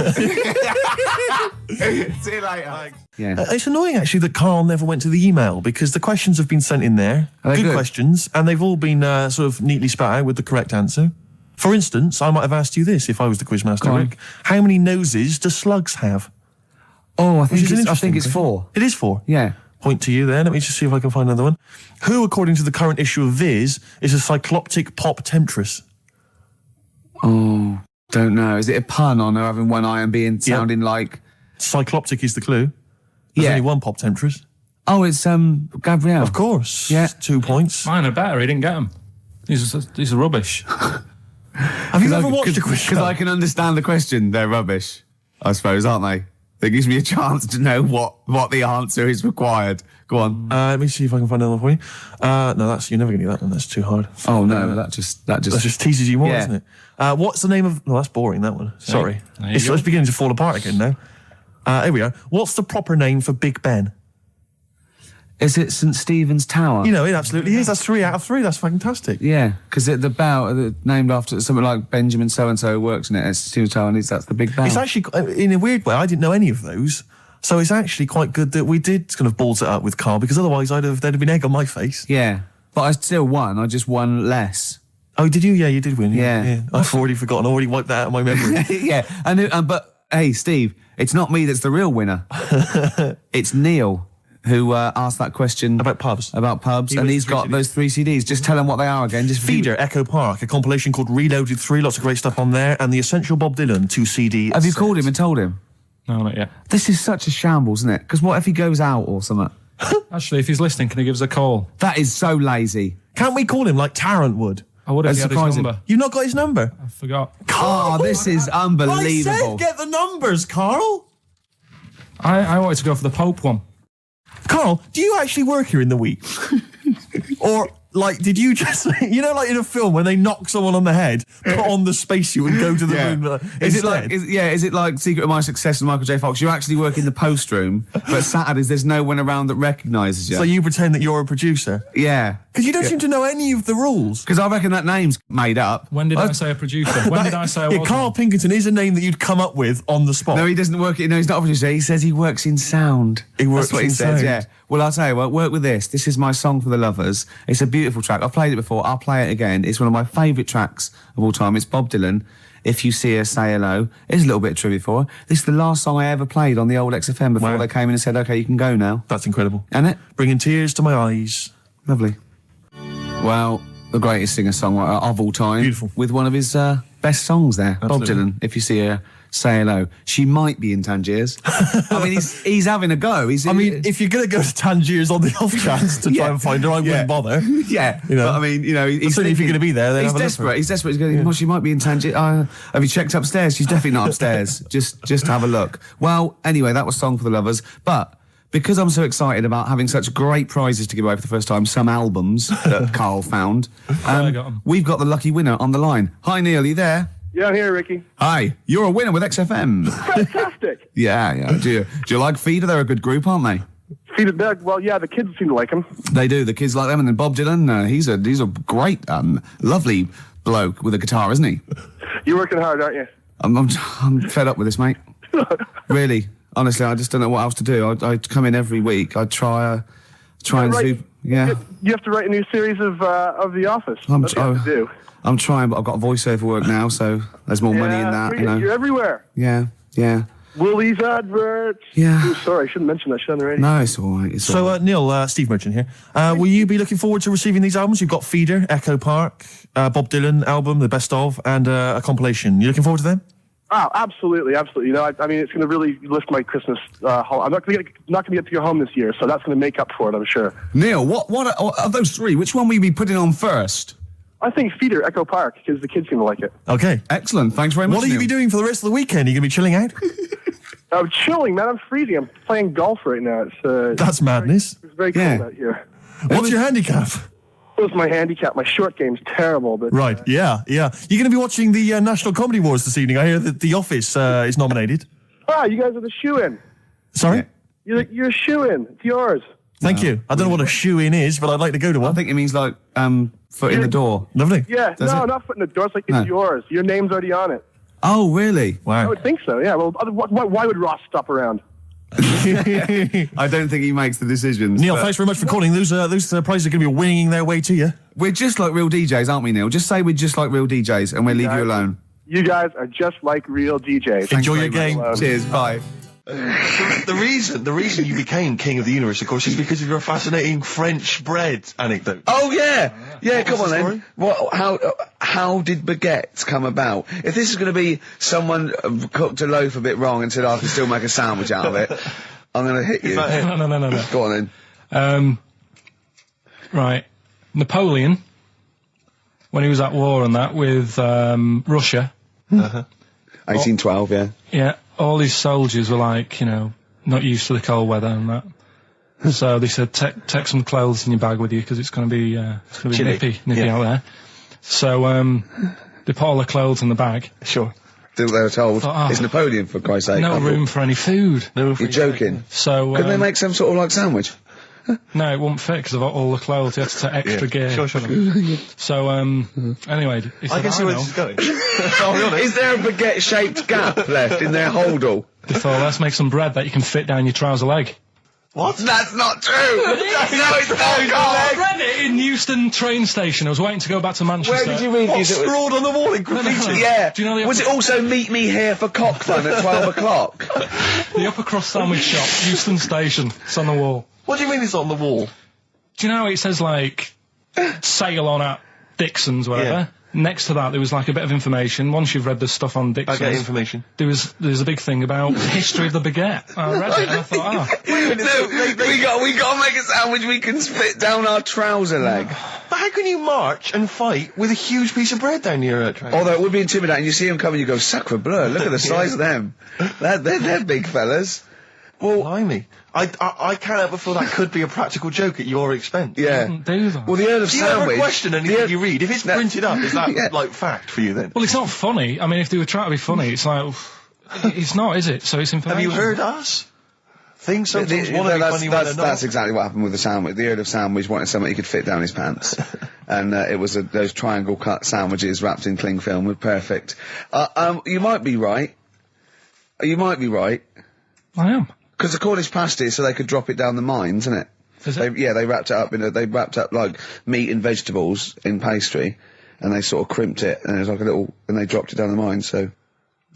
See you later. Yeah. It's annoying, actually, that Carl never went to the email because the questions have been sent in there. Are they good? Questions, and they've all been sort of neatly spat out with the correct answer. For instance, I might have asked you this if I was the quizmaster, Rick. How many noses do slugs have? Oh, I Which is an think interesting it's thing. 4. It is 4. Yeah. Point to you there. Let me just see if I can find another one. Who, according to the current issue of Viz, is a cycloptic pop temptress? Oh, don't know. Is it a pun on her having one eye and sounding like... Cycloptic is the clue. There's Yeah. only one pop temptress. Oh, it's Gabrielle. Of course. Yeah. 2 points. Mine are better. He didn't get them. These are rubbish. Have you ever watched a quiz show? Because I can understand the question. They're rubbish, I suppose, aren't they? That gives me a chance to know what the answer is required. Go on. Let me see if I can find another one for you. No, you're never going to get that one. That's too hard. Oh no, that just That just teases you more, Yeah. doesn't it? What's the name of... No, that's boring, that one. Sorry. there you It's go. beginning to fall apart again now. Here we are. What's the proper name for Big Ben? Is it St Stephen's Tower? You know, it absolutely is. That's 3 out of 3. That's fantastic. Yeah, because the bell named after something like Benjamin so and so works in it. It's Stephen's Tower, and that's the big bell. It's actually, in a weird way, I didn't know any of those. So it's actually quite good that we did kind of balls it up with Carl, because otherwise there'd have been egg on my face. Yeah, but I still won. I just won less. Oh, did you? Yeah, you did win. Yeah. I've already forgotten. I already wiped that out of my memory. Yeah, but hey, Steve, it's not me that's the real winner. It's Neil who asked that question About pubs. and he's got those 3 CDs. Just tell him what they are again. Just Feeder, Echo Park, a compilation called Reloaded 3, lots of great stuff on there, and the Essential Bob Dylan 2 CD. Have you called him and told him? No, not yet. This is such a shambles, isn't it? Because what if he goes out or something? Actually, if he's listening, can he give us a call? That is so lazy. Can't we call him like Tarrant would? I would have That's had his surprising. number. You've not got his number? I forgot. Oh, this is unbelievable. I said get the numbers, Carl. I wanted to go for the Pope one. Carl, do you actually work here in the week? Or, like, did you just, you know, like in a film when they knock someone on the head, put on the spacesuit and go to the moon? Is it like Secret of My Success with Michael J. Fox? You actually work in the post room, but Saturdays there's no one around that recognises you. So you pretend that you're a producer? Yeah. Because you don't seem to know any of the rules. Because I reckon that name's made up. When did I say a producer? When did I say I was? Carl Pilkington is a name that you'd come up with on the spot. No, he doesn't work. No, he's not a producer. He says he works in sound. He works That's what in he says. sound. Yeah. Well, I'll tell you what, work with this. This is my song for the lovers. It's a beautiful track. I've played it before. I'll play it again. It's one of my favourite tracks of all time. It's Bob Dylan. If You See Her, Say Hello. Here's a little bit of trivia for her. This is the last song I ever played on the old XFM before they came in and said, OK, you can go now. That's incredible. Isn't it? Bringing tears to my eyes. Lovely. Well, the greatest singer-songwriter of all time. Beautiful. With one of his best songs there. Absolutely. Bob Dylan, If You See Her, Say Hello. She might be in Tangiers. I mean, he's having a go. If you're going to go to Tangiers on the off chance to try and find her, I wouldn't bother. Yeah. You know. But I mean, you know, he's certainly if you're going to be there, then he's have a look desperate. for her. He's desperate. He's going, well, she might be in Tangiers. Have you checked upstairs? She's definitely not upstairs. Just have a look. Well, anyway, that was Song for the Lovers. But because I'm so excited about having such great prizes to give away for the first time, some albums that Carl found, we've got the lucky winner on the line. Hi, Neil, are you there? Yeah, I'm here, Ricky. Hi, you're a winner with XFM. Fantastic. Yeah. Do you like Feeder? They're a good group, aren't they? Feed it back. Well, yeah, the kids seem to like him. They do. The kids like them. And then Bob Dylan, he's a great, lovely bloke with a guitar, isn't he? You're working hard, aren't you? I'm fed up with this, mate. Really. Honestly, I just don't know what else to do. I come in every week. I try and zoom. Yeah. You have to write a new series of The Office. That's what you have to do. I'm trying, but I've got voiceover work now, so there's more money in that. You're everywhere. Yeah. Woolies adverts. Yeah. Ooh, sorry, I shouldn't mention that shit on the radio. No, it's all right. So, Neil, Steve Merchant here. Will you be looking forward to receiving these albums? You've got Feeder, Echo Park, Bob Dylan album, the best of, and a compilation. You looking forward to them? Oh, absolutely. You know, I mean, it's going to really lift my Christmas. I'm not going to get to go home this year, so that's going to make up for it, I'm sure. Neil, what of those three? Which one will you be putting on first? I think Feeder, Echo Park, because the kids seem to like it. Okay. Excellent. Thanks very much. What will you be doing for the rest of the weekend? Are you going to be chilling out? I'm chilling, man. I'm freezing. I'm playing golf right now. That's madness. It's very cold out here. What's your handicap? What's my handicap? My short game's terrible, but right. Yeah. You're going to be watching the National Comedy Awards this evening. I hear that The Office is nominated. You guys are the shoe-in. Sorry? Yeah. You're a shoe-in. It's yours. Thank you. I don't know what a shoe-in is, but I'd like to go to one. I think it means like foot in the door. Lovely. Yeah. Not foot in the door. It's like it's yours. Your name's already on it. Oh, really? Wow. I would think so. Yeah. Well, why would Ross stop around? I don't think he makes the decisions. Neil, thanks very much for calling. Those prizes are going to be winging their way to you. We're just like real DJs, aren't we, Neil? Just say we're just like real DJs and we'll leave you alone. You guys are just like real DJs. Enjoy your game. Cheers, bye. The reason you became king of the universe, of course, is because of your fascinating French bread anecdote. Oh yeah, come on then. How did baguettes come about? If this is going to be someone cooked a loaf a bit wrong and said, I can still make a sandwich out of it, I'm going to hit you. No. Go on then. Right, Napoleon, when he was at war and that with Russia. 1812, yeah. Yeah, all his soldiers were like, not used to the cold weather and that. So they said, take some clothes in your bag with you because it's going to be nippy out there. So they put all the clothes in the bag. Sure. They were told. It's Napoleon, for Christ's sake. No room for any food. You're joking. So couldn't they make some sort of like sandwich? No, it wouldn't fit because of all the clothes. You had to take extra gear. Sure. So, anyway, he said, I can see where this is going. I'll be honest. Is there a baguette-shaped gap left in their holdall? They thought, let's make some bread that you can fit down your trouser leg. What? That's not true! No, it's not, I read it in Euston train station. I was waiting to go back to Manchester. Where did you read this? Scrawled on the wall in graffiti? Yeah. Do you know was it also meet me here for cock fun at 12 o'clock? The upper crust sandwich shop, Euston station. It's on the wall. What do you mean it's on the wall? Do you know it says like sail on at Dixon's, whatever? Yeah. Next to that there was like a bit of information. Once you've read the stuff on Dixon's, I get information. There's a big thing about the history of the baguette. I read it and I thought, we got to make a sandwich we can spit down our trouser leg. But how can you march and fight with a huge piece of bread down your train? Although it would be intimidating. You see them coming, you go, sacre bleu, look at the size of them. They're big fellas. Well, blimey. I can't help but feel that could be a practical joke at your expense. Yeah. do that. Well, the Earl of Do you Sandwich... ever question anything you read? If it's printed up, is that, like, fact for you then? Well, it's not funny. I mean, if they were trying to be funny, it's like, it's not, is it? So it's information. Have you heard us? Things sometimes want to be funny when they're not. That's exactly what happened with the sandwich. The Earl of Sandwich wanted something he could fit down his pants. And it was those triangle cut sandwiches wrapped in cling film were perfect. You might be right. You might be right. I am. Because the Cornish pasty, so they could drop it down the mines, isn't it? They wrapped it up they wrapped up like meat and vegetables in pastry, and they sort of crimped it, and it was like and they dropped it down the mine. So,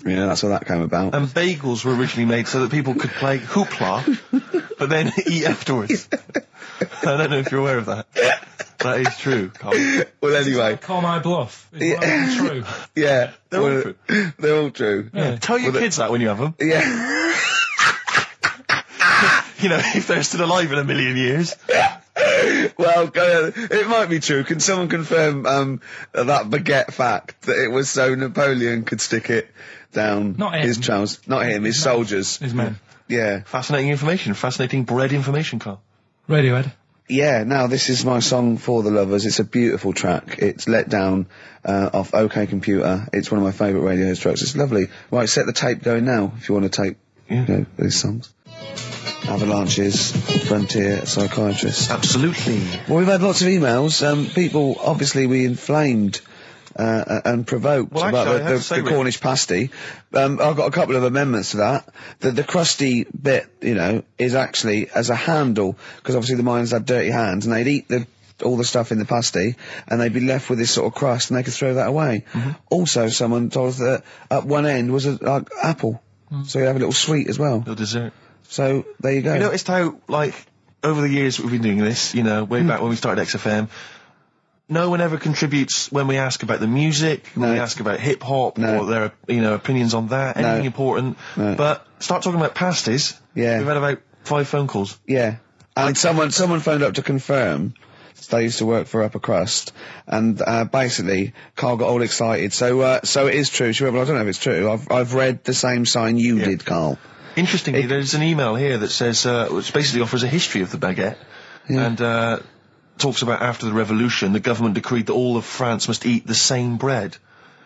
yeah, that's how that came about. And bagels were originally made so that people could play hoopla, but then eat afterwards. I don't know if you're aware of that. That is true, Carl. Well, anyway. Call my bluff. Is one of them true? Yeah. They're all true. They're all true. Yeah. Tell your kids that when you have them. Yeah. You know, if they're still alive in a million years. Well, it might be true. Can someone confirm that baguette fact that it was so Napoleon could stick it down his trousers? Not him, his soldiers. His men. Yeah. Fascinating information. Fascinating bread information, Carl. Radiohead. Yeah, now this is my song for the lovers. It's a beautiful track. It's Let Down off OK Computer. It's one of my favourite Radiohead tracks. It's lovely. Right, set the tape going now if you want to tape these songs. Avalanches, Frontier, Psychiatrist. Absolutely. Well, we've had lots of emails. People, obviously, we inflamed and provoked about the Cornish pasty. I've got a couple of amendments to that. The crusty bit, is actually as a handle, because obviously the miners had dirty hands, and they'd eat all the stuff in the pasty, and they'd be left with this sort of crust, and they could throw that away. Mm-hmm. Also, someone told us that at one end was an apple, so you have a little sweet as well. Little dessert. So, there you go. You noticed how, over the years we've been doing this, way back when we started XFM, no one ever contributes when we ask about the music, when we ask about hip-hop, or their, opinions on that, anything important. No. But start talking about pasties. Yeah. We've had about 5 phone calls. Yeah. And someone phoned up to confirm. They used to work for Upper Crust, and basically, Carl got all excited. So it is true. She went, well, I don't know if it's true. I've read the same sign you did, Carl. Interestingly, there's an email here that says, which basically offers a history of the baguette, and talks about after the revolution, the government decreed that all of France must eat the same bread,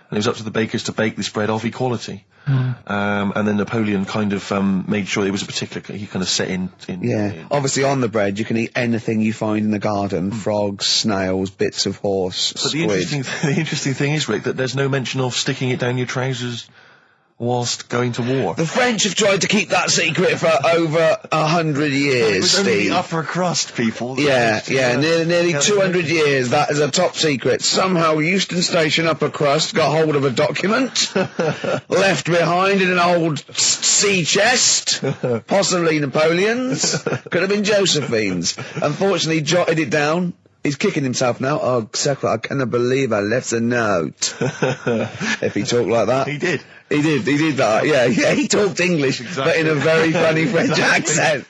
and it was up to the bakers to bake this bread of equality. And then Napoleon kind of made sure it was a particular, he kind of set in. Obviously on the bread you can eat anything you find in the garden, frogs, snails, bits of horse, squid. The interesting thing is, Rick, that there's no mention of sticking it down your trousers whilst going to war. The French have tried to keep that secret for over 100 years, it was Steve. only the upper crust people. Nearly 200 years, that is a top secret. Somehow Euston Station upper crust got hold of a document, left behind in an old sea chest, possibly Napoleon's, could have been Josephine's. Unfortunately, jotted it down. He's kicking himself now. Oh, Secret, I cannot believe I left a note. If he talked like that. He did. He did that, yeah, he talked English, but in a very funny French accent.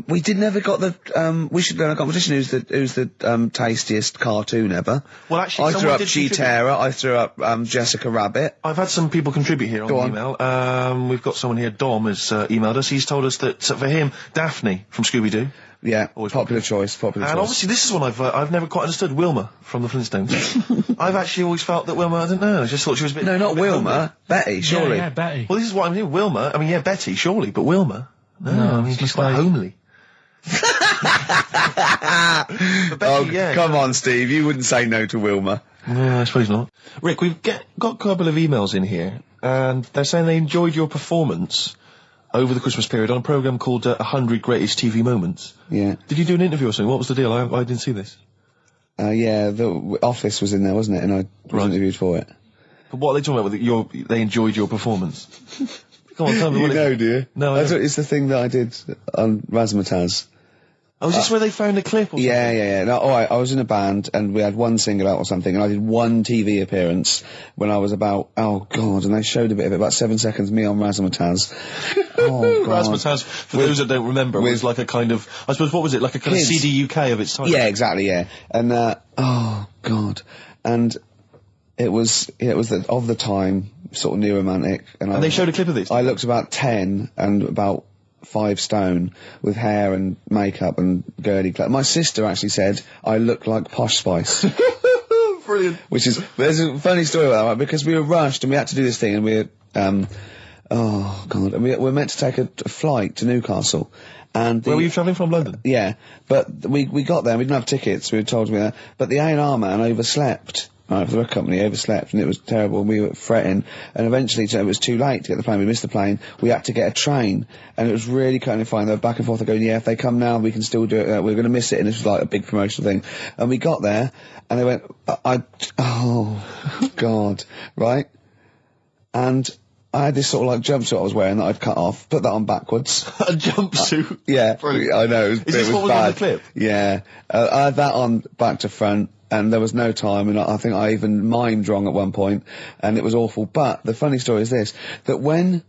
We never got the, we should go in a competition who's the tastiest cartoon ever. Well, actually, I threw up Cheetara, I threw up, Jessica Rabbit. I've had some people contribute here on the email. We've got someone here, Dom, has emailed us. He's told us that, for him, Daphne from Scooby-Doo. Yeah, always popular choice. And obviously this is one I've never quite understood. Wilma from the Flintstones. I've actually always felt that Wilma, I don't know, I just thought she was a bit... No, not Wilma. Betty, surely. Yeah, Betty. Well, this is what I mean. Wilma, I mean, yeah, Betty, surely, but Wilma? No, I mean, she's quite homely. Betty, come on, Steve, you wouldn't say no to Wilma. No, I suppose not. Rick, we've got a couple of emails in here, and they're saying they enjoyed your performance over the Christmas period on a programme called 100 Greatest TV Moments. Yeah. Did you do an interview or something? What was the deal? I didn't see this. Yeah, the Office was in there, wasn't it? And I was interviewed for it. But what are they talking about? They enjoyed your performance? Come on, tell me what do you? No, it's the thing that I did on Razzmatazz. Oh, is this where they found a clip or something? Yeah. No, I was in a band, and we had one single out or something, and I did one TV appearance when I was about, oh God, and they showed a bit of it, about 7 seconds, me on Razzmatazz. Oh, God. Razzmatazz, for those that don't remember, was like a kind of, I suppose, what was it, like a kind of CD UK of its time? Yeah, exactly, yeah. And, oh God. And it was of the time, sort of new romantic. And they showed a clip of this? I looked about 10 and about 5 stone with hair and makeup and girly clothes. My sister actually said I look like Posh Spice. Brilliant. There's a funny story about that, right? Because we were rushed and we had to do this thing, and we oh God, and we were meant to take a flight to Newcastle. And where were you travelling from? London? Yeah, but we got there and we didn't have tickets, we were told to be there, but the A&R man overslept right, for the company, overslept, and it was terrible, and we were fretting, and eventually it was too late to get the plane, we missed the plane, we had to get a train, and it was really kind of fine, they were back and forth, they're going, yeah, if they come now, we can still do it, we're going to miss it, and this was like a big promotional thing, and we got there, and they went, oh, God, right, and I had this sort of like jumpsuit I was wearing that I'd cut off, put that on backwards. A jumpsuit? Yeah, Brilliant. I know, Is this it what was was bad. on the clip? Yeah, I had that on back to front, and there was no time, and I think I even mimed wrong at one point, and it was awful. But the funny story is this, that when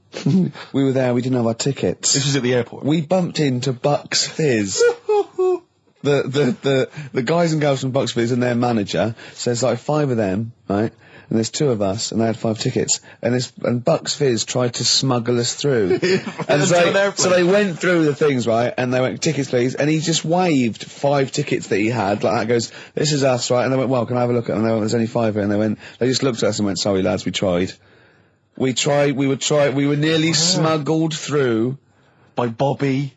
we were there, we didn't have our tickets. This was at the airport? We bumped into Bucks Fizz. The guys and girls from Bucks Fizz and their manager, so there's like 5 of them, right? And there's 2 of us, and they had 5 tickets, and Bucks Fizz tried to smuggle us through. And so they went through the things, right, and they went, tickets please, and he just waved 5 tickets that he had, like that, goes, this is us, right, and they went, well, can I have a look at them? And they went, there's only 5 here, and they just looked at us and went, sorry lads, we tried. We were nearly smuggled through. By Bobby.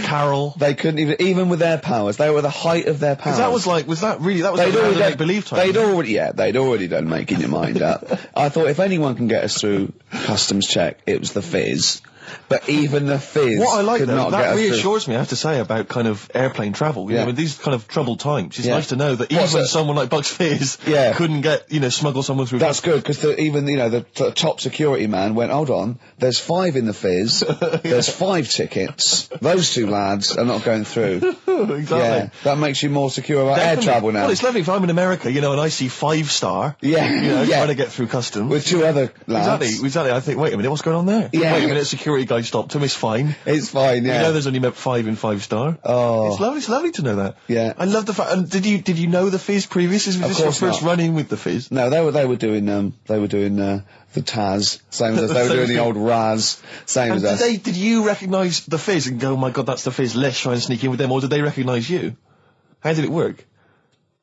Carol. They couldn't even with their powers, they were the height of their powers. That was like make-believe time. They'd already done making your mind up. I thought if anyone can get us through customs check, it was the Fizz. But even the Fizz what I like could though, not that get us reassures me, I have to say, about kind of airplane travel. You know, in these kind of troubled times, it's nice to know that even someone like Bucks Fizz couldn't get, smuggle someone through. That's good, because even, the top security man went, hold on, there's 5 in the Fizz, there's 5 tickets, those 2 lads are not going through. Exactly. Yeah, that makes you more secure about air travel now. Well, it's lovely if I'm in America, and I see 5-star, trying to get through customs. With 2 other lads. Exactly. I think, wait a minute, what's going on there? Yeah. Wait a minute, security guy stopped him, it's fine. It's fine, yeah. There's only 5 in 5-star. Oh. It's lovely to know that. Yeah. I love the fact, and did you know the Fizz previous? Was this your first run-in with the Fizz? No, they were doing the Taz, same as us. They were doing the old Raz, same as us. Did you recognise the Fizz and go, oh my god, that's the Fizz, let's try and sneak in with them, or did they recognise you? How did it work?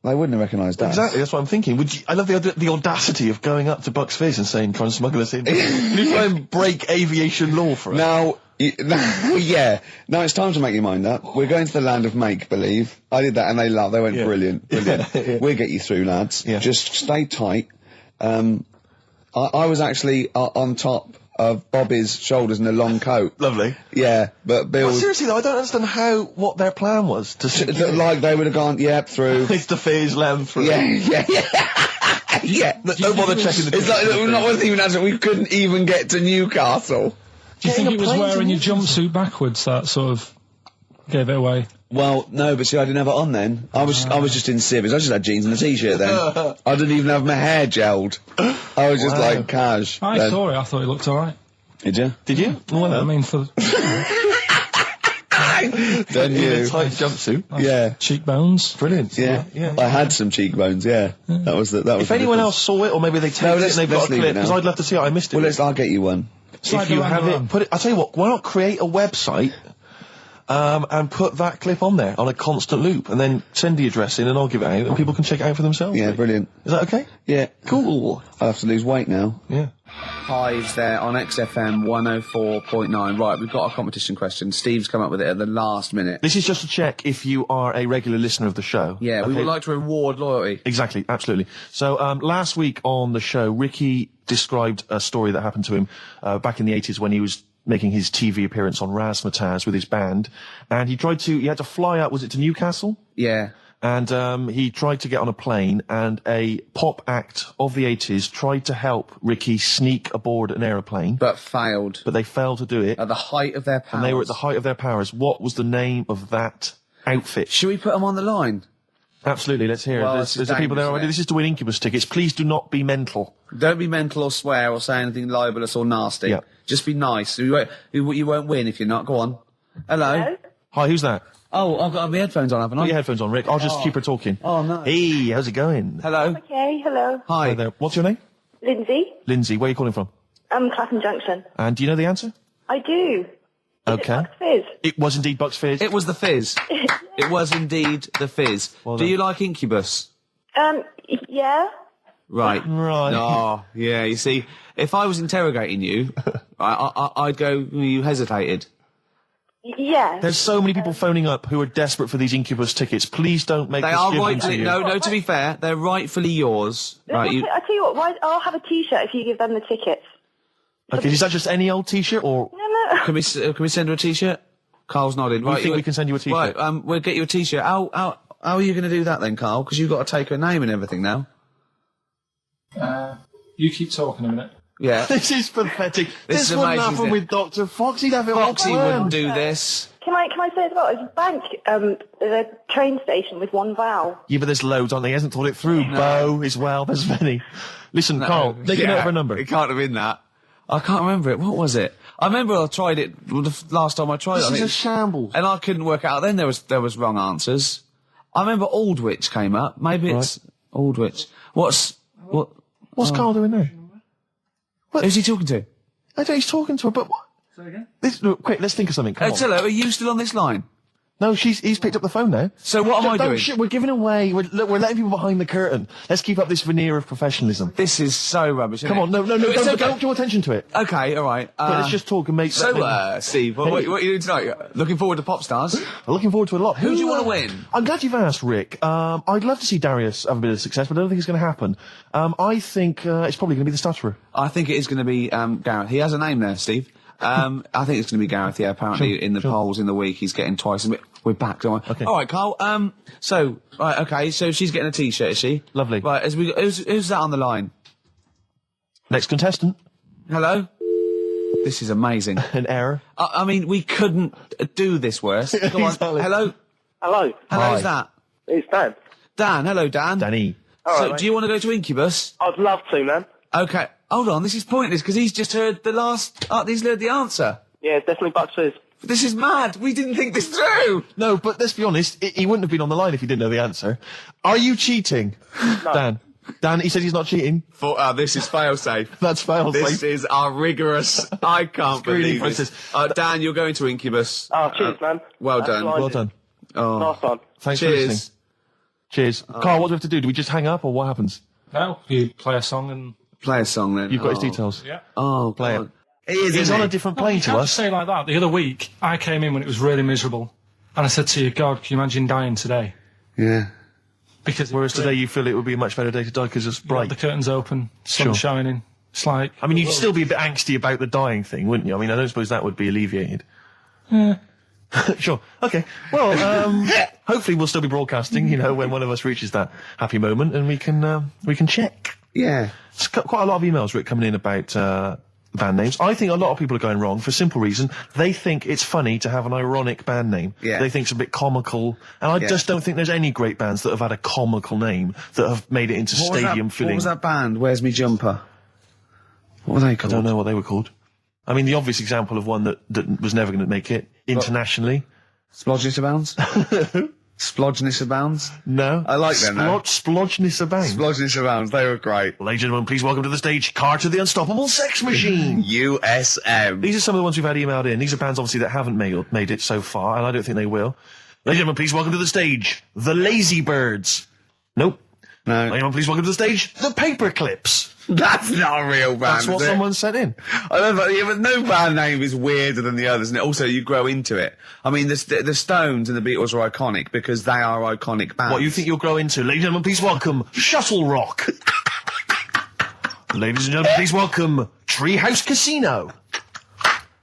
They wouldn't have recognised us. Exactly, that's what I'm thinking. I love the audacity of going up to Bucks Fizz and saying, try and smuggle us in. Can you try and break aviation law for us? Now, now it's time to make your mind up. We're going to the land of make-believe. I did that and they laughed. They went, brilliant. We'll get you through, lads. Yeah. Just stay tight. I was actually on top of Bobby's shoulders in a long coat. Lovely. Yeah, but Bill... Well, seriously though, I don't understand what their plan was. Like they would have gone, through. It's the Fizz, let them through. Yeah. Yeah. Don't bother checking the... It's like, wasn't even answering, we couldn't even get to Newcastle. Do you think it was wearing your jumpsuit backwards that sort of gave it away? Well, no, but see, I didn't have it on then. I was just in civvies. I just had jeans and a t-shirt then. I didn't even have my hair gelled. I was just like cash. I saw it. I thought it looked all right. Did you? Did you? Well, I mean, for then you in a tight jumpsuit. Yeah, cheekbones. Brilliant. Yeah. I had some cheekbones. Yeah, that was. If anyone else saw it, or maybe they taped it and they've got a clip, because I'd love to see it. I missed it. Well, I'll get you one. If you have it, put it. I'll tell you what. Why not create a website? And put that clip on there on a constant loop, and then send the address in, and I'll give it out, and people can check it out for themselves. Yeah, brilliant. Is that okay? Yeah. Cool. I'll have to lose weight now. Yeah. Hives there on XFM 104.9. Right, we've got a competition question. Steve's come up with it at the last minute. This is just to check if you are a regular listener of the show. Yeah, we would like to reward loyalty. Exactly, absolutely. So, last week on the show, Ricky described a story that happened to him back in the 80s when he was making his TV appearance on Razzmatazz with his band, and he had to fly out, was it to Newcastle? Yeah. And he tried to get on a plane, and a pop act of the 80s tried to help Ricky sneak aboard an aeroplane. But failed. But they failed to do it. At the height of their powers. And they were at the height of their powers. What was the name of that outfit? Should we put them on the line? Absolutely, let's hear it. There's the people there already. This is to win Incubus tickets. Please do not be mental. Don't be mental or swear or say anything libelous or nasty. Yeah. Just be nice. You won't win if you're not. Go on. Hello? Hi, who's that? Oh, I've got my headphones on, haven't I? Put your headphones on, Rick. I'll just keep her talking. Oh, no. Hey, how's it going? Hello? Okay, hello. Hi. there. What's your name? Lindsay. Lindsay, where are you calling from? Clapham Junction. And do you know the answer? I do. Okay. Is it Bucks Fizz? It was indeed Bucks Fizz. It was the Fizz. It was indeed the Fizz. Well do done. you like Incubus? Yeah. Right. Right. Oh, yeah, you see, if I was interrogating you, I'd go, you hesitated. Yeah. There's so many people phoning up who are desperate for these Incubus tickets. Please don't make They us are give them to rightfully, you. no, to be fair, they're rightfully yours. Right, I tell you what, I'll have a T-shirt if you give them the tickets. Okay, is that just any old T-shirt, or No. Can we send her a T-shirt? Carl's nodding. we think we can send you a T-shirt? Right, we'll get you a T-shirt. How are you going to do that then, Carl? Because you've got to take her name and everything now. You keep talking a minute. Yeah. This is pathetic. This This is wouldn't amazing, happen isn't it? with Dr. Fox. He'd have it all Foxy planned. wouldn't do this. Can I say as well? It's a bank, the train station with one vowel. Yeah, but there's loads, aren't there? He hasn't thought it through. Bo as well. There's many. Listen, Carl, take a note of her number. It can't have been that. I can't remember it. What was it? I remember I tried it the last time I tried it. This is a shambles. And I couldn't work out. Then there was wrong answers. I remember Aldwych came up. Maybe it's Aldwych. What's Carl doing there? Who's he talking to? I don't. He's talking to her, but what? Say again? Look, quick, let's think of something. Come on. Tell her, are you still on this line? No, he's picked up the phone now. So what am I doing? We're giving away. We're letting people behind the curtain. Let's keep up this veneer of professionalism. This is so rubbish. Come on, no, It's okay. don't draw attention to it. Okay, all right. But let's just talk and make. So, Steve, what are you doing tonight? Looking forward to Pop Stars? I'm looking forward to it a lot. Who do you want to win? I'm glad you've asked, Rick. I'd love to see Darius have a bit of success, but I don't think it's going to happen. I think it's probably going to be the stutterer. I think it is going to be Gareth. He has a name there, Steve. I think it's going to be Gareth. Yeah, apparently in the polls in the week he's getting twice. We're back, don't we? Okay. All right, Carl. So she's getting a T-shirt, is she? Lovely. Right, who's that on the line? Next contestant. Hello. This is amazing. An error. I mean, we couldn't do this worse. Go on. Exactly. Hello. Hello. Who's that? It's Dan. Dan. Hello, Dan. Danny. So, do you want to go to Incubus? I'd love to, man. Okay. Hold on. This is pointless because he's just heard he's heard the answer. Yeah, it's definitely Bucks Fizz. This is mad. We didn't think this through. No, but let's be honest. He wouldn't have been on the line if he didn't know the answer. Are you cheating, No. Dan, he said he's not cheating. This is fail-safe. That's fail This safe. is our rigorous. I can't believe this. Dan, you're going to Incubus. Oh, cheers, man. Well That's done. blinding. Well done. Nice one. Thanks for Cheers. listening. Cheers. Carl, what do we have to do? Do we just hang up or what happens? No, you play a song and... Play a song then. You've got his details. Yeah. Oh, Play God. it. He is, He's isn't on he? a different No, plane you to can't us. say like that. The other week, I came in when it was really miserable. And I said to you, God, can you imagine dying today? Yeah. Because Whereas today you feel it would be a much better day to die because it's bright. the curtains open, sun Sure. shining. It's like... I mean, you'd still be a bit angsty about the dying thing, wouldn't you? I mean, I don't suppose that would be alleviated. Sure. Okay. Well, hopefully we'll still be broadcasting, when one of us reaches that happy moment and we can check. Yeah. It's quite a lot of emails, Rick, coming in about band names. I think a lot of people are going wrong for a simple reason. They think it's funny to have an ironic band name. Yeah. They think it's a bit comical. And I just don't think there's any great bands that have had a comical name that have made it into stadium filling. What was that band? Where's Me Jumper? What were they I called? don't know what they were called. I mean, the obvious example of one that was never going to make it internationally. Splodgeness Abounds? Splodgeness Abounds? No. I like them, though. Splodgeness Abounds. Splodgeness Abounds, they were great. Ladies and gentlemen, please welcome to the stage Carter the Unstoppable Sex Machine. USM. These are some of the ones we've had emailed in. These are bands, obviously, that haven't made it so far, and I don't think they will. Ladies and gentlemen, please welcome to the stage The Lazy Birds. Nope. No. Ladies and gentlemen, please welcome to the stage The Paperclips. That's not a real band, That's what is it? someone sent in. I don't know, but no band name is weirder than the others, and also you grow into it. I mean, the Stones and the Beatles are iconic because they are iconic bands. What you think you'll grow into? Ladies and gentlemen, please welcome Shuttle Rock. Ladies and gentlemen, please welcome Treehouse Casino.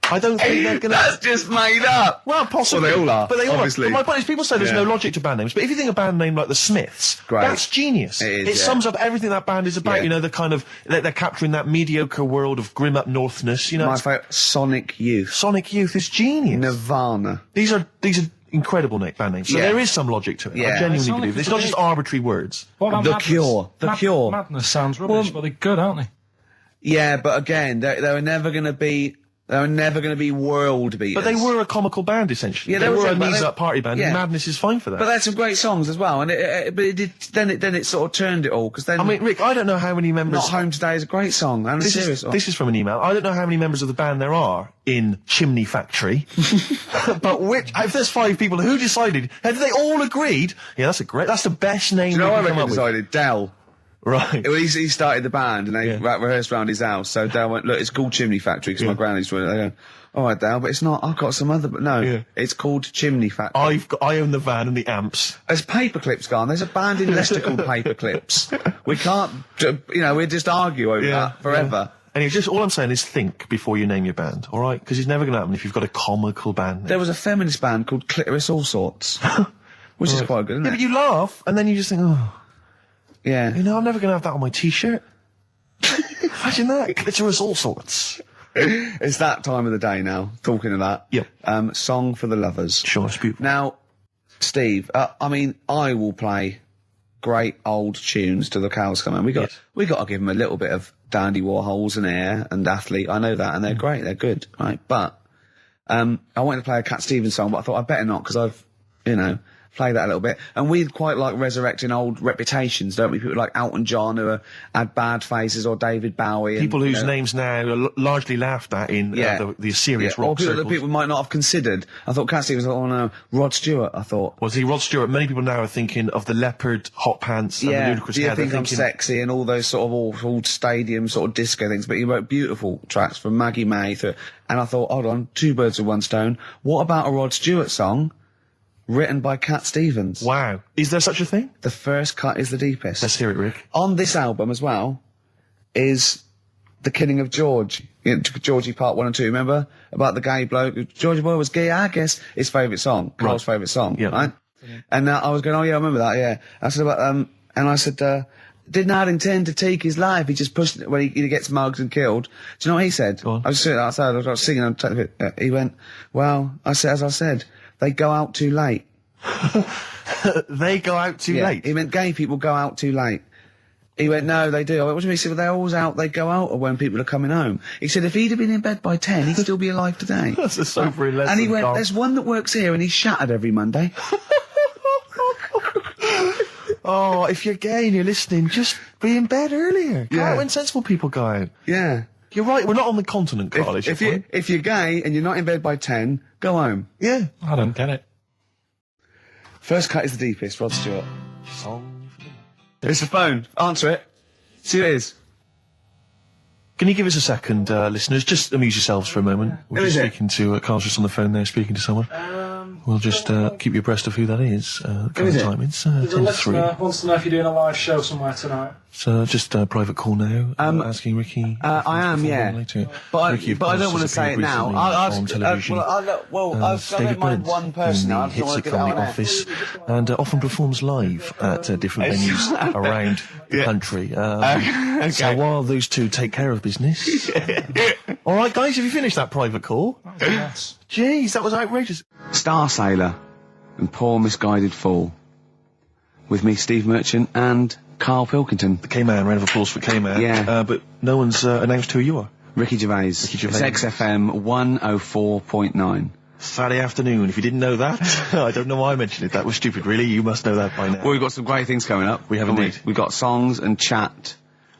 I don't think they're gonna... That's just made up! Well, possibly. Well, they all are, But they all obviously. are. But my point is, people say there's Yeah. no logic to band names, but if you think a band name like the Smiths, Great. that's genius. It is, It yeah. sums up everything that band is about. Yeah. The kind of they're capturing that mediocre world of grim up northness. My it's- favourite, Sonic Youth. Sonic Youth is genius. Nirvana. These are incredible band names. So Yeah. there is some logic to it. Yeah. I genuinely Sonic believe is it's not just arbitrary words. What about The Madness? Cure. The Cure. Madness sounds rubbish, but they're good, aren't they? Yeah, but again, they were never going to be... They were never going to be world beaters. But they were a comical band, essentially. Yeah, they they were were, a but knees they- up party band. yeah. Madness is fine for that. But they had some great songs as well, and then it sort of turned it all, because then... I mean, Rick, I don't know how many members... Not Home Today is a great song, and This is from an email. I don't know how many members of the band there are in Chimney Factory, but if there's 5 people, who decided? Have they all agreed? Yeah, that's the best name Do you know we what can I come up with. decided? Dell. Right. Well, he started the band and they rehearsed round his house. So Dale went, look, it's called Chimney Factory because my granny's doing it. They go, all right, Dale, but it's not. I've got some other. But no, it's called Chimney Factory. I own the van and the amps. There's Paperclips gone. There's a band in Leicester called Paperclips. We can't, we'll just argue over that forever. And just all I'm saying is think before you name your band, all right? Because it's never going to happen if you've got a comical band name. There was a feminist band called Clitoris All Sorts, which is quite good, isn't it? But you laugh and then you just think, oh, yeah. I'm never going to have that on my T-shirt. Imagine that, Clitoris All Sorts. It's that time of the day now. Talking of that, Song for the Lovers. Sure, it's beautiful. Now, Steve, I will play great old tunes to the cows come home. We got to give them a little bit of Dandy Warhols and Air and Athlete. I know that, and they're great. They're good, right? But I wanted to play a Cat Stevens song, but I thought I'd better not because I've play that a little bit. And we quite like resurrecting old reputations, don't we? People like Elton John who had bad faces, or David Bowie. People whose names now are largely laughed at in the serious rock circles. Or that people might not have considered. I thought Cat Stevens, Rod Stewart, I thought. Was he Rod Stewart? Many people now are thinking of the leopard hot pants and the ludicrous hair. I think I'm sexy and all those sort of awful stadium sort of disco things, but he wrote beautiful tracks from Maggie May and I thought, hold on, two birds with one stone. What about a Rod Stewart song written by Cat Stevens? Wow. Is there such a thing? The first cut is the deepest. Let's hear it, Rick. On this album as well is The Killing of George. Georgie Part 1 and 2, remember? About the gay bloke. Georgie Boy was gay, I guess. His favourite song. Carl's favourite song, right? And I was going, oh yeah, I remember that, yeah. I said about, and I said, did not intend to take his life. He just pushed it when he gets mugged and killed. Do you know what he said? Go on. I was sitting outside, I was singing, he went, well, as I said, they go out too late. They go out too late? He meant gay people go out too late. He went, no, they do. I went, what do you mean? He said, well, they're always out, they go out when people are coming home. He said, if he'd have been in bed by 10, he'd still be alive today. That's a sobering lesson. And he went, there's one that works here and he's shattered every Monday. Oh, if you're gay and you're listening, just be in bed earlier. Go out when sensible people go out. Yeah. You're right, we're not on the continent, Carl, if you're gay and you're not in bed by 10, go home. Yeah. I don't get it. First cut is the deepest, Rod Stewart. There's the phone. Answer it. See who it is. Can you give us a second, listeners? Just amuse yourselves for a moment. We're just speaking to, Carl's just on the phone there speaking to someone. We'll just keep you abreast of who that is. Who is it? Time. It's 10:03. Wants to know if you're doing a live show somewhere tonight. So just a private call now. Asking Ricky. I am, yeah. Later. But I Ricky, don't want to say it now. On television. I don't mind one person now. In the hit sitcom The Office, and often performs live at different venues around the country. So while those two take care of business. All right, guys, have you finished that private call? Yes. Jeez, that was outrageous. Star Sailor and Poor Misguided Fool. With me, Steve Merchant, and Karl Pilkington. The K-Man, round of applause for K-Man. Yeah. But no one's announced who you are. Ricky Gervais. It's XFM 104.9. Saturday afternoon. If you didn't know that, I don't know why I mentioned it. That was stupid, really. You must know that by now. Well, we've got some great things coming up. We have indeed. We've got songs and chat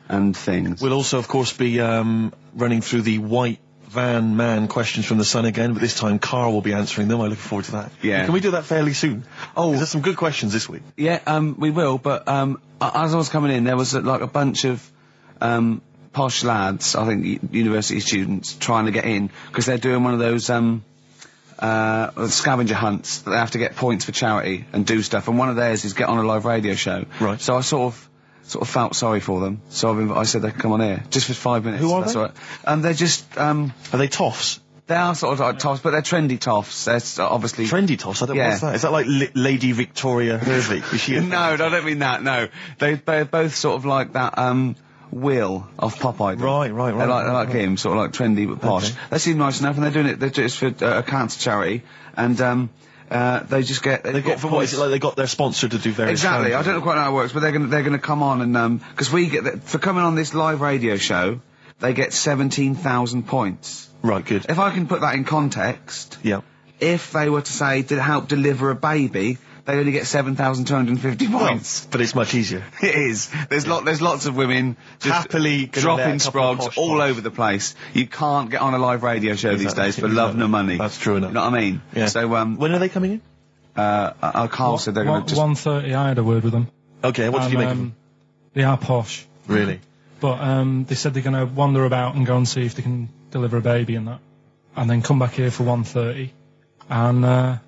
and things. We'll also, of course, be running through the white van man questions from the Sun again, but this time Karl will be answering them. I look forward to that. Yeah. Can we do that fairly soon? Oh, there's some good questions this week. Yeah, we will, but as I was coming in, there was like a bunch of posh lads, I think university students, trying to get in, because they're doing one of those scavenger hunts that they have to get points for charity and do stuff, and one of theirs is get on a live radio show. Right. So I sort of felt sorry for them, so I said they could come on here just for 5 minutes. Who are that's they? All right. They're just are they toffs? They are sort of like toffs, but they're trendy toffs. They're obviously trendy toffs. I don't know what's that. Is that like Lady Victoria Hervey? Is she? No, I don't mean that. No, they're both sort of like that. Will of Pop Idol. Right. They're like him, sort of like trendy but posh. Okay. They seem nice enough, and they're doing it. They're doing it for a cancer charity, and they just get. They got for what? Is it like they got their sponsor to do various? Exactly. I don't know quite how it works, but they're gonna come on and because we get for coming on this live radio show, they get 17,000 points. Right. Good. If I can put that in context. Yeah. If they were to say to help deliver a baby, they only get 7,250 points. But it's much easier. It is. There's lots of women just happily dropping sprogs all over the place. You can't get on a live radio show these days for love nor money. That's true enough. You know what I mean? Yeah. So when are they coming in? Carl said they're going to just 1:30. I had a word with them. Okay. What did you make of them? They are posh. Really? But they said they're going to wander about and go and see if they can deliver a baby and that. And then come back here for 1:30. And I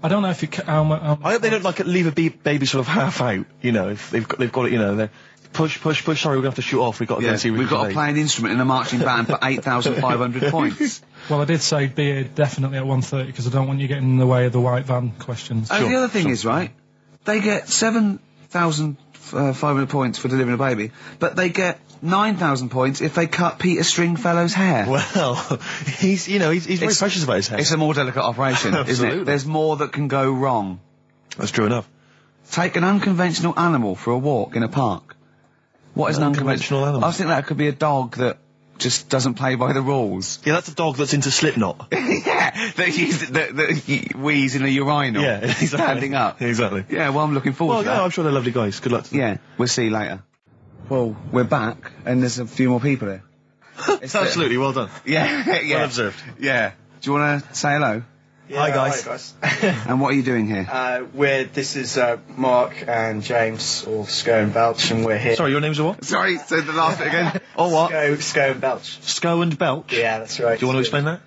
don't know if it... I hope they don't leave a baby sort of half out, you know, if they've got it, you know, they're push, sorry, we're going to have to shoot off, we've got to go and see we've got to play an instrument in a marching band for 8,500 points. Well, I did say be here definitely at 1:30 because I don't want you getting in the way of the white van questions. The other thing is, right, they get 7,500 points for delivering a baby, but they get 9,000 points if they cut Peter Stringfellow's hair. Well, he's very precious about his hair. It's a more delicate operation, isn't it? There's more that can go wrong. That's true enough. Take an unconventional animal for a walk in a park. What is an unconventional animal? I think that could be a dog that just doesn't play by the rules. Yeah, that's a dog that's into Slipknot. Yeah, that wheeze in a urinal. Yeah, exactly. Standing up. Exactly. Yeah, well, I'm looking forward to that. Yeah, I'm sure they're lovely guys. Good luck to them. Yeah, we'll see you later. Well, we're back, and there's a few more people here. Absolutely, well done. Yeah, yeah. Well observed. Yeah. Do you want to say hello? Yeah, hi guys. And what are you doing here? This is Mark and James, or Sco and Belch, and we're here. Sorry, your names are what? Sorry, say the last bit again. Or what? Sco and Belch. Sco and Belch? Yeah, that's right. Do you want to explain that?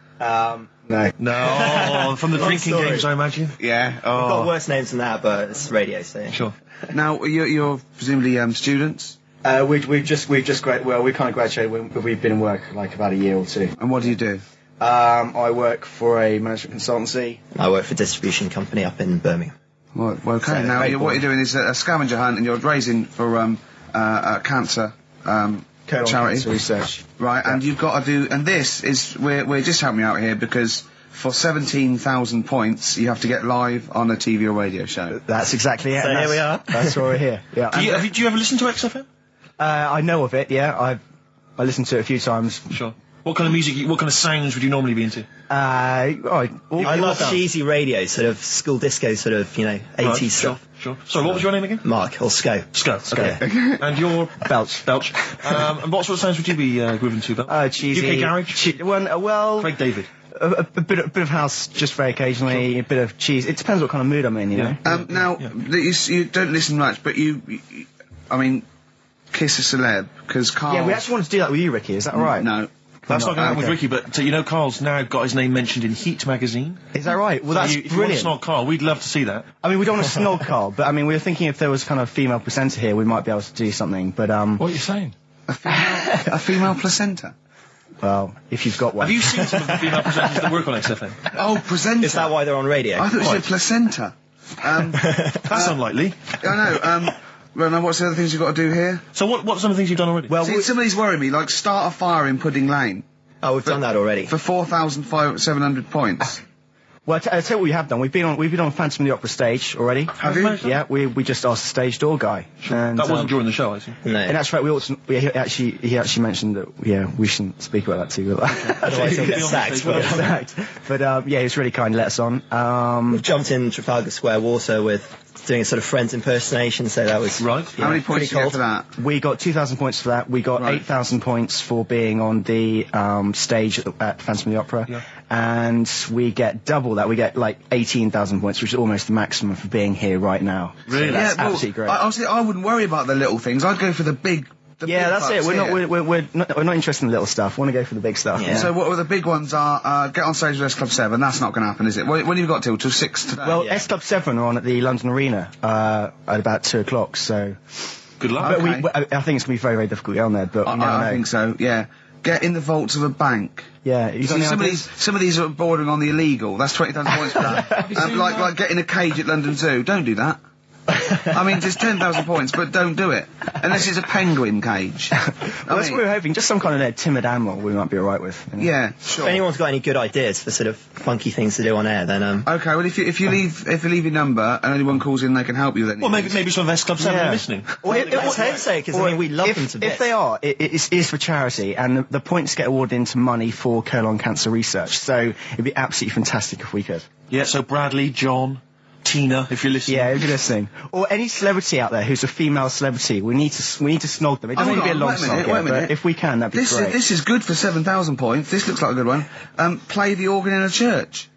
No. No, from the drinking games, I imagine. Yeah. We've got worse names than that, but it's radio, so. Sure. Now, you're presumably students? We've just graduated. Well, we kind of graduated. We've been in work like about a year or two. And what do you do? I work for a management consultancy. I work for a distribution company up in Birmingham. Well, okay. So now, what you're doing is a scavenger hunt, and you're raising for a cancer charity. Cancer research. Right, yeah. And you've got to do. And this is we're just helping me out here because for 17,000 points, you have to get live on a TV or radio show. That's exactly it. So here we are. That's why we're here. Yeah. Do you ever listen to XFM? I know of it. Yeah, I listened to it a few times. Sure. What kind of music, what kind of sounds would you normally be into? I love cheesy radio, sort of school disco, sort of, 80s stuff. Sure. Sorry, what was your name again? Mark, or Sco. Sco. Okay. And you're... Belch. And what sort of sounds would you be grooving to, Belch? Cheesy. UK Garage? Well... Craig David. A bit of house, just very occasionally. Sure. A bit of cheese. It depends what kind of mood I'm in, you know. Now, you don't listen much, but I mean, kiss a celeb because Karl. Yeah, we actually wanted to do that with you, Ricky. Is that right? No. That's not going to happen with Ricky, but Karl's now got his name mentioned in Heat magazine. Is that right? Well, so that's brilliant. If you want to snog Karl, we'd love to see that. I mean, we don't want to snog Karl, but I mean, we were thinking if there was kind of a female presenter here, we might be able to do something. But what are you saying? A female placenta. Well, if you've got one. Have you seen some of the female presenters that work on XFM? Oh, presenter. Is that why they're on radio? I thought you said placenta. That's unlikely. I know. Well, now what's the other things you've got to do here? So what are some of the things you've done already? Well, some of these worry me, like start a fire in Pudding Lane. Oh, we've done that already. For 4,700 points. Well, I'll tell you what we have done. We've been on Phantom of the Opera stage already. Have you? Yeah, we just asked the stage door guy. Sure. And, that wasn't during the show, I see. No. And that's right. He actually mentioned that. Yeah, we shouldn't speak about that too. Otherwise, he'll get sacked. But yeah, he was really kind to let us on. We've jumped in Trafalgar Square water with doing a sort of Friends impersonation, so that was right. How many points did you get for that? We got 2,000 points for that. We got 8,000 points for being on the stage at Phantom of the Opera, and we get double that. We get like 18,000 points, which is almost the maximum for being here right now. Really? So that's absolutely great. Honestly, I wouldn't worry about the little things. I'd go for the big. That's it. We're not interested in the little stuff. We want to go for the big stuff. Yeah. So what are the big ones are? Get on stage with S Club 7. That's not going to happen, is it? When have you got till 6 today? Well, S Club 7 are on at the London Arena at about 2 o'clock. So good luck. But I think it's going to be very, very difficult to get on there. But I think so. Yeah. Get in the vaults of a bank. Yeah, some of these are bordering on the illegal. That's 20,000 points for that. Like getting a cage at London Zoo. Don't do that. I mean, just 10,000 points, but don't do it. Unless it's a penguin cage. Well, that's what we were hoping. Just some kind of timid animal we might be alright with. You know? Yeah, sure. If anyone's got any good ideas for sort of funky things to do on air, then Okay, well, if you leave your number and anyone calls in, they can help you then. Well, maybe some of S Club 7 are listening. Well, let's hope so, because I mean, we love them to bits. If they are, it is for charity, and the points get awarded into money for colon cancer research. So it'd be absolutely fantastic if we could. Yeah. So Bradley, John, Tina, if you're listening. Yeah, if you're listening. Or any celebrity out there who's a female celebrity, we need to snog them. It doesn't need to be a long snog, but if we can, that'd be great. This is good for 7,000 points. This looks like a good one. Play the organ in a church.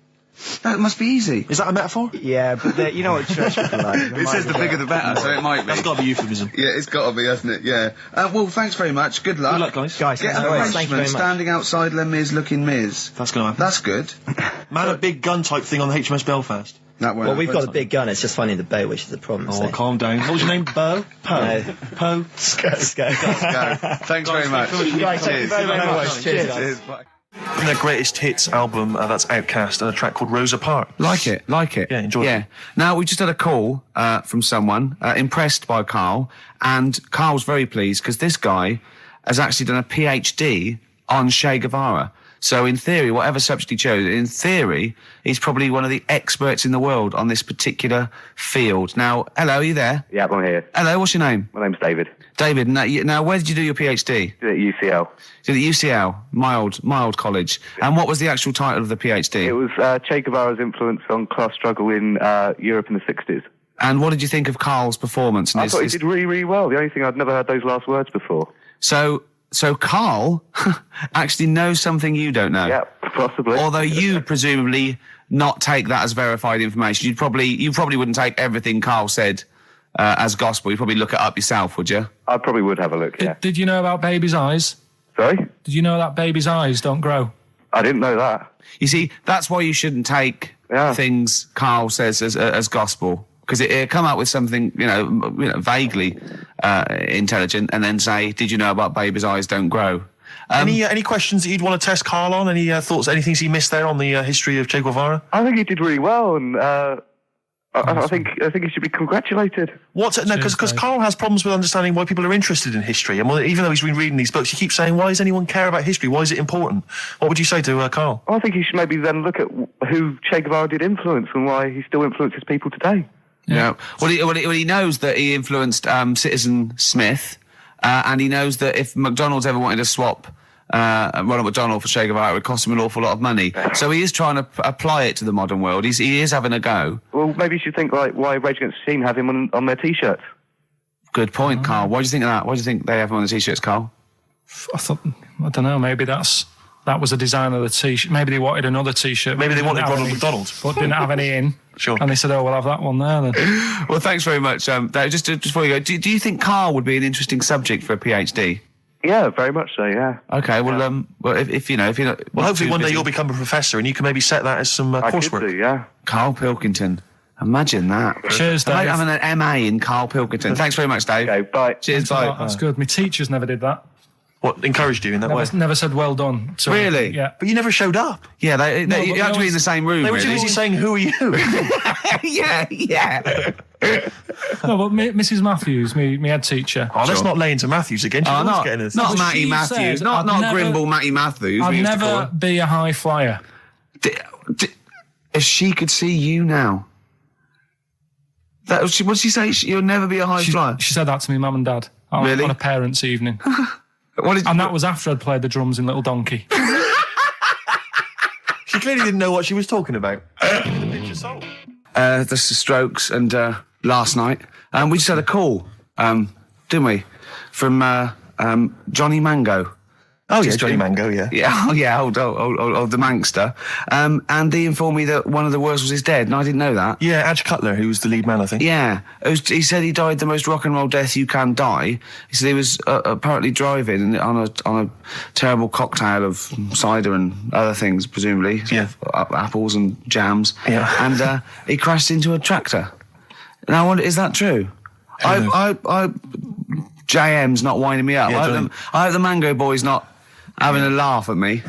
That must be easy. Is that a metaphor? Yeah, but you know what church people like. It says the bigger the better, so it might be. That's got to be euphemism. Yeah, it's got to be, hasn't it? Yeah. Well, thanks very much. Good luck. Good luck, guys. Get an arrangement standing outside Les Mis looking Mis. That's going to happen. That's good. Man, a big gun type thing on the HMS Belfast. Well, we've got a big gun. It's just finding the boat, which is the problem. Oh, calm down. What was your name? Bo? No. Po? Go. Thanks very much. Guys, thank you very much. Cheers. Their greatest hits album, that's Outcast, and a track called Rosa Parks. Like it. Yeah, enjoy it. Now, we just had a call from someone impressed by Karl, and Karl's very pleased because this guy has actually done a PhD on Che Guevara. So in theory, whatever subject he chose, in theory, he's probably one of the experts in the world on this particular field. Now, hello, are you there? Yeah, I'm here. Hello, what's your name? My name's David. David, now where did you do your PhD? Did it at UCL. Did it at UCL, my old college. And what was the actual title of the PhD? It was Che Guevara's influence on class struggle in Europe in the 60s. And what did you think of Karl's performance? I thought he did really, really well. The only thing, I'd never heard those last words before. So Karl actually knows something you don't know. Yeah, possibly. Although you presumably not take that as verified information. You probably wouldn't take everything Karl said as gospel. You'd probably look it up yourself, would you? I probably would have a look, yeah. Did you know about babies' eyes? Sorry? Did you know that babies' eyes don't grow? I didn't know that. You see, that's why you shouldn't take things Karl says as gospel. Because it come out with something, vaguely intelligent, and then say, "Did you know about babies' eyes don't grow?" Any questions that you'd want to test Karl on? Any thoughts? Anything he missed there on the history of Che Guevara? I think he did really well, and I think he should be congratulated. Because Karl has problems with understanding why people are interested in history, and even though he's been reading these books, he keeps saying, "Why does anyone care about history? Why is it important?" What would you say to Karl? I think he should maybe then look at who Che Guevara did influence and why he still influences people today. Yeah. Well, he knows that he influenced Citizen Smith, and he knows that if McDonald's ever wanted to swap Ronald McDonald for Che Guevara, it would cost him an awful lot of money. So he is trying to apply it to the modern world. He is having a go. Well, maybe you should think like why Rage Against the Machine have him on their T-shirts. Good point, Karl. Why do you think of that? Why do you think they have him on the T-shirts, Karl? I don't know. Maybe that was a design of the T-shirt. Maybe they wanted another T-shirt. Maybe they wanted Ronald McDonald, but didn't have any in. Sure. And they said, "Oh, we'll have that one there then." Well, thanks very much. Dave, just before you go, do you think Karl would be an interesting subject for a PhD? Yeah, very much so. Yeah. Okay. Well, if you're not, well, hopefully one day you'll become a professor and you can maybe set that as some coursework. I could do, yeah. Karl Pilkington. Imagine that. Cheers, Dave. Having an MA in Karl Pilkington. Thanks very much, Dave. Okay, bye. Cheers, bye. That's good. My teachers never did that. What, encouraged you in that way? Never said well done. So, really? Yeah. But you never showed up. Yeah, you had to be in the same room. They were too busy saying, "Who are you?" yeah. No, but Mrs. Matthews, me head teacher. Oh, let's not lay into Matthews again. Not Matty Matthews. Not Grimble Matty Matthews. I'd never be a high flyer. If she could see you now. What did she say? You'll never be a high flyer? She said that to me, mum and dad. Really? On a parents' evening. And that was after I'd played the drums in Little Donkey. She clearly didn't know what she was talking about. The Strokes and last night. We just had a call, didn't we? From Johnny Mango. Oh, yeah, Johnny Mango, yeah. Yeah, old the Mankster. And he informed me that one of the Wurzels is dead, and I didn't know that. Yeah, Adge Cutler, who was the lead man, I think. Yeah. He said he died the most rock and roll death you can die. He said he was apparently driving on a terrible cocktail of cider and other things, presumably. Yeah. Apples and jams. Yeah. And he crashed into a tractor. Now, I wonder, is that true? JM's not winding me up. Yeah, I hope the Mango Boy's not having a laugh at me.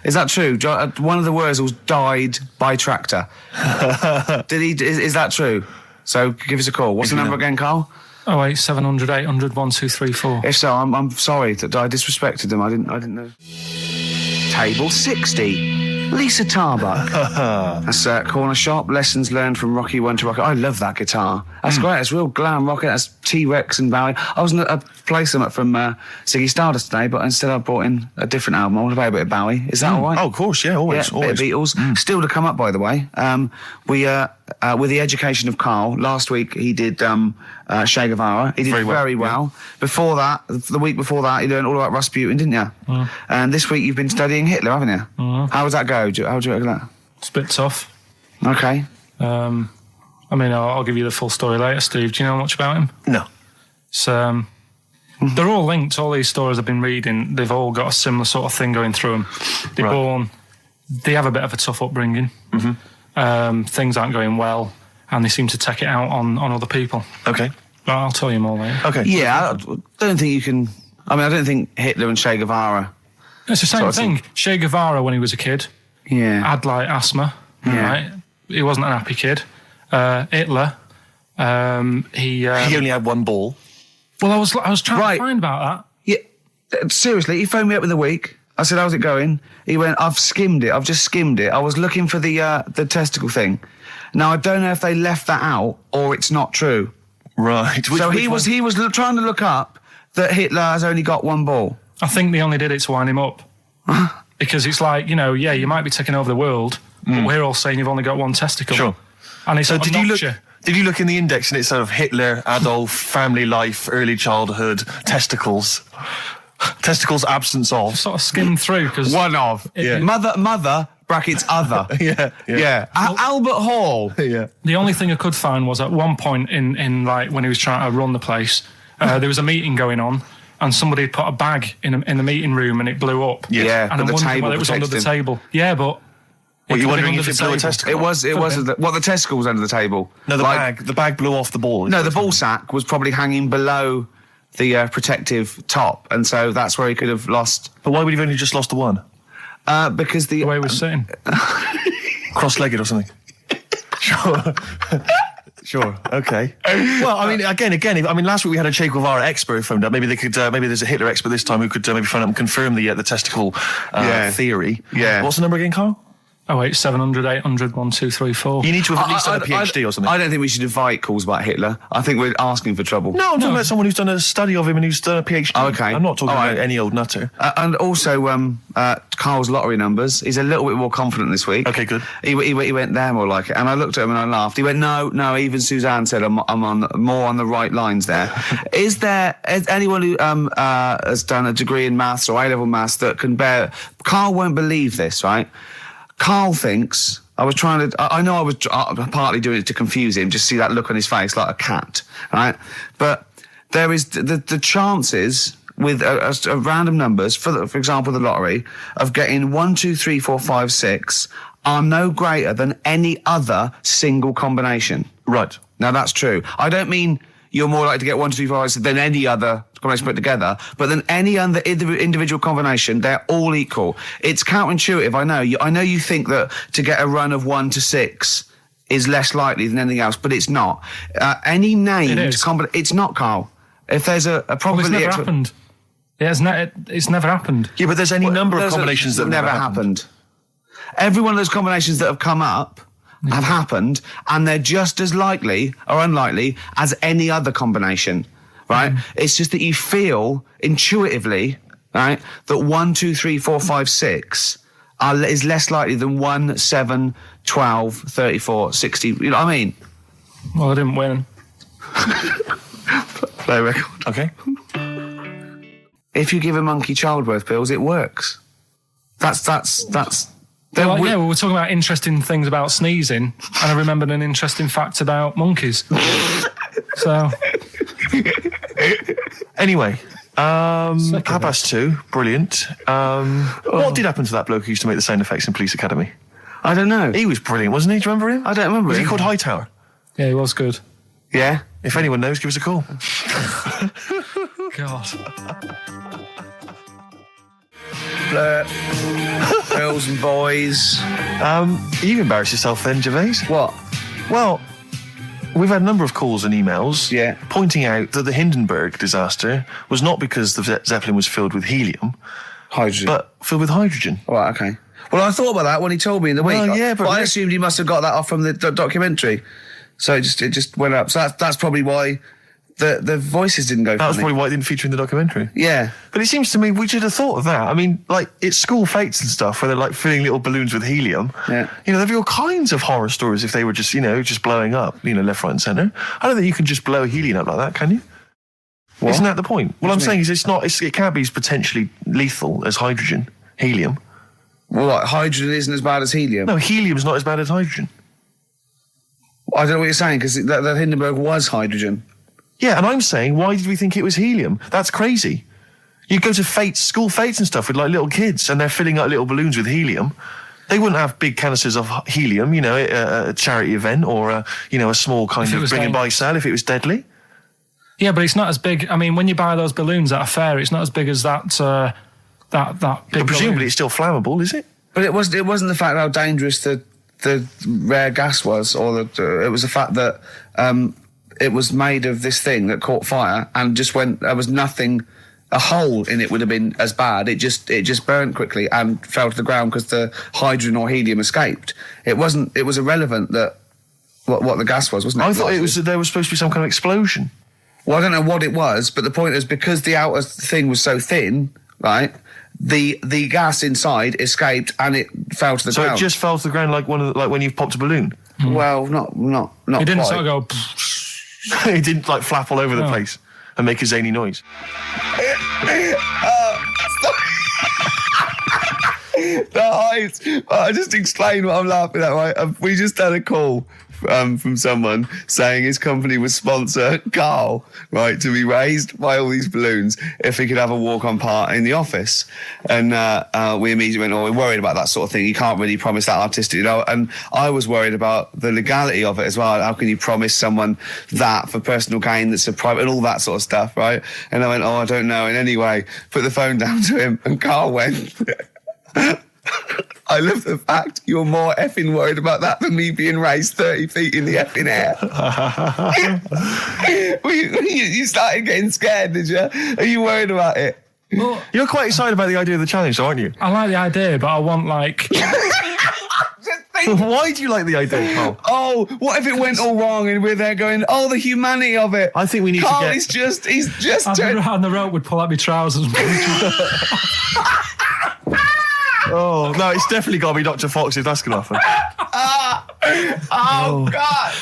Is that true? One of the Wurzels died by tractor. Is that true? So give us a call. What's the number again, Karl? 08700 800 1234. If so, I'm sorry that I disrespected them. I didn't know. Table 60. Lisa Tarbuck. That's Corner Shop. Lessons learned from Rocky 1 to Rocky. I love that guitar. That's great. It's real glam rock. That's T-Rex and Bowie. I was going to play some from Ziggy Stardust today, but instead I brought in a different album. I want to play a bit of Bowie. Is that all right? Oh, of course, yeah, always. Bit of Beatles. Still to come up, by the way. We with the education of Karl, last week he did Che Guevara. He did very well. Yeah. Before that, the week before that, he learned all about Rasputin, didn't you? And this week you've been studying Hitler, haven't you? How does that go? How do you reckon that? It's a bit tough. Okay. I mean, I'll give you the full story later, Steve. Do you know much about him? No. So, they're all linked. All these stories I've been reading, they've all got a similar sort of thing going through them. They have a bit of a tough upbringing. Things aren't going well, and they seem to take it out on other people. Okay. But I'll tell you more later. Okay. Yeah, I don't think you can... I mean, I don't think Hitler and Che Guevara... It's the same thing. Che Guevara, when he was a kid, had, like, asthma, right? He wasn't an happy kid. Hitler, he only had one ball. Well, I was trying to find about that. Yeah, seriously, he phoned me up in the week. I said, how's it going? He went, I've just skimmed it. I was looking for the testicle thing. Now, I don't know if they left that out or it's not true. Right. He was trying to look up that Hitler has only got one ball. I think they only did it to wind him up. Because it's like, you know, you might be taking over the world, but we're all saying you've only got one testicle. Sure. And it's so did you look in the index and it's sort of Hitler, Adolf, family life, early childhood, testicles? Testicles, absence of. Sort of skimmed through because one of mother brackets other. Albert Hall. The only thing I could find was at one point in like when he was trying to run the place, there was a meeting going on, and somebody had put a bag in the meeting room and it blew up. And I'm wondering whether it was under the table. Yeah, but. Were you wondering if it blew a testicle? It was. The testicle was under the table. No, the bag blew off the ball. No, the ball sack was probably hanging below the protective top, and so that's where he could have lost. But why would he have only just lost the one? Because the way he was sitting, cross-legged or something. Sure. Okay. Well, I mean, again. I mean, last week we had a Che Guevara expert phoned up. Maybe they could. Maybe there's a Hitler expert this time who could maybe phone up and confirm the testicle theory. Yeah. What's the number again, Carl? 08700 800 1234. You need to have at least done a PhD or something. I don't think we should invite calls about Hitler. I think we're asking for trouble. No, I'm talking about someone who's done a study of him and who's done a PhD. Oh, okay. I'm not talking about any old nutter. And also, Carl's lottery numbers. He's a little bit more confident this week. Okay, good. He went there more like it. And I looked at him and I laughed. He went, no, even Suzanne said I'm on more on the right lines there. Is anyone who has done a degree in maths or A-level maths that can bear... Carl won't believe this, right? Carl thinks, I was partly doing it to confuse him, just see that look on his face like a cat, right? But there is the chances with a random numbers, for example, the lottery, of getting 1, 2, 3, 4, 5, 6 are no greater than any other single combination. Right. Now, that's true. I don't mean you're more likely to get 1, 2, 3, 4, 5 than any other combination put together, but than any other individual combination, they're all equal. It's counterintuitive, I know. I know you think that to get a run of 1 to 6 is less likely than anything else, but it's not. Any named combination... It's not, Carl. If there's a probability... Well, it's never happened. It's never happened. Yeah, but there's any number of combinations that never happened. Every one of those combinations that have come up have happened, and they're just as likely or unlikely as any other combination, right? It's just that you feel intuitively, right, that 1, 2, 3, 4, 5, 6 is less likely than 1, 7, 12, 34, 60. You know what I mean? Well, I didn't win. Play record. Okay. If you give a monkey childbirth pills, it works. That's. Well, we were talking about interesting things about sneezing, and I remembered an interesting fact about monkeys. So, anyway, 2:30, brilliant. What did happen to that bloke who used to make the sound effects in Police Academy? I don't know. He was brilliant, wasn't he? Do you remember him? I don't remember. Was he called Hightower? Yeah, he was good. Yeah. If anyone knows, give us a call. God. Girls and boys. You embarrassed yourself then, Gervais. What? Well, we've had a number of calls and emails pointing out that the Hindenburg disaster was not because the Zeppelin was filled with helium, hydrogen, but filled with hydrogen. Right, okay. Well, I thought about that when he told me in the week. Yeah, but I assumed he must have got that off from the documentary. So it just went up. So that's probably why the voices didn't go. That was probably why it didn't feature in the documentary. Yeah. But it seems to me we should have thought of that. I mean, like, it's school fates and stuff where they're like filling little balloons with helium. Yeah. You know, there'd be all kinds of horror stories if they were just, just blowing up, left, right and centre. I don't think you can just blow helium up like that, can you? What? Isn't that the point? What I'm saying is it can't be as potentially lethal as hydrogen, helium. Well, hydrogen isn't as bad as helium? No, helium's not as bad as hydrogen. I don't know what you're saying, because that Hindenburg was hydrogen. Yeah, and I'm saying, why did we think it was helium? That's crazy. You go to school fates and stuff with like little kids, and they're filling up little balloons with helium. They wouldn't have big canisters of helium, you know, at a charity event or, a small kind of bring and buy sale if it was deadly. Yeah, but it's not as big. I mean, when you buy those balloons at a fair, it's not as big as that big But presumably balloon. it's still flammable, is it? But it wasn't the fact how dangerous the rare gas was, or it was the fact that it was made of this thing that caught fire and just went. There was nothing. A hole in it would have been as bad. It just burnt quickly and fell to the ground because the hydrogen or helium escaped. It wasn't. It was irrelevant that what the gas was, wasn't it? I thought there was supposed to be some kind of explosion. Well, I don't know what it was, but the point is because the outer thing was so thin, right? The gas inside escaped and it fell to the ground. So it just fell to the ground like when you've popped a balloon. Well, not. It didn't quite. sort of go. It didn't like flap all over the place and make a zany noise. The height. I just explain what I'm laughing at, right? We just had a call from someone saying his company would sponsor Karl, right, to be raised by all these balloons if he could have a walk-on part in the office. And we immediately went, we're worried about that sort of thing. You can't really promise that artistic, you know. And I was worried about the legality of it as well. How can you promise someone that for personal gain that's a private and all that sort of stuff, right? And I went, I don't know. And anyway, put the phone down to him and Karl went... I love the fact you're more effing worried about that than me being raised 30 feet in the effing air. You started getting scared, did you? Are you worried about it? Well, you're quite excited about the idea of the challenge, aren't you? I like the idea, but I want like... Why do you like the idea, Karl? Oh, what if it went all wrong and we're there going, the humanity of it. I think we need Karl, to get... he's just... On the rope would pull out my trousers. Oh, no, it's definitely got to be Dr. Fox if that's going to happen. God.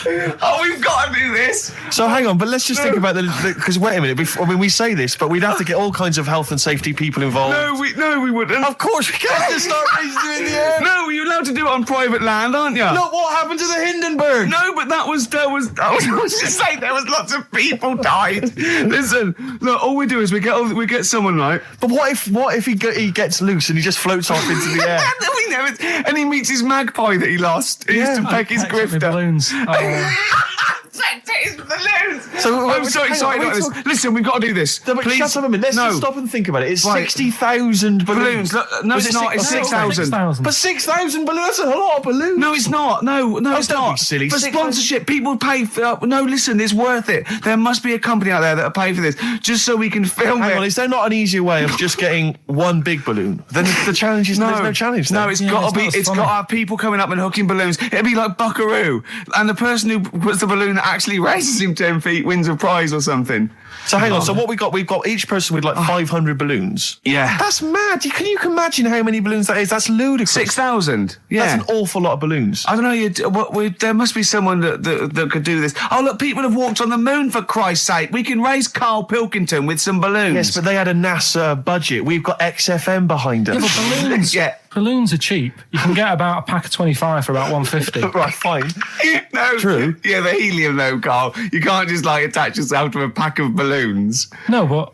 Oh, we've got to do this. So hang on, but let's just think about because wait a minute, we say this, but we'd have to get all kinds of health and safety people involved. No, we wouldn't. Of course we can't just start raising it in the air. No, you're allowed to do it on private land, aren't you? Look what happened to the Hindenburg. No, but I was just saying there was lots of people died. Listen, look, all we do is we get someone, right? But what if he gets loose and he just floats off into the air? And he meets his magpie that he lost. He used to peck his grifter. Balloons. So I'm so excited about this. Listen, we've got to do this. No, but please. shut up a minute. Let's just stop and think about it. It's 60,000 balloons. No, it's not. It's 6,000. But 6,000 balloons, that's a lot of balloons. No, it's not. No, it's don't not. be silly. For sponsorship, people pay for... no, listen, it's worth it. There must be a company out there that'll pay for this, just so we can film Hang it. on, is there not an easier way of just getting one big balloon? Then the challenge is... There's no challenge then. No, it's got to have people coming up and hooking balloons. It'd be like Buckaroo. And the person who puts the balloon that actually raises him 10 feet wins a prize or something. So hang on, so what we've got each person with like 500 balloons. Yeah. That's mad. Can you imagine how many balloons that is? That's ludicrous. 6,000. Yeah. That's an awful lot of balloons. I don't know, there must be someone that could do this. Oh, look, people have walked on the moon, for Christ's sake. We can raise Karl Pilkington with some balloons. Yes, but they had a NASA budget. We've got XFM behind us. Yeah, but balloons, balloons are cheap. You can get about a pack of 25 for about 150. Right, fine. No. True. Yeah, the helium though, Karl. You can't just attach yourself to a pack of balloons. No, but...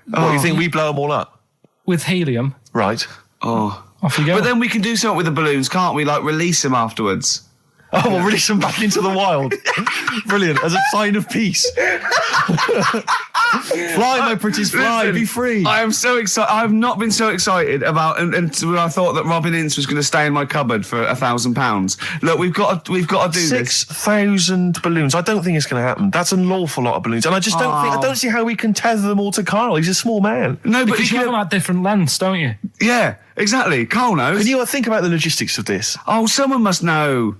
What, you think we blow them all up? With helium. Right. Oh. Off you go. But then we can do something with the balloons, can't we? Like release them afterwards. Oh, we'll release them back into the wild. Brilliant. As a sign of peace. Fly, my pretties, fly. Listen, be free. I am so excited. I have not been so excited about until I thought that Robin Ince was going to stay in my cupboard for £1,000. Look, we've got to do this. 6,000 balloons. I don't think it's going to happen. That's an awful lot of balloons, and I just don't think. I don't see how we can tether them all to Karl. He's a small man. No, but because you have them at different lengths, don't you? Yeah, exactly. Karl knows. Can you think about the logistics of this? Oh, someone must know.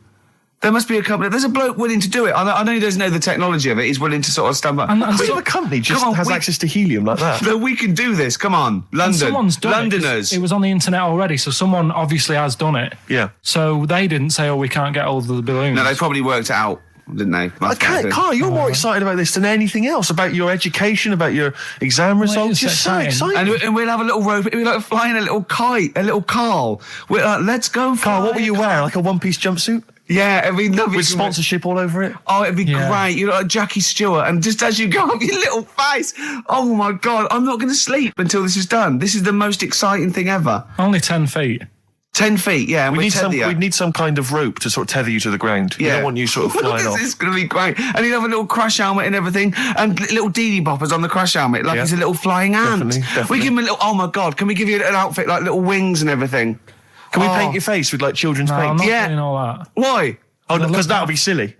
There must be a company. There's a bloke willing to do it. I know he doesn't know the technology of it. He's willing to sort of stumble. And so the company just has access to helium like that. No, we can do this. Come on, London. Someone's done Londoners. It was on the internet already, so someone obviously has done it. Yeah. So they didn't say, we can't get all of the balloons. No, they probably worked it out, didn't they? Karl, you're more excited about this than anything else, about your education, about your exam results. You're so excited. And we'll have a little rope. We're like flying a little kite, a little Karl. We're like, let's go fly. Karl, what will you wear? Like a one-piece jumpsuit? Yeah, it'd be lovely. With sponsorship all over it. Oh, it'd be great. You know, like Jackie Stewart, and just as you go up your little face, oh my God, I'm not going to sleep until this is done. This is the most exciting thing ever. Only 10 feet. 10 feet, yeah. We need some kind of rope to sort of tether you to the ground. Yeah. We don't want you sort of flying off. This is going to be great. And he'd have a little crash helmet and everything, and little Dee boppers on the crash helmet, like he's a little flying ant. Definitely. We give him a little, oh my God, can we give you an outfit like little wings and everything? Can we paint your face with like children's paint? I'm not doing all that. Why? Oh, because that would be silly.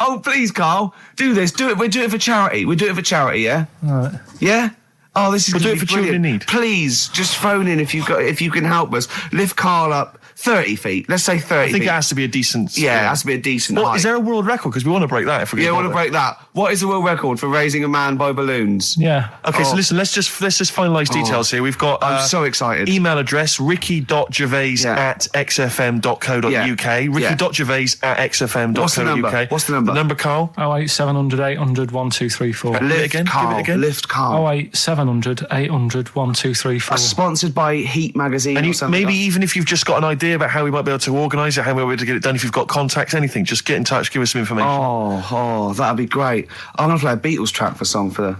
Oh, please, Carl, do this. Do it. We'll do it for charity. We do it for charity, yeah? All right. Yeah? Oh, this is We'll do gonna it be for children in brilliant. need. Please, just phone in if you can help us. Lift Carl up 30 feet. Let's say 30 I think feet. it has to be a decent... Yeah, it has to be a decent height. Is there a world record? Because we want to break that if we're Yeah, I going want to break that. What is the world record for raising a man by balloons? Yeah. Okay, so listen, let's just finalise details here. We've got... I'm so excited. Email address, ricky.gervais@xfm.co.uk. Ricky.gervais@xfm.co.uk. What's the number? What's the number? The number, Carl? 08700 800 1234. Lift Carl. Lift Carl. 08700 800 1234. Sponsored by Heat Magazine And or something. maybe even if you've just got an idea about how we might be able to organise it, how we might be able to get it done, if you've got contacts, anything, just get in touch, give us some information. Oh, that'd be great. I'm going to play a Beatles track for the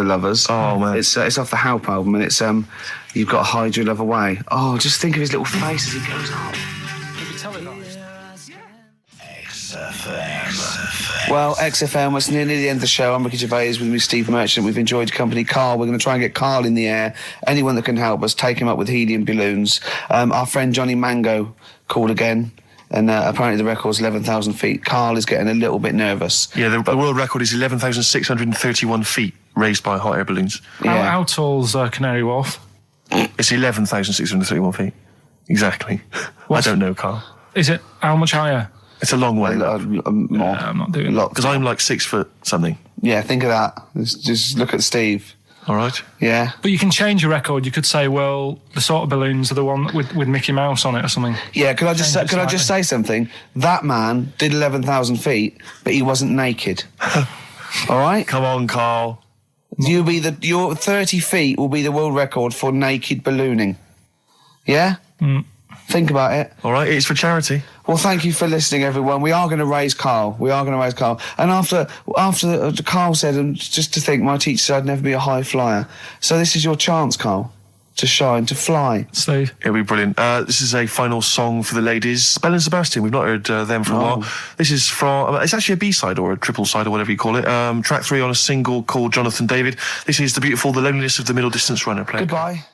lovers. Oh, man. It's off the Help album, and it's You've Got to Hide Your Love Away. Oh, just think of his little face as he goes up. Well, XFM, it's nearly the end of the show. I'm Ricky Gervais, with me Steve Merchant. We've enjoyed your company. Carl, we're going to try and get Carl in the air. Anyone that can help us, take him up with helium balloons. Our friend Johnny Mango called again, and apparently the record's 11,000 feet. Carl is getting a little bit nervous. Yeah, the world record is 11,631 feet raised by hot air balloons. How tall's Canary Wharf? It's 11,631 feet. Exactly. I don't know, Carl. Is it how much higher? It's a long way. More. I'm not doing that. Because I'm like 6 foot something. Yeah, think of that. Just look at Steve. All right. Yeah. But you can change your record. You could say, well, the sort of balloons are the one with Mickey Mouse on it or something. Yeah, could I just say something? That man did 11,000 feet, but he wasn't naked. All right? Come on, Carl. Your 30 feet will be the world record for naked ballooning. Yeah? Think about it. All right, it's for charity. Well, thank you for listening, everyone. We are going to raise Carl. And after Carl said, and just to think, my teacher said I'd never be a high flyer. So this is your chance, Carl, to shine, to fly. Steve. It'll be brilliant. This is a final song for the ladies. Belle and Sebastian, we've not heard them for a while. This is from, it's actually a B-side or a triple side or whatever you call it. Track 3 on a single called Jonathan David. This is the beautiful The Loneliness of the Middle Distance Runner. Goodbye.